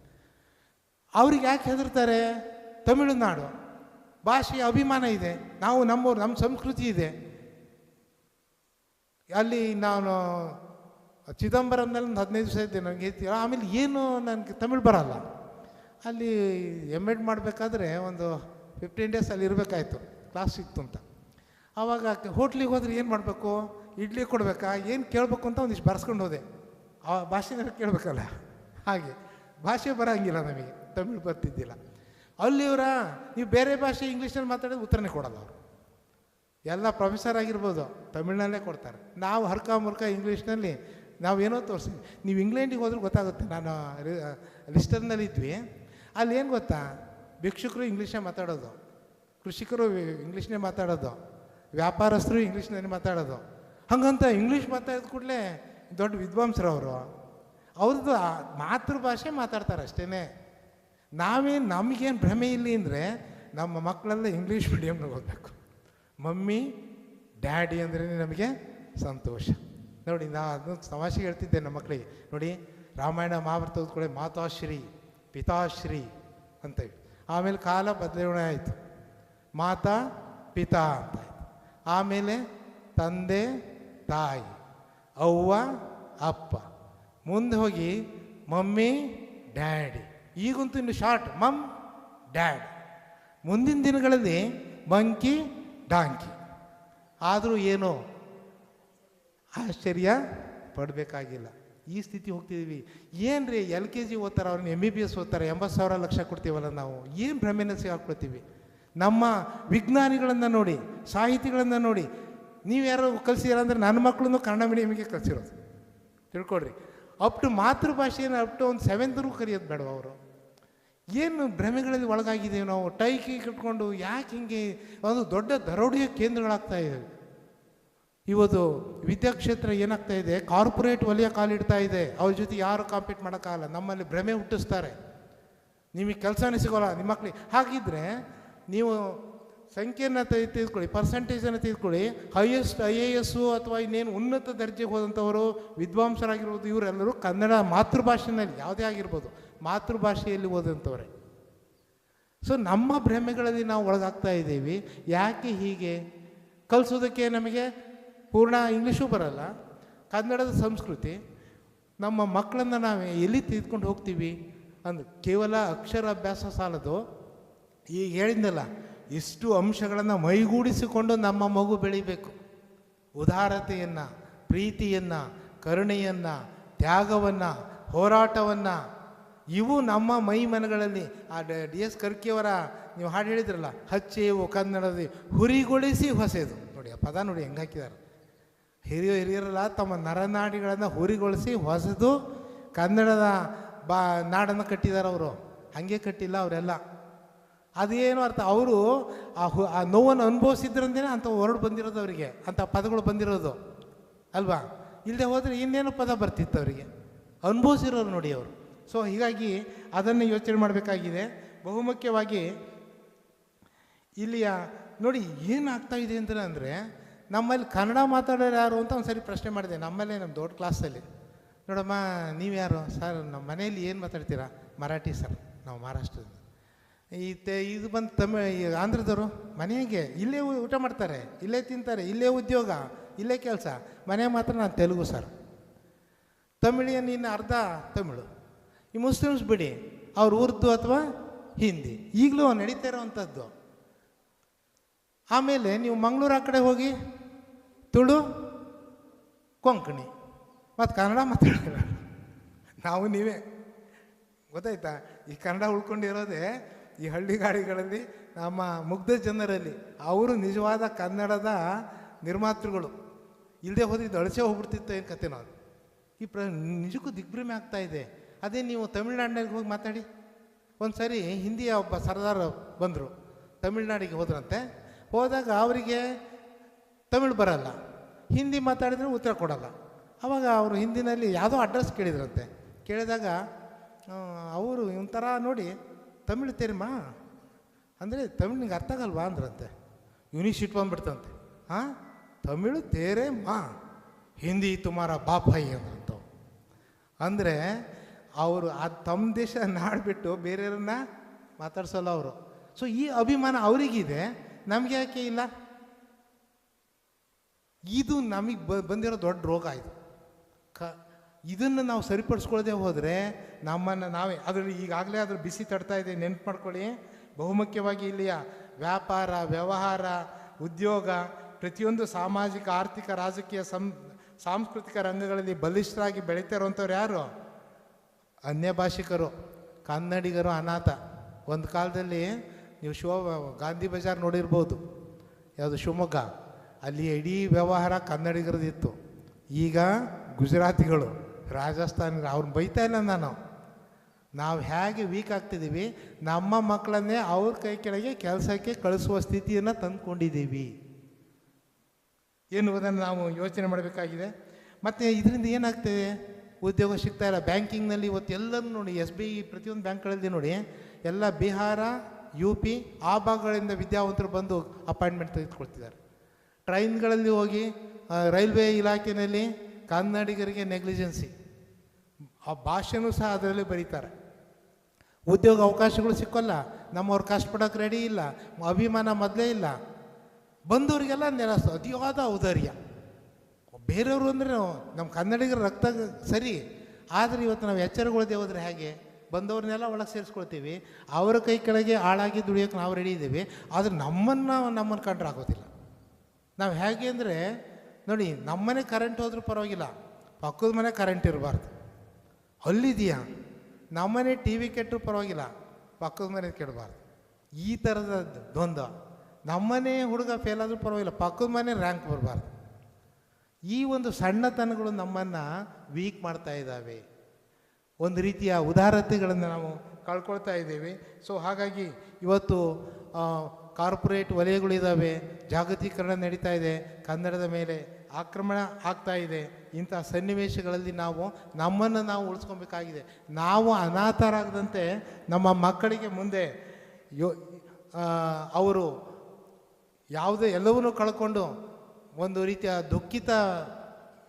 ಅವ್ರಿಗೆ ಯಾಕೆ ಹೆದರ್ತಾರೆ? ತಮಿಳುನಾಡು ಭಾಷೆಯ ಅಭಿಮಾನ ಇದೆ, ನಾವು ನಮ್ಮ ಸಂಸ್ಕೃತಿ ಇದೆ. ಅಲ್ಲಿ ನಾನು ಚಿದಂಬರಂನಲ್ಲಿ ಒಂದು 15 ದಿವಸ ಇದ್ದೆ, ನನಗೆ ಹೇಳ್ತೀರ. ಆಮೇಲೆ ಏನು ನನಗೆ ತಮಿಳು ಬರಲ್ಲ. ಅಲ್ಲಿ ಎಮ್.ಎಡ್ ಮಾಡಬೇಕಾದ್ರೆ ಒಂದು 15 ಡೇಸ್ ಅಲ್ಲಿ ಇರಬೇಕಾಯ್ತು, ಕ್ಲಾಸ್ ಸಿಕ್ತು ಅಂತ. ಆವಾಗ ಹೋಟ್ಲಿಗೆ ಹೋದ್ರೆ ಏನು ಮಾಡಬೇಕು, ಇಡ್ಲಿ ಕೊಡಬೇಕಾ, ಏನು ಕೇಳಬೇಕು ಅಂತ ಒಂದಿಷ್ಟು ಬರ್ಸ್ಕೊಂಡು ಹೋದೆ. ಆ ಭಾಷೆನ ಕೇಳಬೇಕಲ್ಲ, ಹಾಗೆ ಭಾಷೆ ಬರೋಂಗಿಲ್ಲ ನಮಗೆ, ತಮಿಳು ಬರ್ತಿದ್ದಿಲ್ಲ. ಅಲ್ಲಿಯವರ ನೀವು ಬೇರೆ ಭಾಷೆ ಇಂಗ್ಲೀಷಲ್ಲಿ ಮಾತಾಡಿದ್ರೆ ಉತ್ತರನೇ ಕೊಡಲ್ಲ ಅವರು. ಎಲ್ಲ ಪ್ರೊಫೆಸರ್ ಆಗಿರ್ಬೋದು ತಮಿಳ್ನಲ್ಲೇ ಕೊಡ್ತಾರೆ. ನಾವು ಹರ್ಕ ಮುರ್ಕ ಇಂಗ್ಲೀಷ್ನಲ್ಲಿ ನಾವೇನೋ ತೋರಿಸಿ. ನೀವು ಇಂಗ್ಲೆಂಡಿಗೆ ಹೋದ್ರೆ ಗೊತ್ತಾಗುತ್ತೆ. ನಾನು ಲಿಸ್ಟರ್ನಲ್ಲಿ ಇದ್ವಿ, ಅಲ್ಲಿ ಏನು ಗೊತ್ತಾ, ಭಿಕ್ಷುಕರು ಇಂಗ್ಲೀಷೇ ಮಾತಾಡೋದು, ಕೃಷಿಕರು ಇಂಗ್ಲೀಷ್ನೇ ಮಾತಾಡೋದು, ವ್ಯಾಪಾರಸ್ಥರು ಇಂಗ್ಲೀಷ್ನೇ ಮಾತಾಡೋದು. ಹಂಗಂತ ಇಂಗ್ಲೀಷ್ ಮಾತಾಡಿದ ಕೂಡಲೇ ದೊಡ್ಡ ವಿದ್ವಾಂಸರು ಅವರು. ಅವ್ರದ್ದು ಮಾತೃಭಾಷೆ ಮಾತಾಡ್ತಾರೆ ಅಷ್ಟೇ. ನಮಗೇನು ಭ್ರಮೆ ಇಲ್ಲಿ ಅಂದರೆ ನಮ್ಮ ಮಕ್ಕಳೆಲ್ಲ ಇಂಗ್ಲೀಷ್ ಮೀಡಿಯಮ್ನಾಗ ಓದಬೇಕು. ಮಮ್ಮಿ ಡ್ಯಾಡಿ ಅಂದ್ರೆ ನಮಗೆ ಸಂತೋಷ. ನೋಡಿ, ನಾ ಅದನ್ನು ತಮಾಷೆಗೆ ಹೇಳ್ತಿದ್ದೆ ನಮ್ಮ ಮಕ್ಕಳಿಗೆ. ನೋಡಿ, ರಾಮಾಯಣ ಮಹಾಭಾರತ ಓದ್ಕೊಳ್ಳಿ, ಮಾತಾಶ್ರೀ ಪಿತಾಶ್ರೀ ಅಂತೇಳಿ. ಆಮೇಲೆ ಕಾಲ ಬದಲಾವಣೆ ಆಯಿತು, ಮಾತಾ ಪಿತಾ ಅಂತಾಯಿತು. ಆಮೇಲೆ ತಂದೆ ತಾಯಿ, ಅವ್ವ ಅಪ್ಪ, ಮುಂದೆ ಹೋಗಿ ಮಮ್ಮಿ ಡ್ಯಾಡಿ. ಈಗಂತೂ ಇನ್ನು ಶಾರ್ಟ್, ಮಮ್ ಡ್ಯಾಡ್. ಮುಂದಿನ ದಿನಗಳಲ್ಲಿ ಮಂಕಿ ಡಾಂಕಿ. ಆದರೂ ಏನು ಆಶ್ಚರ್ಯ ಪಡಬೇಕಾಗಿಲ್ಲ. ಈ ಸ್ಥಿತಿ ಹೋಗ್ತಿದ್ದೀವಿ. ಏನು ರೀ LKG ಓದ್ತಾರೆ, ಅವ್ರನ್ನ MBBS ಓದ್ತಾರೆ, 80,000 ಲಕ್ಷ ಕೊಡ್ತೀವಲ್ಲ ನಾವು, ಏನು ಭ್ರಮೆನ ಸಿಗಾಕ್ಕೊಳ್ತೀವಿ. ನಮ್ಮ ವಿಜ್ಞಾನಿಗಳನ್ನು ನೋಡಿ, ಸಾಹಿತಿಗಳನ್ನು ನೋಡಿ, ನೀವು ಯಾರು ಕಲಿಸಿರ ಅಂದರೆ ನನ್ನ ಮಕ್ಕಳನ್ನು ಕನ್ನಡ ಮೀಡಿಯಮಿಗೆ ಕಲಿಸಿರೋದು ತಿಳ್ಕೊಡ್ರಿ. ಅಪ್ ಟು ಮಾತೃಭಾಷೆಯನ್ನು ಅಪ್ ಟು ಒಂದು 7th ಕಲಿಯೋದು ಬೇಡವ ಅವರು. ಏನು ಭ್ರಮೆಗಳಲ್ಲಿ ಒಳಗಾಗಿದ್ದೇವೆ ನಾವು. ಟೈಕಿ ಕಟ್ಕೊಂಡು ಯಾಕೆ ಹಿಂಗೆ ಒಂದು ದೊಡ್ಡ ದರೋಡೆಯ ಕೇಂದ್ರಗಳಾಗ್ತಾ ಇದ್ದಾವೆ. ಇವತ್ತು ವಿದ್ಯಾಕ್ಷೇತ್ರ ಏನಾಗ್ತಾ ಇದೆ, ಕಾರ್ಪೊರೇಟ್ ವಲಯ ಕಾಲಿಡ್ತಾ ಇದೆ. ಅವ್ರ ಜೊತೆ ಯಾರು ಕಾಂಪೀಟ್ ಮಾಡೋಕ್ಕಾಗಲ್ಲ. ನಮ್ಮಲ್ಲಿ ಭ್ರಮೆ ಹುಟ್ಟಿಸ್ತಾರೆ, ನಿಮಗೆ ಕೆಲಸನೇ ಸಿಗೋಲ್ಲ ನಿಮ್ಮ ಮಕ್ಕಳಿಗೆ. ಹಾಗಿದ್ರೆ ನೀವು ಸಂಖ್ಯೆಯನ್ನು ತೆಗೆದುಕೊಳ್ಳಿ, ಪರ್ಸೆಂಟೇಜನ್ನು ತೆಗೆದುಕೊಳ್ಳಿ. ಹೈಯೆಸ್ಟ್ IAS ಅಥವಾ ಇನ್ನೇನು ಉನ್ನತ ದರ್ಜೆಗೆ ಹೋದಂಥವರು ವಿದ್ವಾಂಸರಾಗಿರ್ಬೋದು, ಇವರೆಲ್ಲರೂ ಕನ್ನಡ ಮಾತೃಭಾಷೆಯಲ್ಲಿ ಯಾವುದೇ ಆಗಿರ್ಬೋದು ಮಾತೃಭಾಷೆಯಲ್ಲಿ ಓದಂಥವ್ರೆ. ಸೊ ನಮ್ಮ ಭ್ರಮೆಗಳಲ್ಲಿ ನಾವು ಒಳಗಾಗ್ತಾ ಇದ್ದೀವಿ. ಯಾಕೆ ಹೀಗೆ? ಕಲಿಸೋದಕ್ಕೆ ನಮಗೆ ಪೂರ್ಣ ಇಂಗ್ಲೀಷು ಬರಲ್ಲ, ಕನ್ನಡದ ಸಂಸ್ಕೃತಿ. ನಮ್ಮ ಮಕ್ಕಳನ್ನು ನಾವು ಎಲ್ಲಿ ತೆಗೆದುಕೊಂಡು ಹೋಗ್ತೀವಿ ಅಂದು ಕೇವಲ ಅಕ್ಷರ ಅಭ್ಯಾಸ ಸಾಲದು. ಈಗ ಹೇಳಿದ್ನಲ್ಲ, ಇಷ್ಟು ಅಂಶಗಳನ್ನು ಮೈಗೂಡಿಸಿಕೊಂಡು ನಮ್ಮ ಮಗು ಬೆಳಿಬೇಕು. ಉದಾರತೆಯನ್ನು, ಪ್ರೀತಿಯನ್ನು, ಕರುಣೆಯನ್ನು, ತ್ಯಾಗವನ್ನು, ಹೋರಾಟವನ್ನು, ಇವು ನಮ್ಮ ಮೈ ಮನಗಳಲ್ಲಿ. ಆ DS ಕರ್ಕಿಯವರ ನೀವು ಹಾಡು ಹೇಳಿದ್ರಲ್ಲ, ಹಚ್ಚೇವು ಕನ್ನಡದ ಹುರಿಗೊಳಿಸಿ ಹೊಸೆದು. ನೋಡಿ ಆ ಪದ ನೋಡಿ ಹೆಂಗೆ ಹಾಕಿದ್ದಾರೆ. ಹಿರಿಯರಲ್ಲ ತಮ್ಮ ನರನಾಡಿಗಳನ್ನು ಹುರಿಗೊಳಿಸಿ ಹೊಸದು ಕನ್ನಡದ ನಾಡನ್ನು ಕಟ್ಟಿದ್ದಾರೆ ಅವರು. ಹಾಗೆ ಕಟ್ಟಿಲ್ಲ ಅವರೆಲ್ಲ. ಅದೇನು ಅರ್ಥ, ಅವರು ಆ ನೋವನ್ನು ಅನುಭವಿಸಿದ್ರಂದೇ ಅಂಥ ಹೊರಡು ಬಂದಿರೋದು ಅವರಿಗೆ, ಅಂಥ ಪದಗಳು ಬಂದಿರೋದು ಅಲ್ವಾ. ಇಲ್ಲದೆ ಹೋದರೆ ಇನ್ನೇನು ಪದ ಬರ್ತಿತ್ತು ಅವರಿಗೆ, ಅನುಭವಿಸಿರೋರು ನೋಡಿ ಅವರು. ಸೊ ಹೀಗಾಗಿ ಅದನ್ನು ಯೋಚನೆ ಮಾಡಬೇಕಾಗಿದೆ. ಬಹುಮುಖ್ಯವಾಗಿ ಇಲ್ಲಿಯ ನೋಡಿ ಏನಾಗ್ತಾ ಇದೆ ಅಂದರೆ, ನಮ್ಮಲ್ಲಿ ಕನ್ನಡ ಮಾತಾಡೋರು ಯಾರು ಅಂತ ಒಂದು ಸರಿ ಪ್ರಶ್ನೆ ಮಾಡಿದೆ ನಮ್ಮಲ್ಲೇ, ನಮ್ಮ ದೊಡ್ಡ ಕ್ಲಾಸಲ್ಲಿ. ನೋಡಮ್ಮ ನೀವು ಯಾರು ಸರ್? ನಮ್ಮ ಮನೆಯಲ್ಲಿ ಏನು ಮಾತಾಡ್ತೀರಾ? ಮರಾಠಿ ಸರ್, ನಾವು ಮಹಾರಾಷ್ಟ್ರದಿಂದ. ಇದು ಬಂದು ಆಂಧ್ರದವರು ಮನೆಗೆ ಇಲ್ಲೇ ಊಟ ಮಾಡ್ತಾರೆ, ಇಲ್ಲೇ ತಿಂತಾರೆ, ಇಲ್ಲೇ ಉದ್ಯೋಗ, ಇಲ್ಲೇ ಕೆಲಸ. ಮನೆಗೆ ಮಾತ್ರ ನಾನು ತೆಲುಗು ಸರ್. ತಮಿಳಿಯನ್ ಇನ್ನು ಅರ್ಧ ತಮಿಳು. ಈ ಮುಸ್ಲಿಮ್ಸ್ ಬಿಡಿ, ಅವ್ರು ಉರ್ದು ಅಥವಾ ಹಿಂದಿ ಈಗಲೂ ನಡೀತಾ ಇರೋವಂಥದ್ದು. ಆಮೇಲೆ ನೀವು ಮಂಗಳೂರು ಆ ಕಡೆ ಹೋಗಿ ತುಳು, ಕೊಂಕಣಿ ಮತ್ತು ಕನ್ನಡ ಮಾತಾಡೋಲ್ಲ. ನಾವು ನೀವೇ ಗೊತ್ತಾಯ್ತಾ? ಈ ಕನ್ನಡ ಉಳ್ಕೊಂಡಿರೋದೇ ಈ ಹಳ್ಳಿಗಾಡಿಗಳಲ್ಲಿ, ನಮ್ಮ ಮುಗ್ಧ ಜನರಲ್ಲಿ. ಅವರು ನಿಜವಾದ ಕನ್ನಡದ ನಿರ್ಮಾತೃಗಳು. ಇಲ್ಲದೆ ಹೋದಿದ್ದು ಅಳಸೆ ಹೋಗ್ಬಿಡ್ತಿತ್ತು ಏನು ಕತೆ. ನಾವು ಈ ನಿಜಕ್ಕೂ ದಿಗ್ಭ್ರಮೆ ಆಗ್ತಾ ಇದೆ. ಅದೇ ನೀವು ತಮಿಳ್ನಾಡಿನಾಗ ಹೋಗಿ ಮಾತಾಡಿ. ಒಂದು ಸರಿ ಹಿಂದಿಯ ಒಬ್ಬ ಸರ್ದಾರ್ ಬಂದರು, ತಮಿಳ್ನಾಡಿಗೆ ಹೋದ್ರಂತೆ. ಹೋದಾಗ ಅವರಿಗೆ ತಮಿಳು ಬರಲ್ಲ, ಹಿಂದಿ ಮಾತಾಡಿದ್ರೆ ಉತ್ತರ ಕೊಡಲ್ಲ. ಆವಾಗ ಅವರು ಹಿಂದಿನಲ್ಲಿ ಯಾವುದೋ ಅಡ್ರೆಸ್ ಕೇಳಿದ್ರಂತೆ. ಕೇಳಿದಾಗ ಅವರು ಒಂಥರ ನೋಡಿ, ತಮಿಳು ತೇರಿಮಾ ಅಂದರೆ ತಮಿಳು ನಿಂಗೆ ಅರ್ಥ ಆಗಲ್ವಾ ಅಂದ್ರಂತೆ. ಯೂನಿಶಿಟ್ ಬಂದುಬಿಡ್ತಂತೆ. ಹಾಂ, ತಮಿಳು ತೇರೆ ಮಾ, ಹಿಂದಿ ತುಮಾರ ಬಾಪ್ ಹೈ ಅಂದ್ರಂತ. ಅಂದರೆ ಅವರು ತಮ್ಮ ದೇಶ ನಾಡ್ಬಿಟ್ಟು ಬೇರೆಯವ್ರನ್ನ ಮಾತಾಡ್ಸಲ್ಲ ಅವರು. ಸೊ ಈ ಅಭಿಮಾನ ಅವರಿಗಿದೆ, ನಮಗೆ ಯಾಕೆ ಇಲ್ಲ? ಇದು ನಮಗೆ ಬಂದಿರೋ ದೊಡ್ಡ ರೋಗ ಇದು. ಇದನ್ನು ನಾವು ಸರಿಪಡಿಸ್ಕೊಳ್ಳದೆ ಹೋದರೆ ನಮ್ಮನ್ನು ನಾವೇ ಅದರಲ್ಲಿ ಈಗಾಗಲೇ ಅದ್ರ ಬಿಸಿ ತಡ್ತಾ ಇದೆ. ನೆನ್ಪು ಮಾಡ್ಕೊಳ್ಳಿ. ಬಹುಮುಖ್ಯವಾಗಿ ಇಲ್ಲಿಯ ವ್ಯಾಪಾರ, ವ್ಯವಹಾರ, ಉದ್ಯೋಗ, ಪ್ರತಿಯೊಂದು ಸಾಮಾಜಿಕ, ಆರ್ಥಿಕ, ರಾಜಕೀಯ, ಸಾಂಸ್ಕೃತಿಕ ರಂಗಗಳಲ್ಲಿ ಬಲಿಷ್ಠರಾಗಿ ಬೆಳೀತಾ ಇರುವಂಥವ್ರು ಯಾರು? ಅನ್ಯ ಭಾಷಿಕರು, ಕನ್ನಡಿಗರು ಅನಾಥ. ಒಂದು ಕಾಲದಲ್ಲಿ ನೀವು ಗಾಂಧಿ ಬಜಾರ್ ನೋಡಿರ್ಬೋದು, ಯಾವುದು ಶಿವಮೊಗ್ಗ, ಅಲ್ಲಿ ಇಡೀ ವ್ಯವಹಾರ ಕನ್ನಡಿಗರದಿತ್ತು. ಈಗ ಗುಜರಾತಿಗಳು, ರಾಜಸ್ಥಾನಿಗಳು, ಅವ್ರನ್ನ ಬೈತಾ ಇಲ್ಲ ನಾನು. ನಾವು ಹೇಗೆ ವೀಕ್ ಆಗ್ತಿದ್ದೀವಿ, ನಮ್ಮ ಮಕ್ಕಳನ್ನೇ ಅವ್ರ ಕೈ ಕೆಳಗೆ ಕೆಲಸಕ್ಕೆ ಕಳಿಸುವ ಸ್ಥಿತಿಯನ್ನು ತಂದುಕೊಂಡಿದ್ದೀವಿ ಎನ್ನುವುದನ್ನು ನಾವು ಯೋಚನೆ ಮಾಡಬೇಕಾಗಿದೆ. ಮತ್ತು ಇದರಿಂದ ಏನಾಗ್ತದೆ? ಉದ್ಯೋಗ ಸಿಗ್ತಾ ಇಲ್ಲ. ಬ್ಯಾಂಕಿಂಗ್ನಲ್ಲಿ ಇವತ್ತು ಎಲ್ಲರೂ ನೋಡಿ, SBI ಪ್ರತಿಯೊಂದು ಬ್ಯಾಂಕ್ಗಳಲ್ಲಿ ನೋಡಿ, ಎಲ್ಲ ಬಿಹಾರ, UP ಆ ಭಾಗಗಳಿಂದ ವಿದ್ಯಾವಂತರು ಬಂದು ಅಪಾಯಿಂಟ್ಮೆಂಟ್ ತೆಗೆದುಕೊಳ್ತಿದ್ದಾರೆ. ಟ್ರೈನ್ಗಳಲ್ಲಿ ಹೋಗಿ, ರೈಲ್ವೆ ಇಲಾಖೆಯಲ್ಲಿ ಕನ್ನಡಿಗರಿಗೆ ನೆಗ್ಲಿಜೆನ್ಸಿ, ಆ ಭಾಷೆನೂ ಸಹ ಅದರಲ್ಲಿ ಬರೀತಾರೆ. ಉದ್ಯೋಗ ಅವಕಾಶಗಳು ಸಿಕ್ಕೋಲ್ಲ, ನಮ್ಮವ್ರು ಕಷ್ಟಪಡೋಕೆ ರೆಡಿ ಇಲ್ಲ, ಅಭಿಮಾನ ಮೊದಲೇ ಇಲ್ಲ. ಬಂದವರಿಗೆಲ್ಲ ನೆರಸು, ಅತಿಯಾದ ಔದಾರ್ಯ. ಬೇರೆಯವರು ಅಂದರೆ ನಮ್ಮ ಕನ್ನಡಿಗರ ರಕ್ತ ಸರಿ, ಆದರೆ ಇವತ್ತು ನಾವು ಎಚ್ಚರಗೊಳ್ಳದೆ ಹೋದರೆ ಹೇಗೆ? ಬಂದವ್ರನ್ನೆಲ್ಲ ಒಳಗೆ ಸೇರಿಸ್ಕೊಳ್ತೀವಿ, ಅವರ ಕೈ ಕೆಳಗೆ ಆಳಾಗಿ ದುಡಿಯೋಕೆ ನಾವು ರೆಡಿ ಇದ್ದೀವಿ. ಆದರೆ ನಮ್ಮನ್ನು ಕಂಡ್ರೆ ಆಗೋದಿಲ್ಲ. ನಾವು ಹೇಗೆ ಅಂದರೆ ನೋಡಿ, ನಮ್ಮನೆ ಕರೆಂಟ್ ಹೋದ್ರೂ ಪರವಾಗಿಲ್ಲ, ಪಕ್ಕದ ಮನೆ ಕರೆಂಟ್ ಇರಬಾರ್ದು. ಅಲ್ಲಿದೆಯಾ, ನಮ್ಮನೆ ಟಿ ವಿ ಕೆಟ್ಟರು ಪರವಾಗಿಲ್ಲ, ಪಕ್ಕದ ಮನೆ ಕೆಡಬಾರ್ದು. ಈ ಥರದ ದ್ವಂದ್ವ. ನಮ್ಮನೆ ಹುಡುಗ ಫೇಲ್ ಆದರೂ ಪರವಾಗಿಲ್ಲ, ಪಕ್ಕದ ಮನೆ ರ್ಯಾಂಕ್ ಬರಬಾರ್ದು. ಈ ಒಂದು ಸಣ್ಣತನಗಳು ನಮ್ಮನ್ನು ವೀಕ್ ಮಾಡ್ತಾ ಇದ್ದಾವೆ. ಒಂದು ರೀತಿಯ ಉದಾರತೆಗಳನ್ನು ನಾವು ಕಳ್ಕೊಳ್ತಾ ಇದ್ದೇವೆ. ಸೊ ಹಾಗಾಗಿ ಇವತ್ತು ಕಾರ್ಪೊರೇಟ್ ವಲಯಗಳಿದ್ದಾವೆ, ಜಾಗತೀಕರಣ ನಡೀತಾ ಇದೆ, ಕನ್ನಡದ ಮೇಲೆ ಆಕ್ರಮಣ ಆಗ್ತಾ ಇದೆ. ಇಂಥ ಸನ್ನಿವೇಶಗಳಲ್ಲಿ ನಾವು ನಮ್ಮನ್ನು ನಾವು ಉಳಿಸ್ಕೊಬೇಕಾಗಿದೆ. ನಾವು ಅನಾಥರಾಗದಂತೆ ನಮ್ಮ ಮಕ್ಕಳಿಗೆ ಮುಂದೆ ಅವರು ಯಾವುದೇ ಎಲ್ಲವನ್ನೂ ಕಳ್ಕೊಂಡು ಒಂದು ರೀತಿಯ ದುಃಖಿತ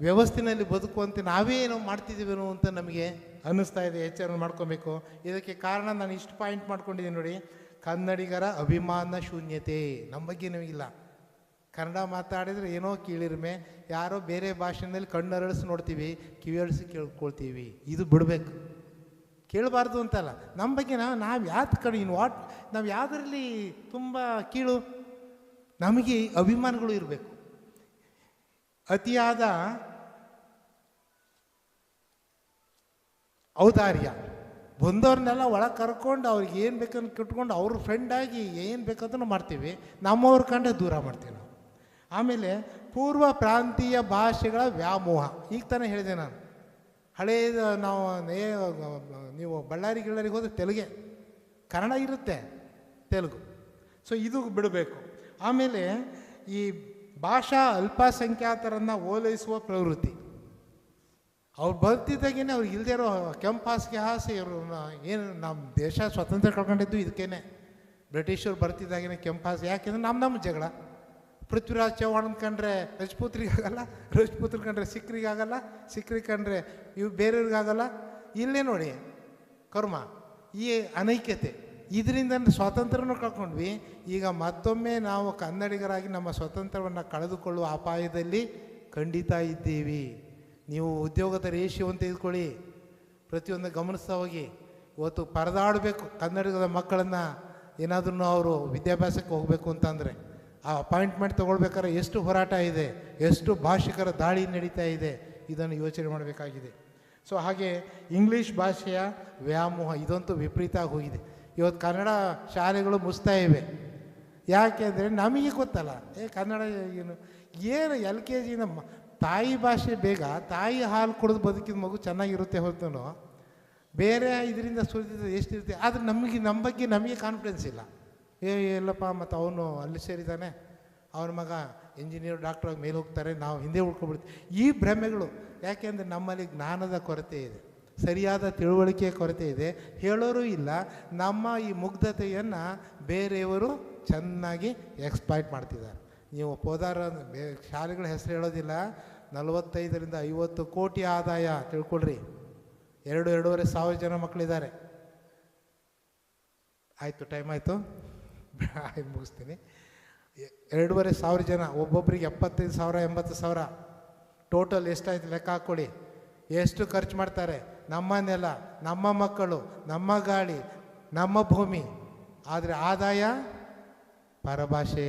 ವ್ಯವಸ್ಥೆಯಲ್ಲಿ ಬದುಕುವಂತೆ ನಾವೇ ಏನೋ ಮಾಡ್ತಿದ್ದೀವೇನೋ ಅಂತ ನಮಗೆ ಅನ್ನಿಸ್ತಾ ಇದೆ. ಎಚ್ಚರ ಮಾಡ್ಕೊಬೇಕು. ಇದಕ್ಕೆ ಕಾರಣ ನಾನು ಇಷ್ಟು ಪಾಯಿಂಟ್ ಮಾಡ್ಕೊಂಡಿದ್ದೀನಿ ನೋಡಿ. ಕನ್ನಡಿಗರ ಅಭಿಮಾನ ಶೂನ್ಯತೆ. ನಮ್ಮ ಬಗ್ಗೆ ನಮಗಿಲ್ಲ. ಕನ್ನಡ ಮಾತಾಡಿದರೆ ಏನೋ ಕೀಳಿರ್ಮೆ, ಯಾರೋ ಬೇರೆ ಭಾಷೆಯಲ್ಲಿ ಕಣ್ಣರಳಿಸಿ ನೋಡ್ತೀವಿ, ಕಿವಿಯಳಿಸಿ ಕೇಳ್ಕೊಳ್ತೀವಿ. ಇದು ಬಿಡಬೇಕು. ಕೇಳಬಾರ್ದು ಅಂತಲ್ಲ, ನಮ್ಮ ಬಗ್ಗೆ ನಾವು ಯಾವ್ದು ಕಡೆ ನಾವು ಯಾವುದರಲ್ಲಿ ತುಂಬ ಕೀಳು, ನಮಗೆ ಅಭಿಮಾನಗಳು ಇರಬೇಕು. ಅತಿಯಾದ ಔದಾರ್ಯ, ಬಂದವ್ರನ್ನೆಲ್ಲ ಒಳಗೆ ಕರ್ಕೊಂಡು ಅವ್ರಿಗೆ ಏನು ಬೇಕಂತ ಕಿಟ್ಕೊಂಡು ಅವ್ರ ಫ್ರೆಂಡಾಗಿ ಏನು ಬೇಕಂತ ಮಾಡ್ತೀವಿ, ನಮ್ಮವ್ರ ಕಂಡ್ರೆ ದೂರ ಮಾಡ್ತೀವಿ ನಾವು. ಆಮೇಲೆ ಪೂರ್ವ ಪ್ರಾಂತೀಯ ಭಾಷೆಗಳ ವ್ಯಾಮೋಹ. ಈಗ ತಾನೇ ಹೇಳಿದೆ ನಾನು, ಹಳೇದು ನಾವು ನೀವು ಬಳ್ಳಾರಿಗೆ ಹೋದರೆ ತೆಲುಗೆ, ಕನ್ನಡ ಇರುತ್ತೆ, ತೆಲುಗು. ಸೊ ಇದು ಬಿಡಬೇಕು. ಆಮೇಲೆ ಈ ಭಾಷಾ ಅಲ್ಪಸಂಖ್ಯಾತರನ್ನು ಓಲೈಸುವ ಪ್ರವೃತ್ತಿ. ಅವ್ರು ಬರ್ತಿದ್ದಾಗೇ ಅವ್ರಿಗೆ ಇಲ್ಲದೆ ಇರೋ ಕೆಂಪಾಸಿಗೆ ಹಾಸಿ ಇವರು ಏನು ನಮ್ಮ ದೇಶ ಸ್ವತಂತ್ರ ಕಳ್ಕೊಂಡಿದ್ದು ಇದಕ್ಕೇನೆ. ಬ್ರಿಟಿಷರು ಬರ್ತಿದ್ದಾಗೇ ಕೆಂಪಾಸಿ. ಯಾಕೆಂದರೆ ನಮ್ಮ ಜಗಳ. ಪೃಥ್ವಿರಾಜ್ ಚೌಹಾಣ್ ಕಂಡ್ರೆ ರಜಪೂತ್ರಿಗಾಗಲ್ಲ, ರಜಪೂತ್ರ ಕಂಡ್ರೆ ಸಿಖ್ರಿಗಾಗಲ್ಲ, ಸಿಖ್ರಿಗೆ ಕಂಡ್ರೆ ಇವು ಬೇರೆಯವ್ರಿಗಾಗಲ್ಲ. ಇಲ್ಲೇ ನೋಡಿ ಕರ್ಮ, ಈ ಅನೈಕ್ಯತೆ. ಇದರಿಂದ ಸ್ವಾತಂತ್ರ್ಯನೂ ಕಳ್ಕೊಂಡ್ವಿ. ಈಗ ಮತ್ತೊಮ್ಮೆ ನಾವು ಕನ್ನಡಿಗರಾಗಿ ನಮ್ಮ ಸ್ವಾತಂತ್ರ್ಯವನ್ನು ಕಳೆದುಕೊಳ್ಳುವ ಅಪಾಯದಲ್ಲಿ ಖಂಡಿತ ಇದ್ದೀವಿ. ನೀವು ಉದ್ಯೋಗದ ರೇಷಿಯೋ ಅಂತ ತೆಗೆದುಕೊಳ್ಳಿ, ಪ್ರತಿಯೊಂದು ಗಮನಿಸ್ತಾ ಹೋಗಿ. ಇವತ್ತು ಪರದಾಡಬೇಕು ಕನ್ನಡಿಗದ ಮಕ್ಕಳನ್ನು, ಏನಾದ್ರೂ ಅವರು ವಿದ್ಯಾಭ್ಯಾಸಕ್ಕೆ ಹೋಗಬೇಕು ಅಂತಂದರೆ ಆ ಅಪಾಯಿಂಟ್ಮೆಂಟ್ ತೊಗೊಳ್ಬೇಕಾದ್ರೆ ಎಷ್ಟು ಹೋರಾಟ ಇದೆ, ಎಷ್ಟು ಭಾಷಿಕರ ದಾಳಿ ನಡೀತಾ ಇದೆ, ಇದನ್ನು ಯೋಚನೆ ಮಾಡಬೇಕಾಗಿದೆ. ಸೊ ಹಾಗೆ ಇಂಗ್ಲೀಷ್ ಭಾಷೆಯ ವ್ಯಾಮೋಹ ಇದಂತೂ ವಿಪರೀತ ಹೋಗಿದೆ. ಇವತ್ತು ಕನ್ನಡ ಶಾಲೆಗಳು ಮುಚ್ತಾ ಇವೆ. ಯಾಕೆ ಅಂದರೆ ನಮಗೆ ಗೊತ್ತಲ್ಲ, ಕನ್ನಡ ಏನು LKG ನಮ್ಮ ತಾಯಿ ಭಾಷೆ ಬೇಗ, ತಾಯಿ ಹಾಲು ಕುಡಿದು ಬದುಕಿದ ಮಗು ಚೆನ್ನಾಗಿರುತ್ತೆ ಹೊರತು ಬೇರೆ ಇದರಿಂದ ಸುರಿದ ಎಷ್ಟಿರುತ್ತೆ. ಆದರೆ ನಮ್ಮ ಬಗ್ಗೆ ನಮಗೆ ಕಾನ್ಫಿಡೆನ್ಸ್ ಇಲ್ಲ. ಎಲ್ಲಪ್ಪ ಮತ್ತು ಅವನು ಅಲ್ಲಿ ಸೇರಿದ್ದಾನೆ, ಅವನ ಮಗ ಇಂಜಿನಿಯರ್ ಡಾಕ್ಟ್ರಾಗಿ ಮೇಲೆ ಹೋಗ್ತಾರೆ, ನಾವು ಹಿಂದೆ ಉಳ್ಕೊಬಿಡ್ತೀವಿ. ಈ ಭ್ರಮೆಗಳು. ಯಾಕೆಂದರೆ ನಮ್ಮಲ್ಲಿ ಜ್ಞಾನದ ಕೊರತೆ ಇದೆ, ಸರಿಯಾದ ತಿಳುವಳಿಕೆಯ ಕೊರತೆ ಇದೆ, ಹೇಳೋರು ಇಲ್ಲ. ನಮ್ಮ ಈ ಮುಗ್ಧತೆಯನ್ನು ಬೇರೆಯವರು ಚೆನ್ನಾಗಿ ಎಕ್ಸ್ಪ್ಲಾಯ್ಟ್ ಮಾಡ್ತಿದ್ದಾರೆ. ನೀವು ಪೋದಾರ ಶಾಲೆಗಳ ಹೆಸರು ಹೇಳೋದಿಲ್ಲ. 45ರಿಂದ 50 ಕೋಟಿ ಆದಾಯ ತಿಳ್ಕೊಳ್ರಿ. 2-2.5 ಸಾವಿರ ಜನ ಮಕ್ಕಳಿದ್ದಾರೆ. ಆಯಿತು, ಟೈಮ್ ಆಯಿತು, ಮುಗಿಸ್ತೀನಿ. 2.5 ಸಾವಿರ ಜನ, ಒಬ್ಬೊಬ್ಬರಿಗೆ 75,000 80,000. ಟೋಟಲ್ ಎಷ್ಟಾಯ್ತು ಲೆಕ್ಕ ಹಾಕ್ಕೊಳ್ಳಿ. ಎಷ್ಟು ಖರ್ಚು ಮಾಡ್ತಾರೆ. ನಮ್ಮ ನೆಲ, ನಮ್ಮ ಮಕ್ಕಳು, ನಮ್ಮ ಗಾಳಿ, ನಮ್ಮ ಭೂಮಿ. ಆದರೆ ಆದಾಯ ಪರಭಾಷೆ.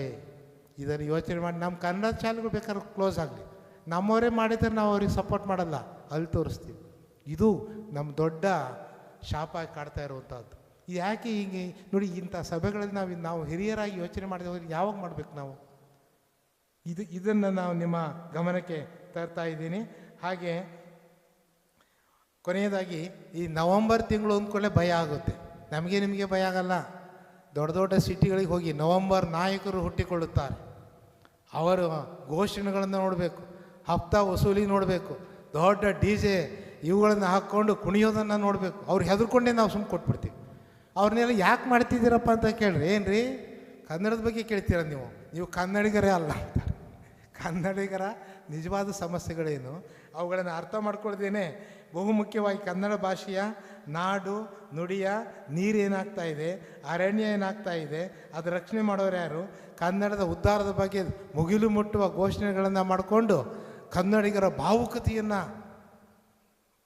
ಇದನ್ನು ಯೋಚನೆ ಮಾಡಿ ನಮ್ಮ ಕನ್ನಡ ಶಾಲೆಗಳು ಬೇಕಾದ್ರೆ ಕ್ಲೋಸ್ ಆಗಲಿ, ನಮ್ಮವರೇ ಮಾಡಿದರೆ ನಾವು ಅವ್ರಿಗೆ ಸಪೋರ್ಟ್ ಮಾಡಲ್ಲ, ಅಲ್ಲಿ ತೋರಿಸ್ತೀವಿ. ಇದು ನಮ್ಮ ದೊಡ್ಡ ಶಾಪ ಕಾಡ್ತಾ ಇರುವಂಥದ್ದು. ಯಾಕೆ ಹೀಗೆ ನೋಡಿ, ಇಂಥ ಸಭೆಗಳಲ್ಲಿ ನಾವು ಹಿರಿಯರಾಗಿ ಯೋಚನೆ ಮಾಡಿದವ್ರಿಗೆ ಯಾವಾಗ ಮಾಡಬೇಕು ನಾವು? ಇದನ್ನು ನಾವು ನಿಮ್ಮ ಗಮನಕ್ಕೆ ತರ್ತಾ ಇದ್ದೀನಿ. ಹಾಗೆ ಕೊನೆಯದಾಗಿ ಈ ನವಂಬರ್ ತಿಂಗಳು ಅಂದ್ಕೊಳ್ಳೆ ಭಯ ಆಗುತ್ತೆ. ನಮಗೆ ನಿಮಗೆ ಭಯ ಆಗಲ್ಲ. ದೊಡ್ಡ ದೊಡ್ಡ ಸಿಟಿಗಳಿಗೆ ಹೋಗಿ ನವಂಬರ್ ನಾಯಕರು ಹುಟ್ಟಿಕೊಳ್ಳುತ್ತಾರೆ. ಅವರು ಘೋಷಣೆಗಳನ್ನು ನೋಡಬೇಕು, ಹಫ್ತಾ ವಸೂಲಿ ನೋಡಬೇಕು, ದೊಡ್ಡ DJ ಇವುಗಳನ್ನು ಹಾಕ್ಕೊಂಡು ಕುಣಿಯೋದನ್ನು ನೋಡಬೇಕು. ಅವ್ರು ಹೆದರ್ಕೊಂಡೇ ನಾವು ಸುಮ್ಮನೆ ಕೊಟ್ಬಿಡ್ತೀವಿ. ಅವ್ರನ್ನೆಲ್ಲ ಯಾಕೆ ಮಾಡ್ತಿದ್ದೀರಪ್ಪ ಅಂತ ಕೇಳ್ರಿ. ಏನು ರೀ ಕನ್ನಡದ ಬಗ್ಗೆ ಕೇಳ್ತೀರ ನೀವು ಕನ್ನಡಿಗರೇ ಅಲ್ಲ ಅಂತಾರೆ. ಕನ್ನಡಿಗರ ನಿಜವಾದ ಸಮಸ್ಯೆಗಳೇನು ಅವುಗಳನ್ನು ಅರ್ಥ ಮಾಡ್ಕೊಳ್ದೇನೆ ಬಹುಮುಖ್ಯವಾಗಿ ಕನ್ನಡ ಭಾಷೆಯ ನಾಡು ನುಡಿಯ ನೀರೇನಾಗ್ತಾ ಇದೆ, ಅರಣ್ಯ ಏನಾಗ್ತಾ ಇದೆ, ಅದು ರಕ್ಷಣೆ ಮಾಡೋರು ಯಾರು, ಕನ್ನಡದ ಉದ್ಧಾರದ ಬಗ್ಗೆ ಮುಗಿಲು ಮುಟ್ಟುವ ಘೋಷಣೆಗಳನ್ನು ಮಾಡಿಕೊಂಡು ಕನ್ನಡಿಗರ ಭಾವುಕತೆಯನ್ನು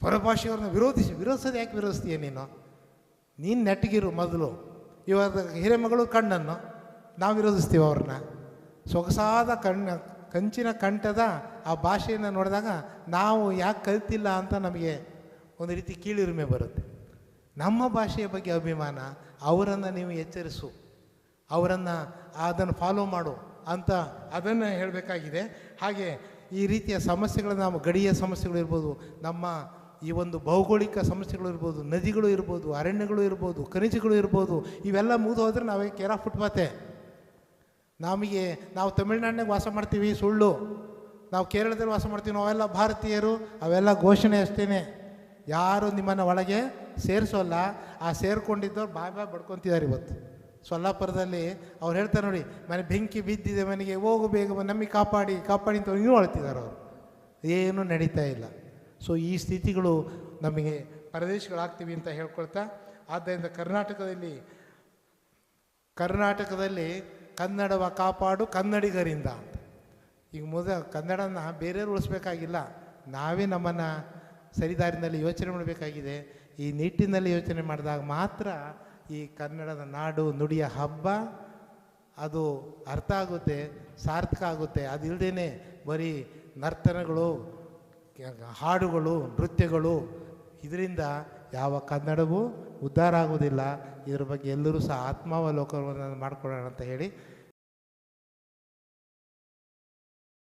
ಪರಭಾಷೆಯವ್ರನ್ನ ವಿರೋಧಿಸೋದು ಯಾಕೆ ವಿರೋಧಿಸ್ತೀಯ ನೀನು ನೆಟ್ಟಗಿರು ಮೊದಲು. ಇವಾಗ ಹಿರೇಮಗಳು ಕಣ್ಣನ್ನು ನಾವು ವಿರೋಧಿಸ್ತೀವಿ. ಅವ್ರನ್ನ ಸೊಗಸಾದ ಕಂಚಿನ ಕಂಠದ ಆ ಭಾಷೆಯನ್ನು ನೋಡಿದಾಗ ನಾವು ಯಾಕೆ ಕಲ್ತಿಲ್ಲ ಅಂತ ನಮಗೆ ಒಂದು ರೀತಿ ಕೀಳಿರಿಮೆ ಬರುತ್ತೆ. ನಮ್ಮ ಭಾಷೆಯ ಬಗ್ಗೆ ಅಭಿಮಾನ, ಅವರನ್ನು ನೀವು ಎಚ್ಚರಿಸು, ಅವರನ್ನು ಅದನ್ನು ಫಾಲೋ ಮಾಡು ಅಂತ ಅದನ್ನು ಹೇಳಬೇಕಾಗಿದೆ. ಹಾಗೆ ಈ ರೀತಿಯ ಸಮಸ್ಯೆಗಳು, ನಮ್ಮ ಗಡಿಯ ಸಮಸ್ಯೆಗಳು ಇರ್ಬೋದು, ನಮ್ಮ ಈ ಒಂದು ಭೌಗೋಳಿಕ ಸಮಸ್ಯೆಗಳು ಇರ್ಬೋದು, ನದಿಗಳು ಇರ್ಬೋದು, ಅರಣ್ಯಗಳು ಇರ್ಬೋದು, ಖನಿಜಗಳು ಇರ್ಬೋದು, ಇವೆಲ್ಲ ಮುಗಿದು ಹೋದರೆ ನಾವೇ ಕೇರ್ ಆಫ್ ಫುಟ್ಪಾತೆ. ನಾವು ತಮಿಳ್ನಾಡಿನಾಗ ವಾಸ ಮಾಡ್ತೀವಿ ಸುಳ್ಳು, ನಾವು ಕೇರಳದಲ್ಲಿ ವಾಸ ಮಾಡ್ತೀವಿ, ನಾವೆಲ್ಲ ಭಾರತೀಯರು, ಅವೆಲ್ಲ ಘೋಷಣೆ ಅಷ್ಟೇ. ಯಾರು ನಿಮ್ಮನ್ನು ಒಳಗೆ ಸೇರಿಸೋಲ್ಲ. ಆ ಸೇರಿಕೊಂಡಿದ್ದವ್ರು ಬಾಯ್ ಬಡ್ಕೊತಿದ್ದಾರೆ. ಇವತ್ತು ಸೊಲ್ಲಾಪುರದಲ್ಲಿ ಅವ್ರು ಹೇಳ್ತಾರೆ ನೋಡಿ, ಮನೆ ಬೆಂಕಿ ಬಿದ್ದಿದೆ, ಮನೆಗೆ ಹೋಗು ಬೇಗ ನಮಗೆ ಕಾಪಾಡಿ ಅಂತ ಇನ್ನೂ ಅಳ್ತಿದ್ದಾರೆ ಅವರು. ಏನೂ ನಡೀತಾ ಇಲ್ಲ. ಸೊ ಈ ಸ್ಥಿತಿಗಳು ನಮಗೆ ಪರದೇಶಗಳಾಗ್ತೀವಿ ಅಂತ ಹೇಳ್ಕೊಳ್ತಾ, ಆದ್ದರಿಂದ ಕರ್ನಾಟಕದಲ್ಲಿ ಕನ್ನಡವ ಕಾಪಾಡು ಕನ್ನಡಿಗರಿಂದ ಅಂತ. ಈಗ ಕನ್ನಡನ ಬೇರೆಯವರು ಉಳಿಸ್ಬೇಕಾಗಿಲ್ಲ, ನಾವೇ ನಮ್ಮನ್ನು ಸರಿದಾರಿನಲ್ಲಿ ಯೋಚನೆ ಮಾಡಬೇಕಾಗಿದೆ. ಈ ನಿಟ್ಟಿನಲ್ಲಿ ಯೋಚನೆ ಮಾಡಿದಾಗ ಮಾತ್ರ ಈ ಕನ್ನಡದ ನಾಡು ನುಡಿಯ ಹಬ್ಬ ಅದು ಅರ್ಥ ಆಗುತ್ತೆ, ಸಾರ್ಥಕ ಆಗುತ್ತೆ. ಅದಿಲ್ಲದೇ ಬರೀ ನರ್ತನಗಳು, ಹಾಡುಗಳು, ನೃತ್ಯಗಳು, ಇದರಿಂದ ಯಾವ ಕನ್ನಡವೂ ಉದ್ಧಾರ ಆಗೋದಿಲ್ಲ. ಇದ್ರ ಬಗ್ಗೆ ಎಲ್ಲರೂ ಸಹ ಆತ್ಮಾವಲೋಕನವನ್ನು ಮಾಡಿಕೊಳ್ಳೋಣ ಅಂತ ಹೇಳಿ